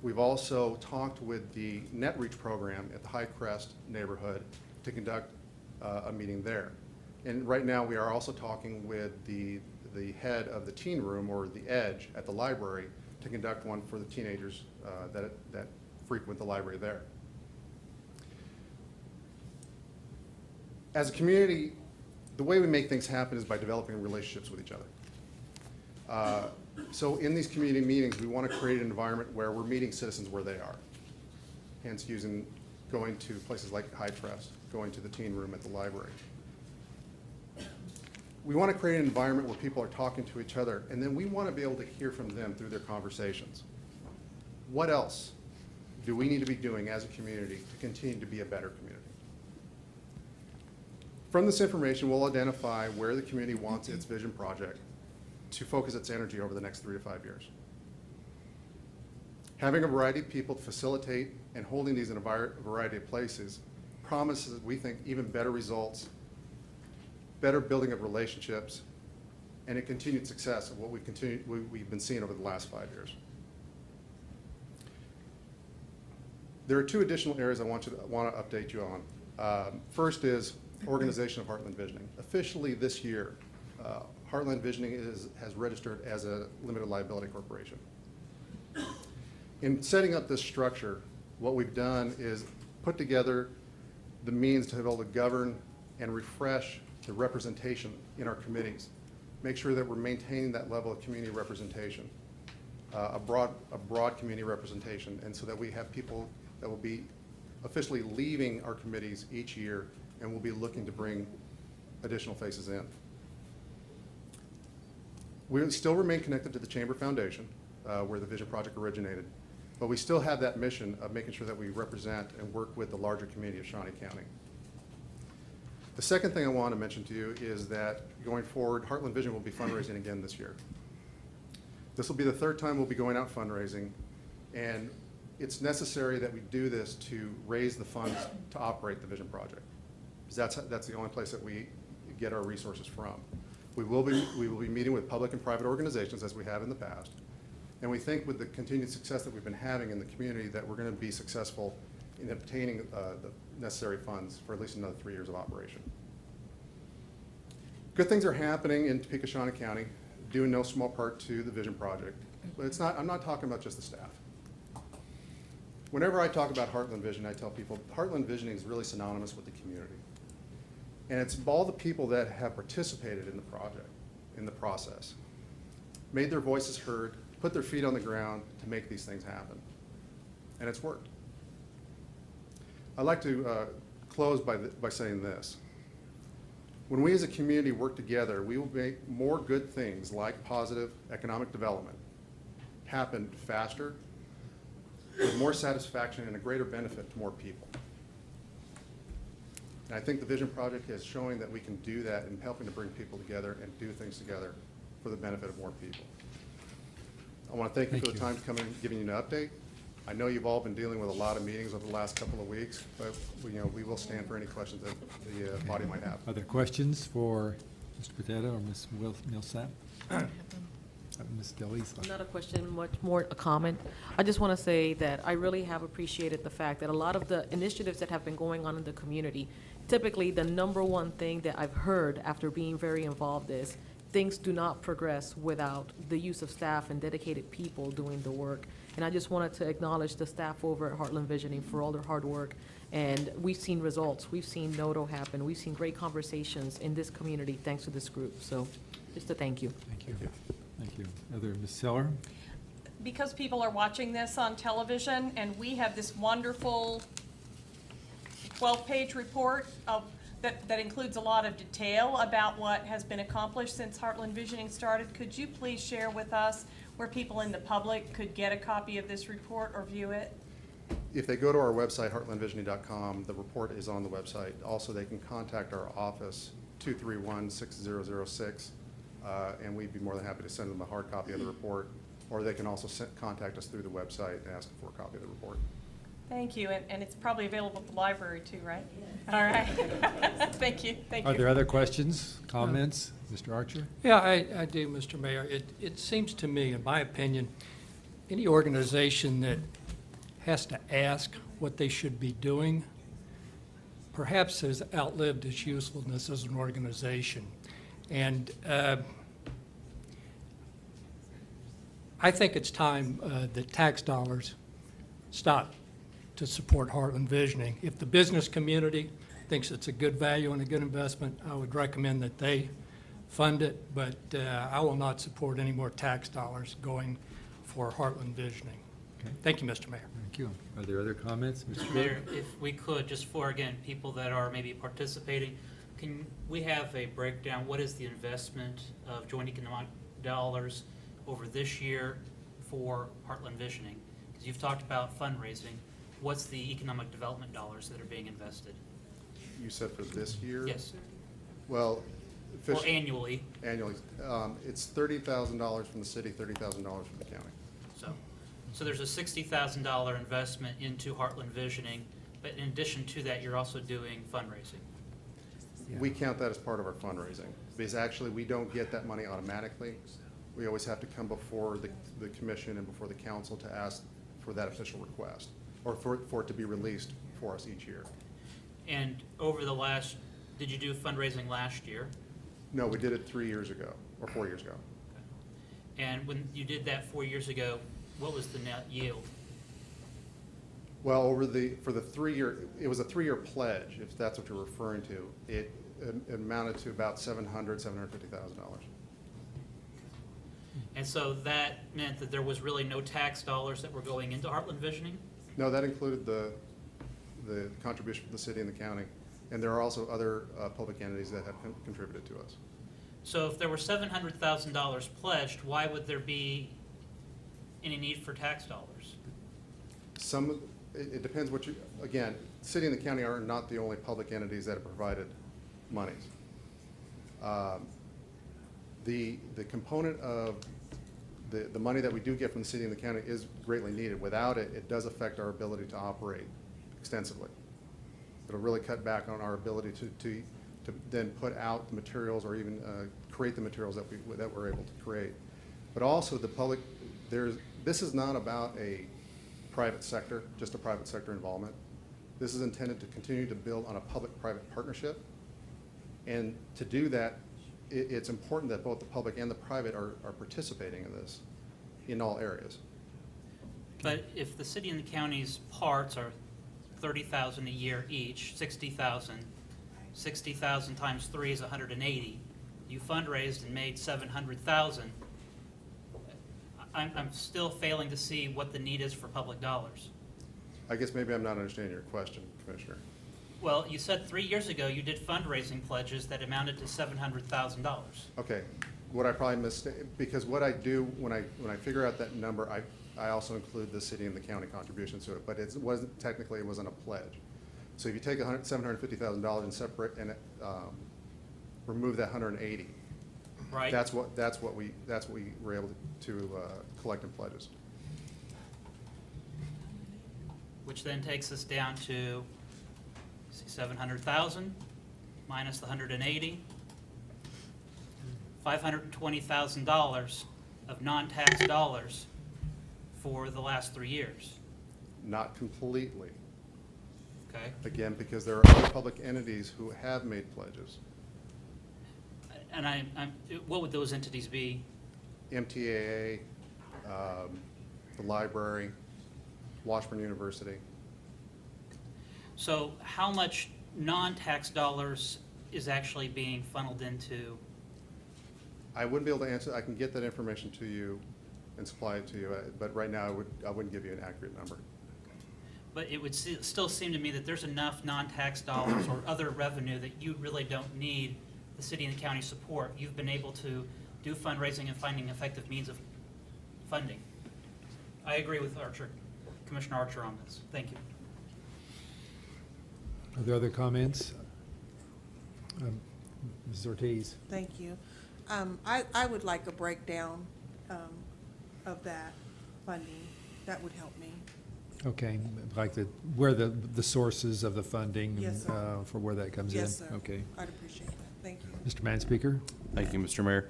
Speaker 18: We've also talked with the NetReach program at the High Crest neighborhood to conduct a meeting there. And right now, we are also talking with the head of the teen room, or the Edge, at the library to conduct one for the teenagers that frequent the library there. As a community, the way we make things happen is by developing relationships with each other. So in these community meetings, we want to create an environment where we're meeting citizens where they are. Hence going to places like High Crest, going to the teen room at the library. We want to create an environment where people are talking to each other, and then we want to be able to hear from them through their conversations. What else do we need to be doing as a community to continue to be a better community? From this information, we'll identify where the community wants its vision project to focus its energy over the next 3 to 5 years. Having a variety of people to facilitate and holding these in a variety of places promises, we think, even better results, better building of relationships, and a continued success of what we've been seeing over the last 5 years. There are 2 additional areas I want to update you on. First is organization of Heartland Visioning. Officially this year, Heartland Visioning has registered as a limited liability corporation. In setting up this structure, what we've done is put together the means to be able to govern and refresh the representation in our committees. Make sure that we're maintaining that level of community representation, a broad community representation, and so that we have people that will be officially leaving our committees each year, and we'll be looking to bring additional faces in. We still remain connected to the Chamber Foundation, where the Vision Project originated, but we still have that mission of making sure that we represent and work with the larger community of Shawnee County. The second thing I want to mention to you is that going forward, Heartland Vision will be fundraising again this year. This will be the 3rd time we'll be going out fundraising, and it's necessary that we do this to raise the funds to operate the Vision Project, because that's the only place that we get our resources from. We will be meeting with public and private organizations as we have in the past. And we think with the continued success that we've been having in the community that we're going to be successful in obtaining the necessary funds for at least another 3 years of operation. Good things are happening in Topeka, Shawnee County, due in no small part to the Vision Project. But I'm not talking about just the staff. Whenever I talk about Heartland Vision, I tell people Heartland Visioning is really synonymous with the community. And it's all the people that have participated in the project, in the process, made their voices heard, put their feet on the ground to make these things happen. And it's worked. I'd like to close by saying this. When we as a community work together, we will make more good things like positive economic development happen faster, with more satisfaction and a greater benefit to more people. And I think the Vision Project is showing that we can do that in helping to bring people together and do things together for the benefit of more people. I want to thank you for the time to come in and giving you an update. I know you've all been dealing with a lot of meetings over the last couple of weeks, but we will stand for any questions that the body might have.
Speaker 1: Are there questions for Mr. Potato or Ms. Millsap? Ms. DeLisa?
Speaker 5: Not a question, much more a comment. I just want to say that I really have appreciated the fact that a lot of the initiatives that have been going on in the community, typically the number one thing that I've heard after being very involved is things do not progress without the use of staff and dedicated people doing the work. And I just wanted to acknowledge the staff over at Heartland Visioning for all their hard work. And we've seen results. We've seen NOTO happen. We've seen great conversations in this community thanks to this group. So just a thank you.
Speaker 1: Thank you. Thank you. Other, Ms. Seller?
Speaker 3: Because people are watching this on television, and we have this wonderful 12-page report that includes a lot of detail about what has been accomplished since Heartland Visioning started. Could you please share with us where people in the public could get a copy of this report or view it?
Speaker 18: If they go to our website, heartlandvisioning.com, the report is on the website. Also, they can contact our office, 231-6006, and we'd be more than happy to send them a hard copy of the report, or they can also contact us through the website and ask for a copy of the report.
Speaker 3: Thank you, and it's probably available at the library too, right? All right. Thank you, thank you.
Speaker 1: Are there other questions, comments? Mr. Archer?
Speaker 4: Yeah, I do, Mr. Mayor. It seems to me, in my opinion, any organization that has to ask what they should be doing perhaps has outlived its usefulness as an organization. And I think it's time that tax dollars stop to support Heartland Visioning. If the business community thinks it's a good value and a good investment, I would recommend that they fund it, but I will not support any more tax dollars going for Heartland Visioning.
Speaker 1: Okay.
Speaker 4: Thank you, Mr. Mayor.
Speaker 1: Thank you. Are there other comments? Mr.
Speaker 7: Mayor, if we could, just for, again, people that are maybe participating, can we have a breakdown? What is the investment of joint economic dollars over this year for Heartland Visioning? Because you've talked about fundraising. What's the economic development dollars that are being invested?
Speaker 18: You said for this year?
Speaker 7: Yes.
Speaker 18: Well,
Speaker 7: Or annually?
Speaker 18: Annually. It's $30,000 from the city, $30,000 from the county.
Speaker 7: So there's a $60,000 investment into Heartland Visioning, but in addition to that, you're also doing fundraising.
Speaker 18: We count that as part of our fundraising, because actually we don't get that money automatically. We always have to come before the commission and before the council to ask for that official request, or for it to be released for us each year.
Speaker 7: And over the last, did you do fundraising last year?
Speaker 18: No, we did it 3 years ago, or 4 years ago.
Speaker 7: And when you did that 4 years ago, what was the net yield?
Speaker 18: Well, for the 3 year, it was a 3 year pledge, if that's what you're referring to. It amounted to about $750,000.
Speaker 7: And so that meant that there was really no tax dollars that were going into Heartland Visioning?
Speaker 18: No, that included the contribution from the city and the county, and there are also other public entities that have contributed to us.
Speaker 7: So if there were $700,000 pledged, why would there be any need for tax dollars?
Speaker 18: It depends what again, the city and the county are not the only public entities that have provided monies. The component of the money that we do get from the city and the county is greatly needed. Without it, it does affect our ability to operate extensively. It'll really cut back on our ability to to then put out the materials or even create the materials that we're able to create. But also the public, this is not about a private sector, just a private sector involvement. This is intended to continue to build on a public-private partnership. And to do that, it's important that both the public and the private are participating in this in all areas.
Speaker 7: But if the city and the county's parts are 30,000 a year each, 60,000, 60,000 times 3 is 180. You fundraised and made 700,000. I'm still failing to see what the need is for public dollars.
Speaker 18: I guess maybe I'm not understanding your question, Commissioner.
Speaker 7: Well, you said 3 years ago you did fundraising pledges that amounted to $700,000.
Speaker 18: Okay, what I probably missed, because what I do when I figure out that number, I also include the city and the county contributions to it, but it wasn't a pledge. So if you take $750,000 and separate and remove that 180,
Speaker 7: Right.
Speaker 18: That's what we were able to collect in pledges.
Speaker 7: Which then takes us down to 700,000 minus the 180, $520,000 of non-tax dollars for the last 3 years.
Speaker 18: Not completely.
Speaker 7: Okay.
Speaker 18: Again, because there are other public entities who have made pledges.
Speaker 7: And what would those entities be?
Speaker 18: MTAA, the library, Washburn University.
Speaker 7: So how much non-tax dollars is actually being funneled into?
Speaker 18: I wouldn't be able to answer. I can get that information to you and supply it to you, but right now I wouldn't give you an accurate number.
Speaker 7: But it would still seem to me that there's enough non-tax dollars or other revenue that you really don't need the city and the county support. You've been able to do fundraising and finding effective means of funding. I agree with Commissioner Archer on this. Thank you.
Speaker 1: Are there other comments? Ms. Ortiz?
Speaker 19: Thank you. I would like a breakdown of that funding. That would help me.
Speaker 1: Okay, like where the sources of the funding
Speaker 19: Yes, sir.
Speaker 1: for where that comes in?
Speaker 19: Yes, sir.
Speaker 1: Okay.
Speaker 19: I'd appreciate that. Thank you.
Speaker 1: Mr. Manspeaker?
Speaker 20: Thank you, Mr. Mayor.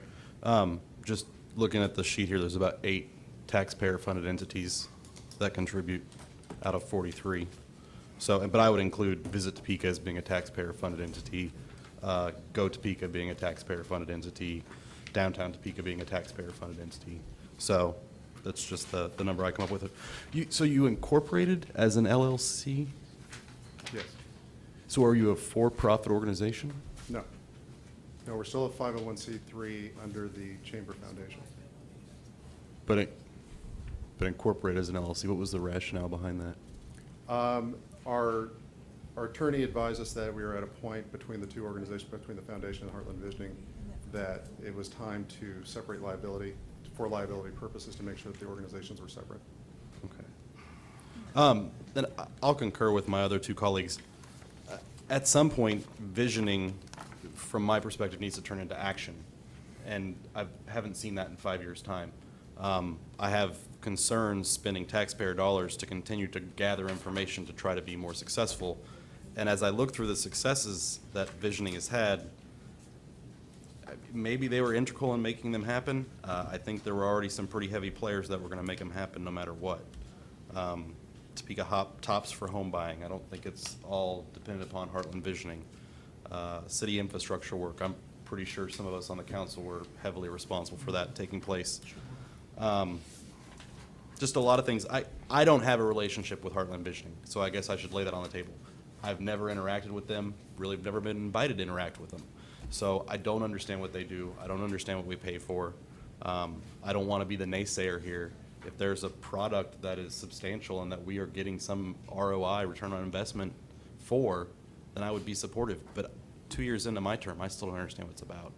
Speaker 20: Just looking at the sheet here, there's about 8 taxpayer-funded entities that contribute out of 43. So, but I would include Visit Topeka as being a taxpayer-funded entity, Go Topeka being a taxpayer-funded entity, Downtown Topeka being a taxpayer-funded entity. So that's just the number I come up with. So you incorporated as an LLC?
Speaker 18: Yes.
Speaker 20: So are you a for-profit organization?
Speaker 18: No. No, we're still a 501c3 under the Chamber Foundation.
Speaker 20: But incorporated as an LLC, what was the rationale behind that?
Speaker 18: Our attorney advised us that we were at a point between the two organizations, between the Foundation and Heartland Visioning, that it was time to separate liability for liability purposes to make sure that the organizations were separate.
Speaker 20: Okay. Then I'll concur with my other two colleagues. At some point, visioning, from my perspective, needs to turn into action. And I haven't seen that in 5 years' time. I have concerns spending taxpayer dollars to continue to gather information to try to be more successful. And as I look through the successes that visioning has had, maybe they were integral in making them happen. I think there were already some pretty heavy players that were going to make them happen no matter what. Topeka tops for home buying. I don't think it's all dependent upon Heartland Visioning. City infrastructure work, I'm pretty sure some of us on the council were heavily responsible for that taking place. Just a lot of things. I don't have a relationship with Heartland Visioning, so I guess I should lay that on the table. I've never interacted with them, really never been invited to interact with them. So I don't understand what they do. I don't understand what we pay for. I don't want to be the naysayer here. If there's a product that is substantial and that we are getting some ROI, return on investment for, then I would be supportive. But 2 years into my term, I still don't understand what it's about.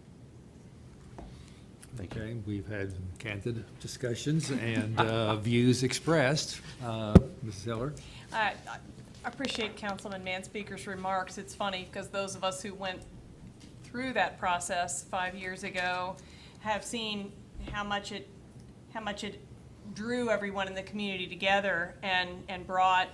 Speaker 20: Thank you.
Speaker 1: Okay, we've had candid discussions and views expressed. Mrs. Eller?
Speaker 3: I appreciate Councilman Manspeaker's remarks. It's funny because those of us who went through that process 5 years ago have seen how much it drew everyone in the community together and brought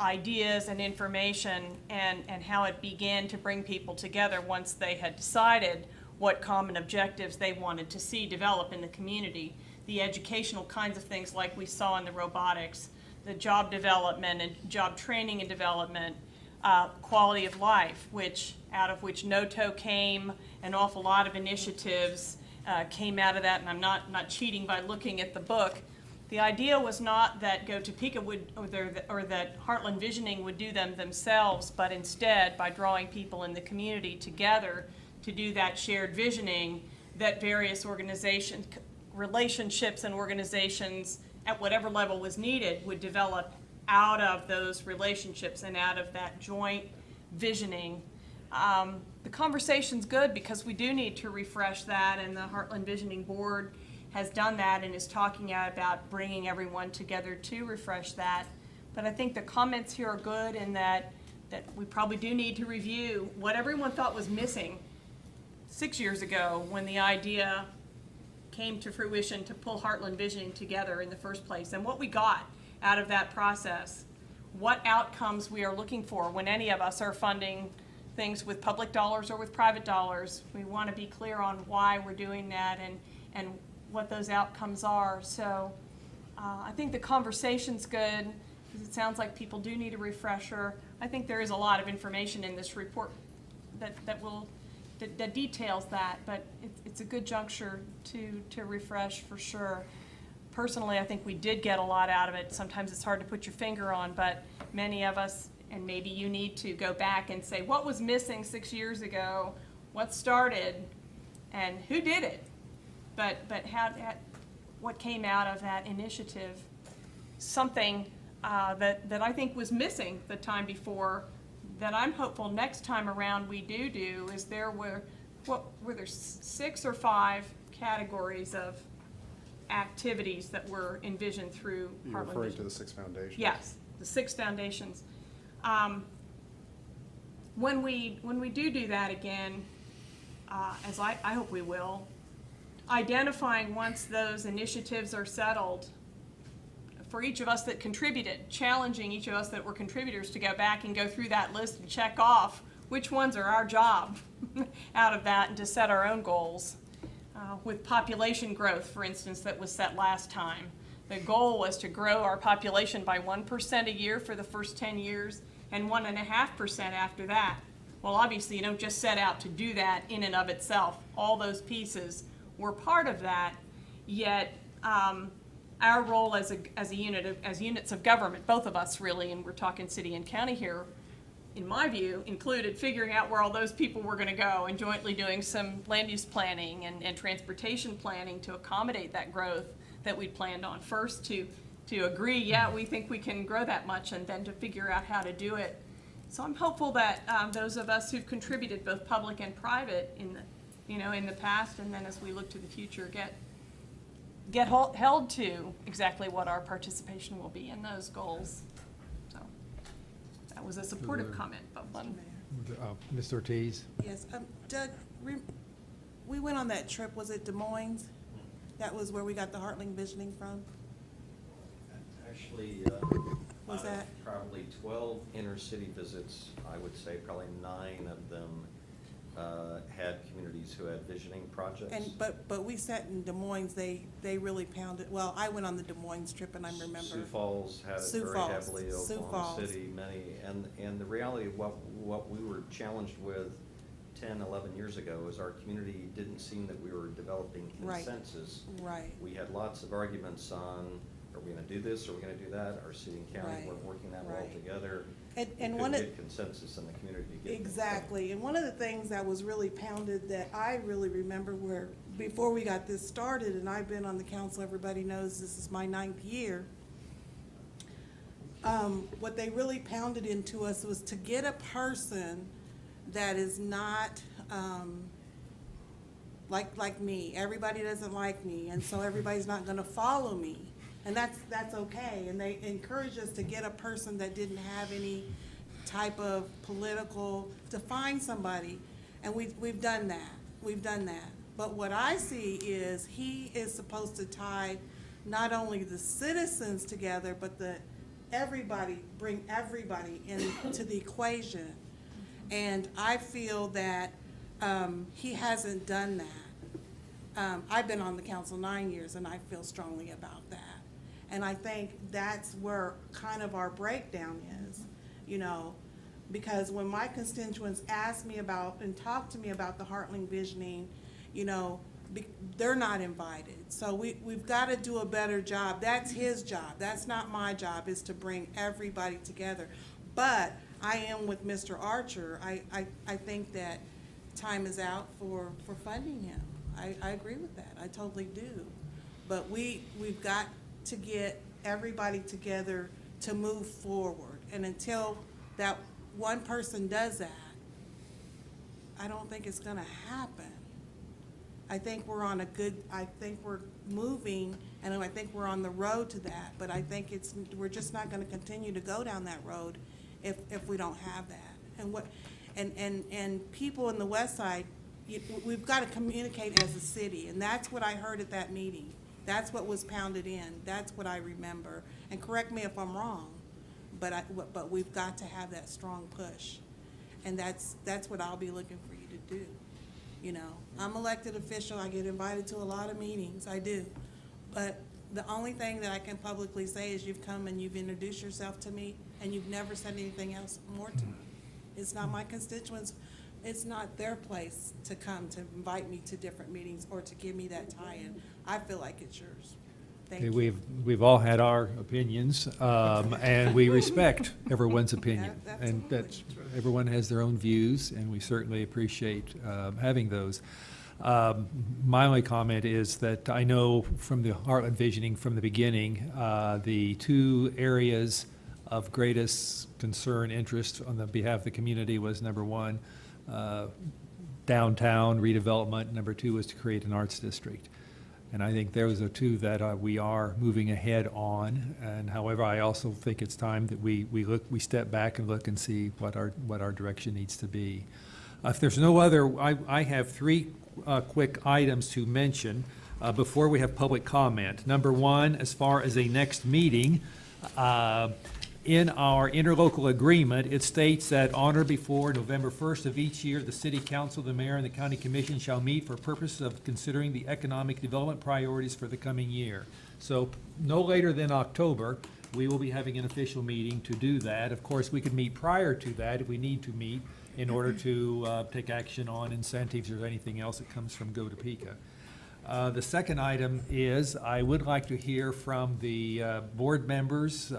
Speaker 3: ideas and information and how it began to bring people together once they had decided what common objectives they wanted to see develop in the community. The educational kinds of things like we saw in the robotics, the job development and job training and development, quality of life, out of which NOTO came, an awful lot of initiatives came out of that, and I'm not cheating by looking at the book. The idea was not that Go Topeka would, or that Heartland Visioning would do them themselves, but instead, by drawing people in the community together to do that shared visioning, that various organizations, relationships and organizations at whatever level was needed would develop out of those relationships and out of that joint visioning. The conversation's good because we do need to refresh that, and the Heartland Visioning Board has done that and is talking about bringing everyone together to refresh that. But I think the comments here are good in that we probably do need to review what everyone thought was missing 6 years ago when the idea came to fruition to pull Heartland Visioning together in the first place, and what we got out of that process, what outcomes we are looking for when any of us are funding things with public dollars or with private dollars. We want to be clear on why we're doing that and what those outcomes are. So I think the conversation's good because it sounds like people do need a refresher. I think there is a lot of information in this report that details that, but it's a good juncture to refresh for sure. Personally, I think we did get a lot out of it. Sometimes it's hard to put your finger on, but many of us, and maybe you need to go back and say, what was missing 6 years ago? What started? And who did it? But what came out of that initiative? Something that I think was missing the time before, that I'm hopeful next time around we do is were there 6 or 5 categories of activities that were envisioned through
Speaker 18: You're
Speaker 3: Heartland
Speaker 18: referring
Speaker 3: Vision?
Speaker 18: to the 6 foundations?
Speaker 3: Yes, the 6 foundations. When we do that again, as I hope we will, identifying once those initiatives are settled, for each of us that contributed, challenging each of us that were contributors to go back and go through that list and check off which ones are our job out of that, and to set our own goals. With population growth, for instance, that was set last time. The goal was to grow our population by 1% a year for the first 10 years and 1.5% after that. Well, obviously, you don't just set out to do that in and of itself. All those pieces were part of that, yet our role as units of government, both of us really, and we're talking city and county here, in my view, included figuring out where all those people were going to go and jointly doing some land use planning and transportation planning to accommodate that growth that we planned on. First, to agree, yeah, we think we can grow that much, and then to figure out how to do it. So I'm hopeful that those of us who've contributed, both public and private, in the past, and then as we look to the future, get held to exactly what our participation will be in those goals. So that was a supportive comment, but one.
Speaker 1: Ms. Ortiz?
Speaker 19: Yes, Doug, we went on that trip, was it Des Moines? That was where we got the Heartland Visioning from?
Speaker 9: Actually,
Speaker 19: Was
Speaker 9: out of
Speaker 19: that-
Speaker 9: probably 12 inner-city visits, I would say probably 9 of them had communities who had visioning projects.
Speaker 19: But we sat in Des Moines, they really pounded, well, I went on the Des Moines trip and I remember.
Speaker 9: Sioux Falls had it
Speaker 19: Sioux
Speaker 9: very
Speaker 19: Falls,
Speaker 9: heavily,
Speaker 19: Sioux
Speaker 9: Oklahoma
Speaker 19: Falls.
Speaker 9: City, many, and the reality of what we were challenged with 10, 11 years ago is our community didn't seem that we were developing
Speaker 19: Right.
Speaker 9: consensus.
Speaker 19: Right.
Speaker 9: We had lots of arguments on, are we gonna do this, are we gonna do that? Our city and county
Speaker 19: Right.
Speaker 9: weren't working that well
Speaker 19: Right.
Speaker 9: together.
Speaker 19: And
Speaker 9: We
Speaker 19: one
Speaker 9: couldn't
Speaker 19: of-
Speaker 9: get consensus in the community to get things done.
Speaker 19: Exactly, and one of the things that was really pounded that I really remember where, before we got this started, and I've been on the council, everybody knows this is my 9th year, what they really pounded into us was to get a person that is not, like me. Everybody doesn't like me, and so everybody's not gonna follow me. And that's okay, and they encouraged us to get a person that didn't have any type of political, to find somebody, and we've done that. But what I see is he is supposed to tie not only the citizens together, but the bring everybody into the equation. And I feel that he hasn't done that. I've been on the council 9 years, and I feel strongly about that. And I think that's where kind of our breakdown is, you know, because when my constituents ask me about and talk to me about the Heartland Visioning, you know, they're not invited. So we've got to do a better job. That's his job. That's not my job, is to bring everybody together. But I am with Mr. Archer. I think that time is out for funding him. I agree with that. I totally do. But we've got to get everybody together to move forward. And until that one person does that, I don't think it's going to happen. I think we're moving, and I think we're on the road to that. But I think we're just not going to continue to go down that road if we don't have that. And people in the West Side, we've got to communicate as a city, and that's what I heard at that meeting. That's what was pounded in. That's what I remember. And correct me if I'm wrong, but we've got to have that strong push, and that's what I'll be looking for you to do. You know, I'm elected official. I get invited to a lot of meetings. I do, but the only thing that I can publicly say is you've come and you've introduced yourself to me, and you've never said anything else more to me. It's not my constituents. It's not their place to come to invite me to different meetings or to give me that tie-in. I feel like it's yours. Thank
Speaker 1: Okay,
Speaker 19: you.
Speaker 1: we've all had our opinions, and we respect everyone's opinion. And that's, everyone has their own views, and we certainly appreciate having those. My only comment is that I know from the Heartland Visioning from the beginning, the two areas of greatest concern, interest on the behalf of the community was, number one, downtown redevelopment. Number two was to create an arts district. And I think those are two that we are moving ahead on. And however, I also think it's time that we step back and look and see what our direction needs to be. If there's no other, I have three quick items to mention before we have public comment. Number one, as far as a next meeting, in our interlocal agreement, it states that on or before November 1st of each year, the City Council, the Mayor, and the County Commission shall meet for purposes of considering the economic development priorities for the coming year. So no later than October, we will be having an official meeting to do that. Of course, we could meet prior to that if we need to meet in order to take action on incentives or anything else that comes from Go Topeka. The second item is I would like to hear from the board members,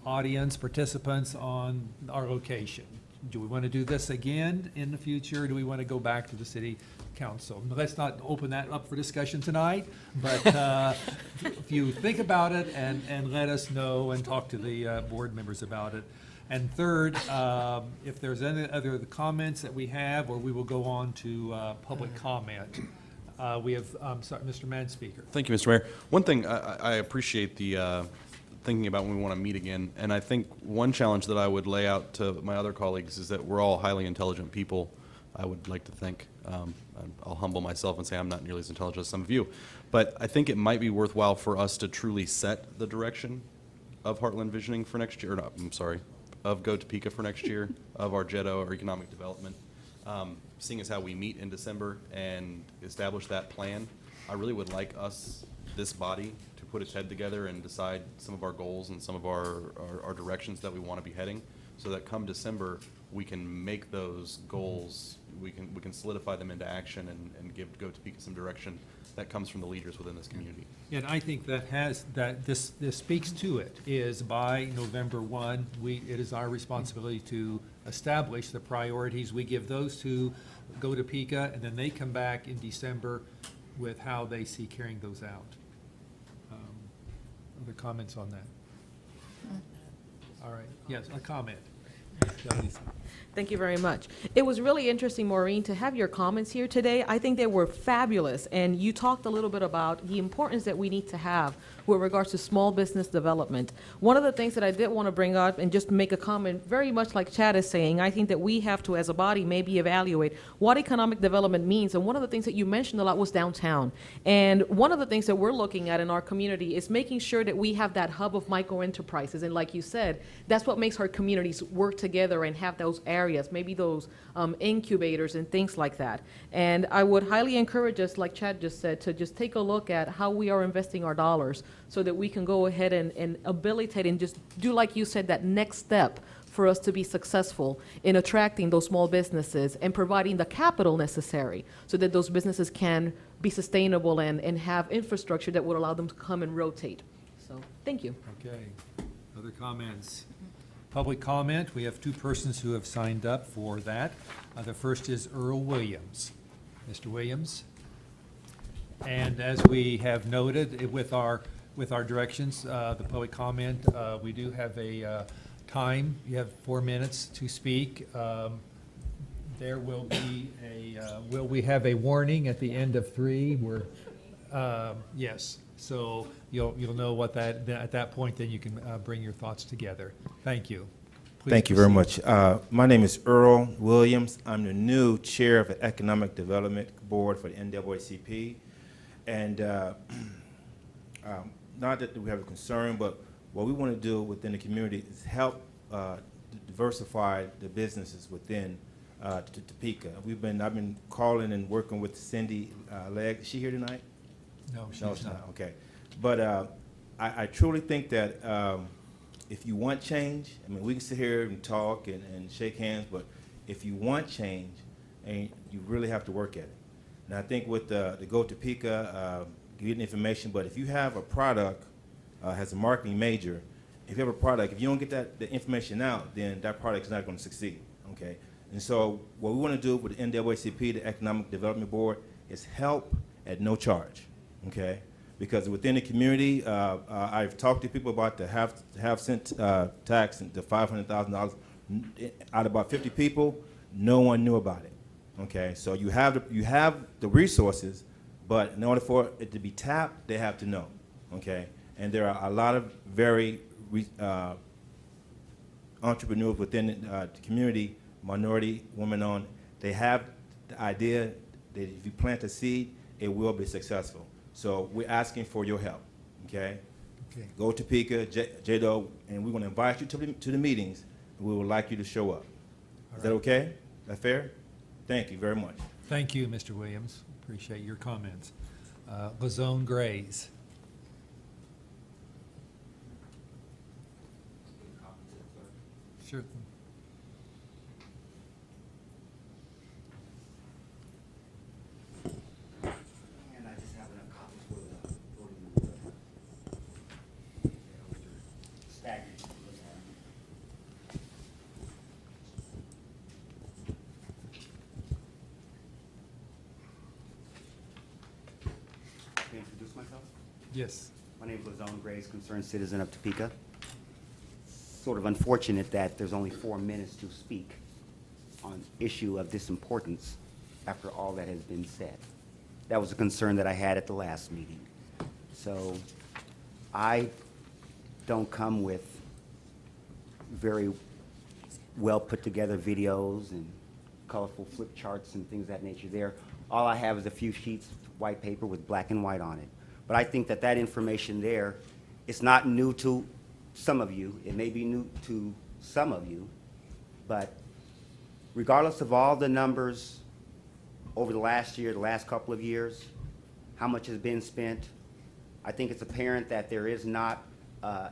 Speaker 1: audience, participants on our location. Do we want to do this again in the future, or do we want to go back to the city council? Let's not open that up for discussion tonight, but if you think about it and let us know and talk to the board members about it. And third, if there's any other comments that we have, or we will go on to public comment. We have, sorry, Mr. Manspeaker.
Speaker 20: Thank you, Mr. Mayor. One thing, I appreciate the thinking about when we want to meet again, and I think one challenge that I would lay out to my other colleagues is that we're all highly intelligent people, I would like to think. I'll humble myself and say I'm not nearly as intelligent as some of you, but I think it might be worthwhile for us to truly set the direction of Heartland Visioning for next year, or not, I'm sorry, of Go Topeka for next year, of our JEDO, or economic development. Seeing as how we meet in December and establish that plan, I really would like us, this body, to put its head together and decide some of our goals and some of our directions that we want to be heading, so that come December, we can make those goals, we can solidify them into action and give Go Topeka some direction that comes from the leaders within this community.
Speaker 1: And I think this speaks to it, is by November 1, it is our responsibility to establish the priorities. We give those to Go Topeka, and then they come back in December with how they see carrying those out. Other comments on that? All right, yes, a comment.
Speaker 5: Thank you very much. It was really interesting, Maureen, to have your comments here today. I think they were fabulous, and you talked a little bit about the importance that we need to have with regards to small business development. One of the things that I did want to bring up and just make a comment, very much like Chad is saying, I think that we have to, as a body, maybe evaluate what economic development means. And one of the things that you mentioned a lot was downtown. And one of the things that we're looking at in our community is making sure that we have that hub of micro enterprises. And like you said, that's what makes our communities work together and have those areas, maybe those incubators and things like that. And I would highly encourage us, like Chad just said, to just take a look at how we are investing our dollars so that we can go ahead and habilitate and just do, like you said, that next step for us to be successful in attracting those small businesses and providing the capital necessary so that those businesses can be sustainable and have infrastructure that would allow them to come and rotate. So, thank you.
Speaker 1: Okay. Other comments? Public comment. We have two persons who have signed up for that. The first is Earl Williams. Mr. Williams? And as we have noted with our directions, the public comment, we do have a time. You have 4 minutes to speak. There will be will we have a warning at the end of 3? Yes. So you'll know what at that point, then you can bring your thoughts together. Thank you. Please
Speaker 21: Thank you very
Speaker 1: proceed.
Speaker 21: much. My name is Earl Williams. I'm the new chair of the Economic Development Board for the NAACP. And not that we have a concern, but what we want to do within the community is help diversify the businesses within Topeka. I've been calling and working with Cindy Legg. Is she here tonight?
Speaker 1: No, she's
Speaker 21: No, it's
Speaker 1: not.
Speaker 21: not. Okay. But I truly think that if you want change, I mean, we can sit here and talk and shake hands, but if you want change, and you really have to work at it. And I think with the Go Topeka, getting information, but if you have a product, has a marketing major, if you have a product, if you don't get the information out, then that product is not going to succeed, okay? And so what we want to do with the NAACP, the Economic Development Board, is help at no charge, okay? Because within the community, I've talked to people about the half-cent tax and the $500,000. Out of about 50 people, no one knew about it, okay? So you have the resources, but in order for it to be tapped, they have to know, okay? And there are a lot of very entrepreneurs within the community, minority, women-owned. They have the idea that if you plant a seed, it will be successful. So we're asking for your help, okay?
Speaker 1: Okay.
Speaker 21: Go to Topeka, JEDO, and we're going to invite you to the meetings, and we would like you to show up. Is that okay? Is that fair? Thank you very much.
Speaker 1: Thank you, Mr. Williams. Appreciate your comments. Lazone Grays. Sure.
Speaker 22: And I just have enough copies for the voting staggered. Can I introduce myself?
Speaker 1: Yes.
Speaker 22: My name is Lazone Grace, concerned citizen of Topeka. Sort of unfortunate that there's only 4 minutes to speak on an issue of this importance after all that has been said. That was a concern that I had at the last meeting. So I don't come with very well put together videos and colorful flip charts and things of that nature there. All I have is a few sheets of white paper with black and white on it. But I think that that information there is not new to some of you. It may be new to some of you, but regardless of all the numbers over the last year, the last couple of years, how much has been spent, I think it's apparent that there is not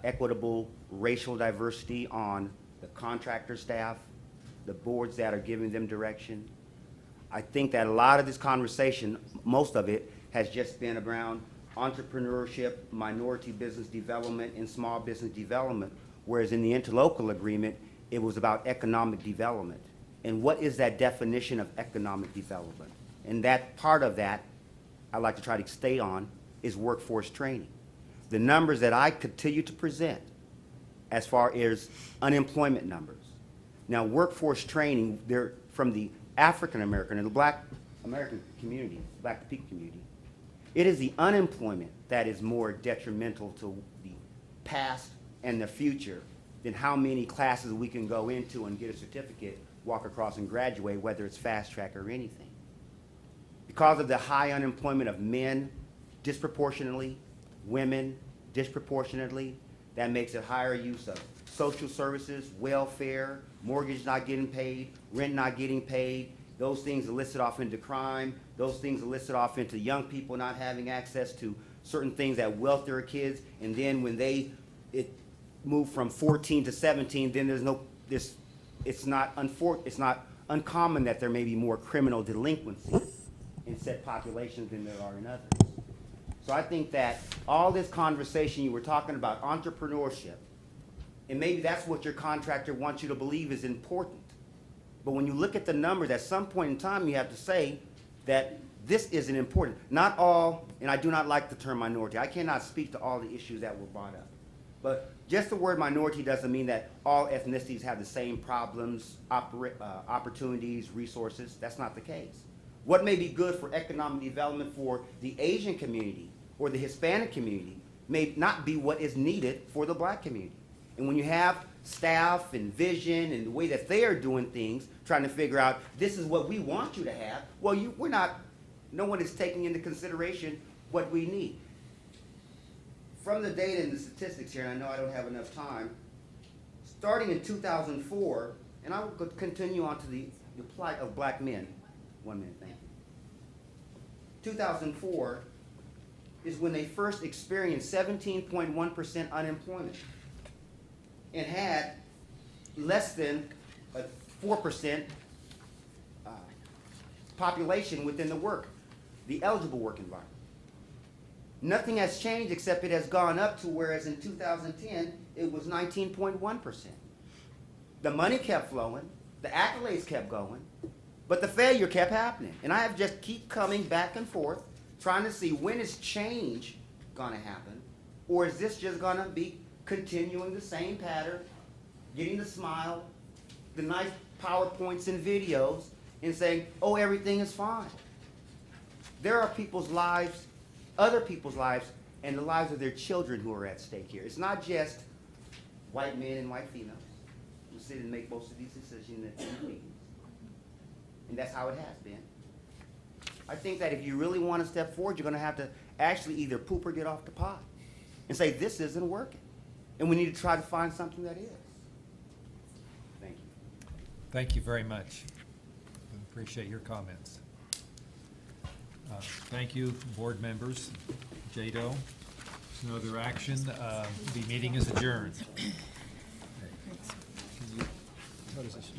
Speaker 22: equitable racial diversity on the contractor staff, the boards that are giving them direction. I think that a lot of this conversation, most of it, has just been around entrepreneurship, minority business development, and small business development, whereas in the interlocal agreement, it was about economic development. And what is that definition of economic development? And that part of that, I like to try to stay on, is workforce training. The numbers that I continue to present as far as unemployment numbers, Now, workforce training, they're from the African American and the Black American community, Black Topeka community. It is the unemployment that is more detrimental to the past and the future than how many classes we can go into and get a certificate, walk across and graduate, whether it's fast track or anything. Because of the high unemployment of men disproportionately, women disproportionately, that makes it higher use of social services, welfare, mortgage not getting paid, rent not getting paid. Those things are listed off into crime. Those things are listed off into young people not having access to certain things that wealthier kids. And then when it moved from 14 to 17, then it's not uncommon that there may be more criminal delinquency in said populations than there are in others. So I think that all this conversation, you were talking about entrepreneurship, and maybe that's what your contractor wants you to believe is important. But when you look at the numbers, at some point in time, you have to say that this isn't important. Not all, and I do not like the term minority. I cannot speak to all the issues that were brought up. But just the word minority doesn't mean that all ethnicities have the same problems, opportunities, resources. That's not the case. What may be good for economic development for the Asian community or the Hispanic community may not be what is needed for the Black community. And when you have staff and vision and the way that they are doing things, trying to figure out, this is what we want you to have, well, no one is taking into consideration what we need. From the data and the statistics here, and I know I don't have enough time, starting in 2004, and I will continue on to the plight of Black men. 1 minute, thank you. 2004 is when they first experienced 17.1% unemployment and had less than a 4% population within the eligible work environment. Nothing has changed except it has gone up to whereas in 2010 it was 19.1%. The money kept flowing, the accolades kept going, but the failure kept happening. And I have just keep coming back and forth trying to see when is change gonna happen, or is this just gonna be continuing the same pattern, getting the smile, the nice PowerPoints and videos, and saying, oh, everything is fine. There are people's lives, other people's lives, and the lives of their children who are at stake here. It's not just white men and white females who sit and make most of these decisions in the meetings. And that's how it has been. I think that if you really want to step forward, you're going to have to actually either poop or get off the pot and say, this isn't working. And we need to try to find something that is. Thank you.
Speaker 1: Thank you very much. Appreciate your comments. Thank you, board members. JEDO, no other action. The meeting is adjourned. What is this?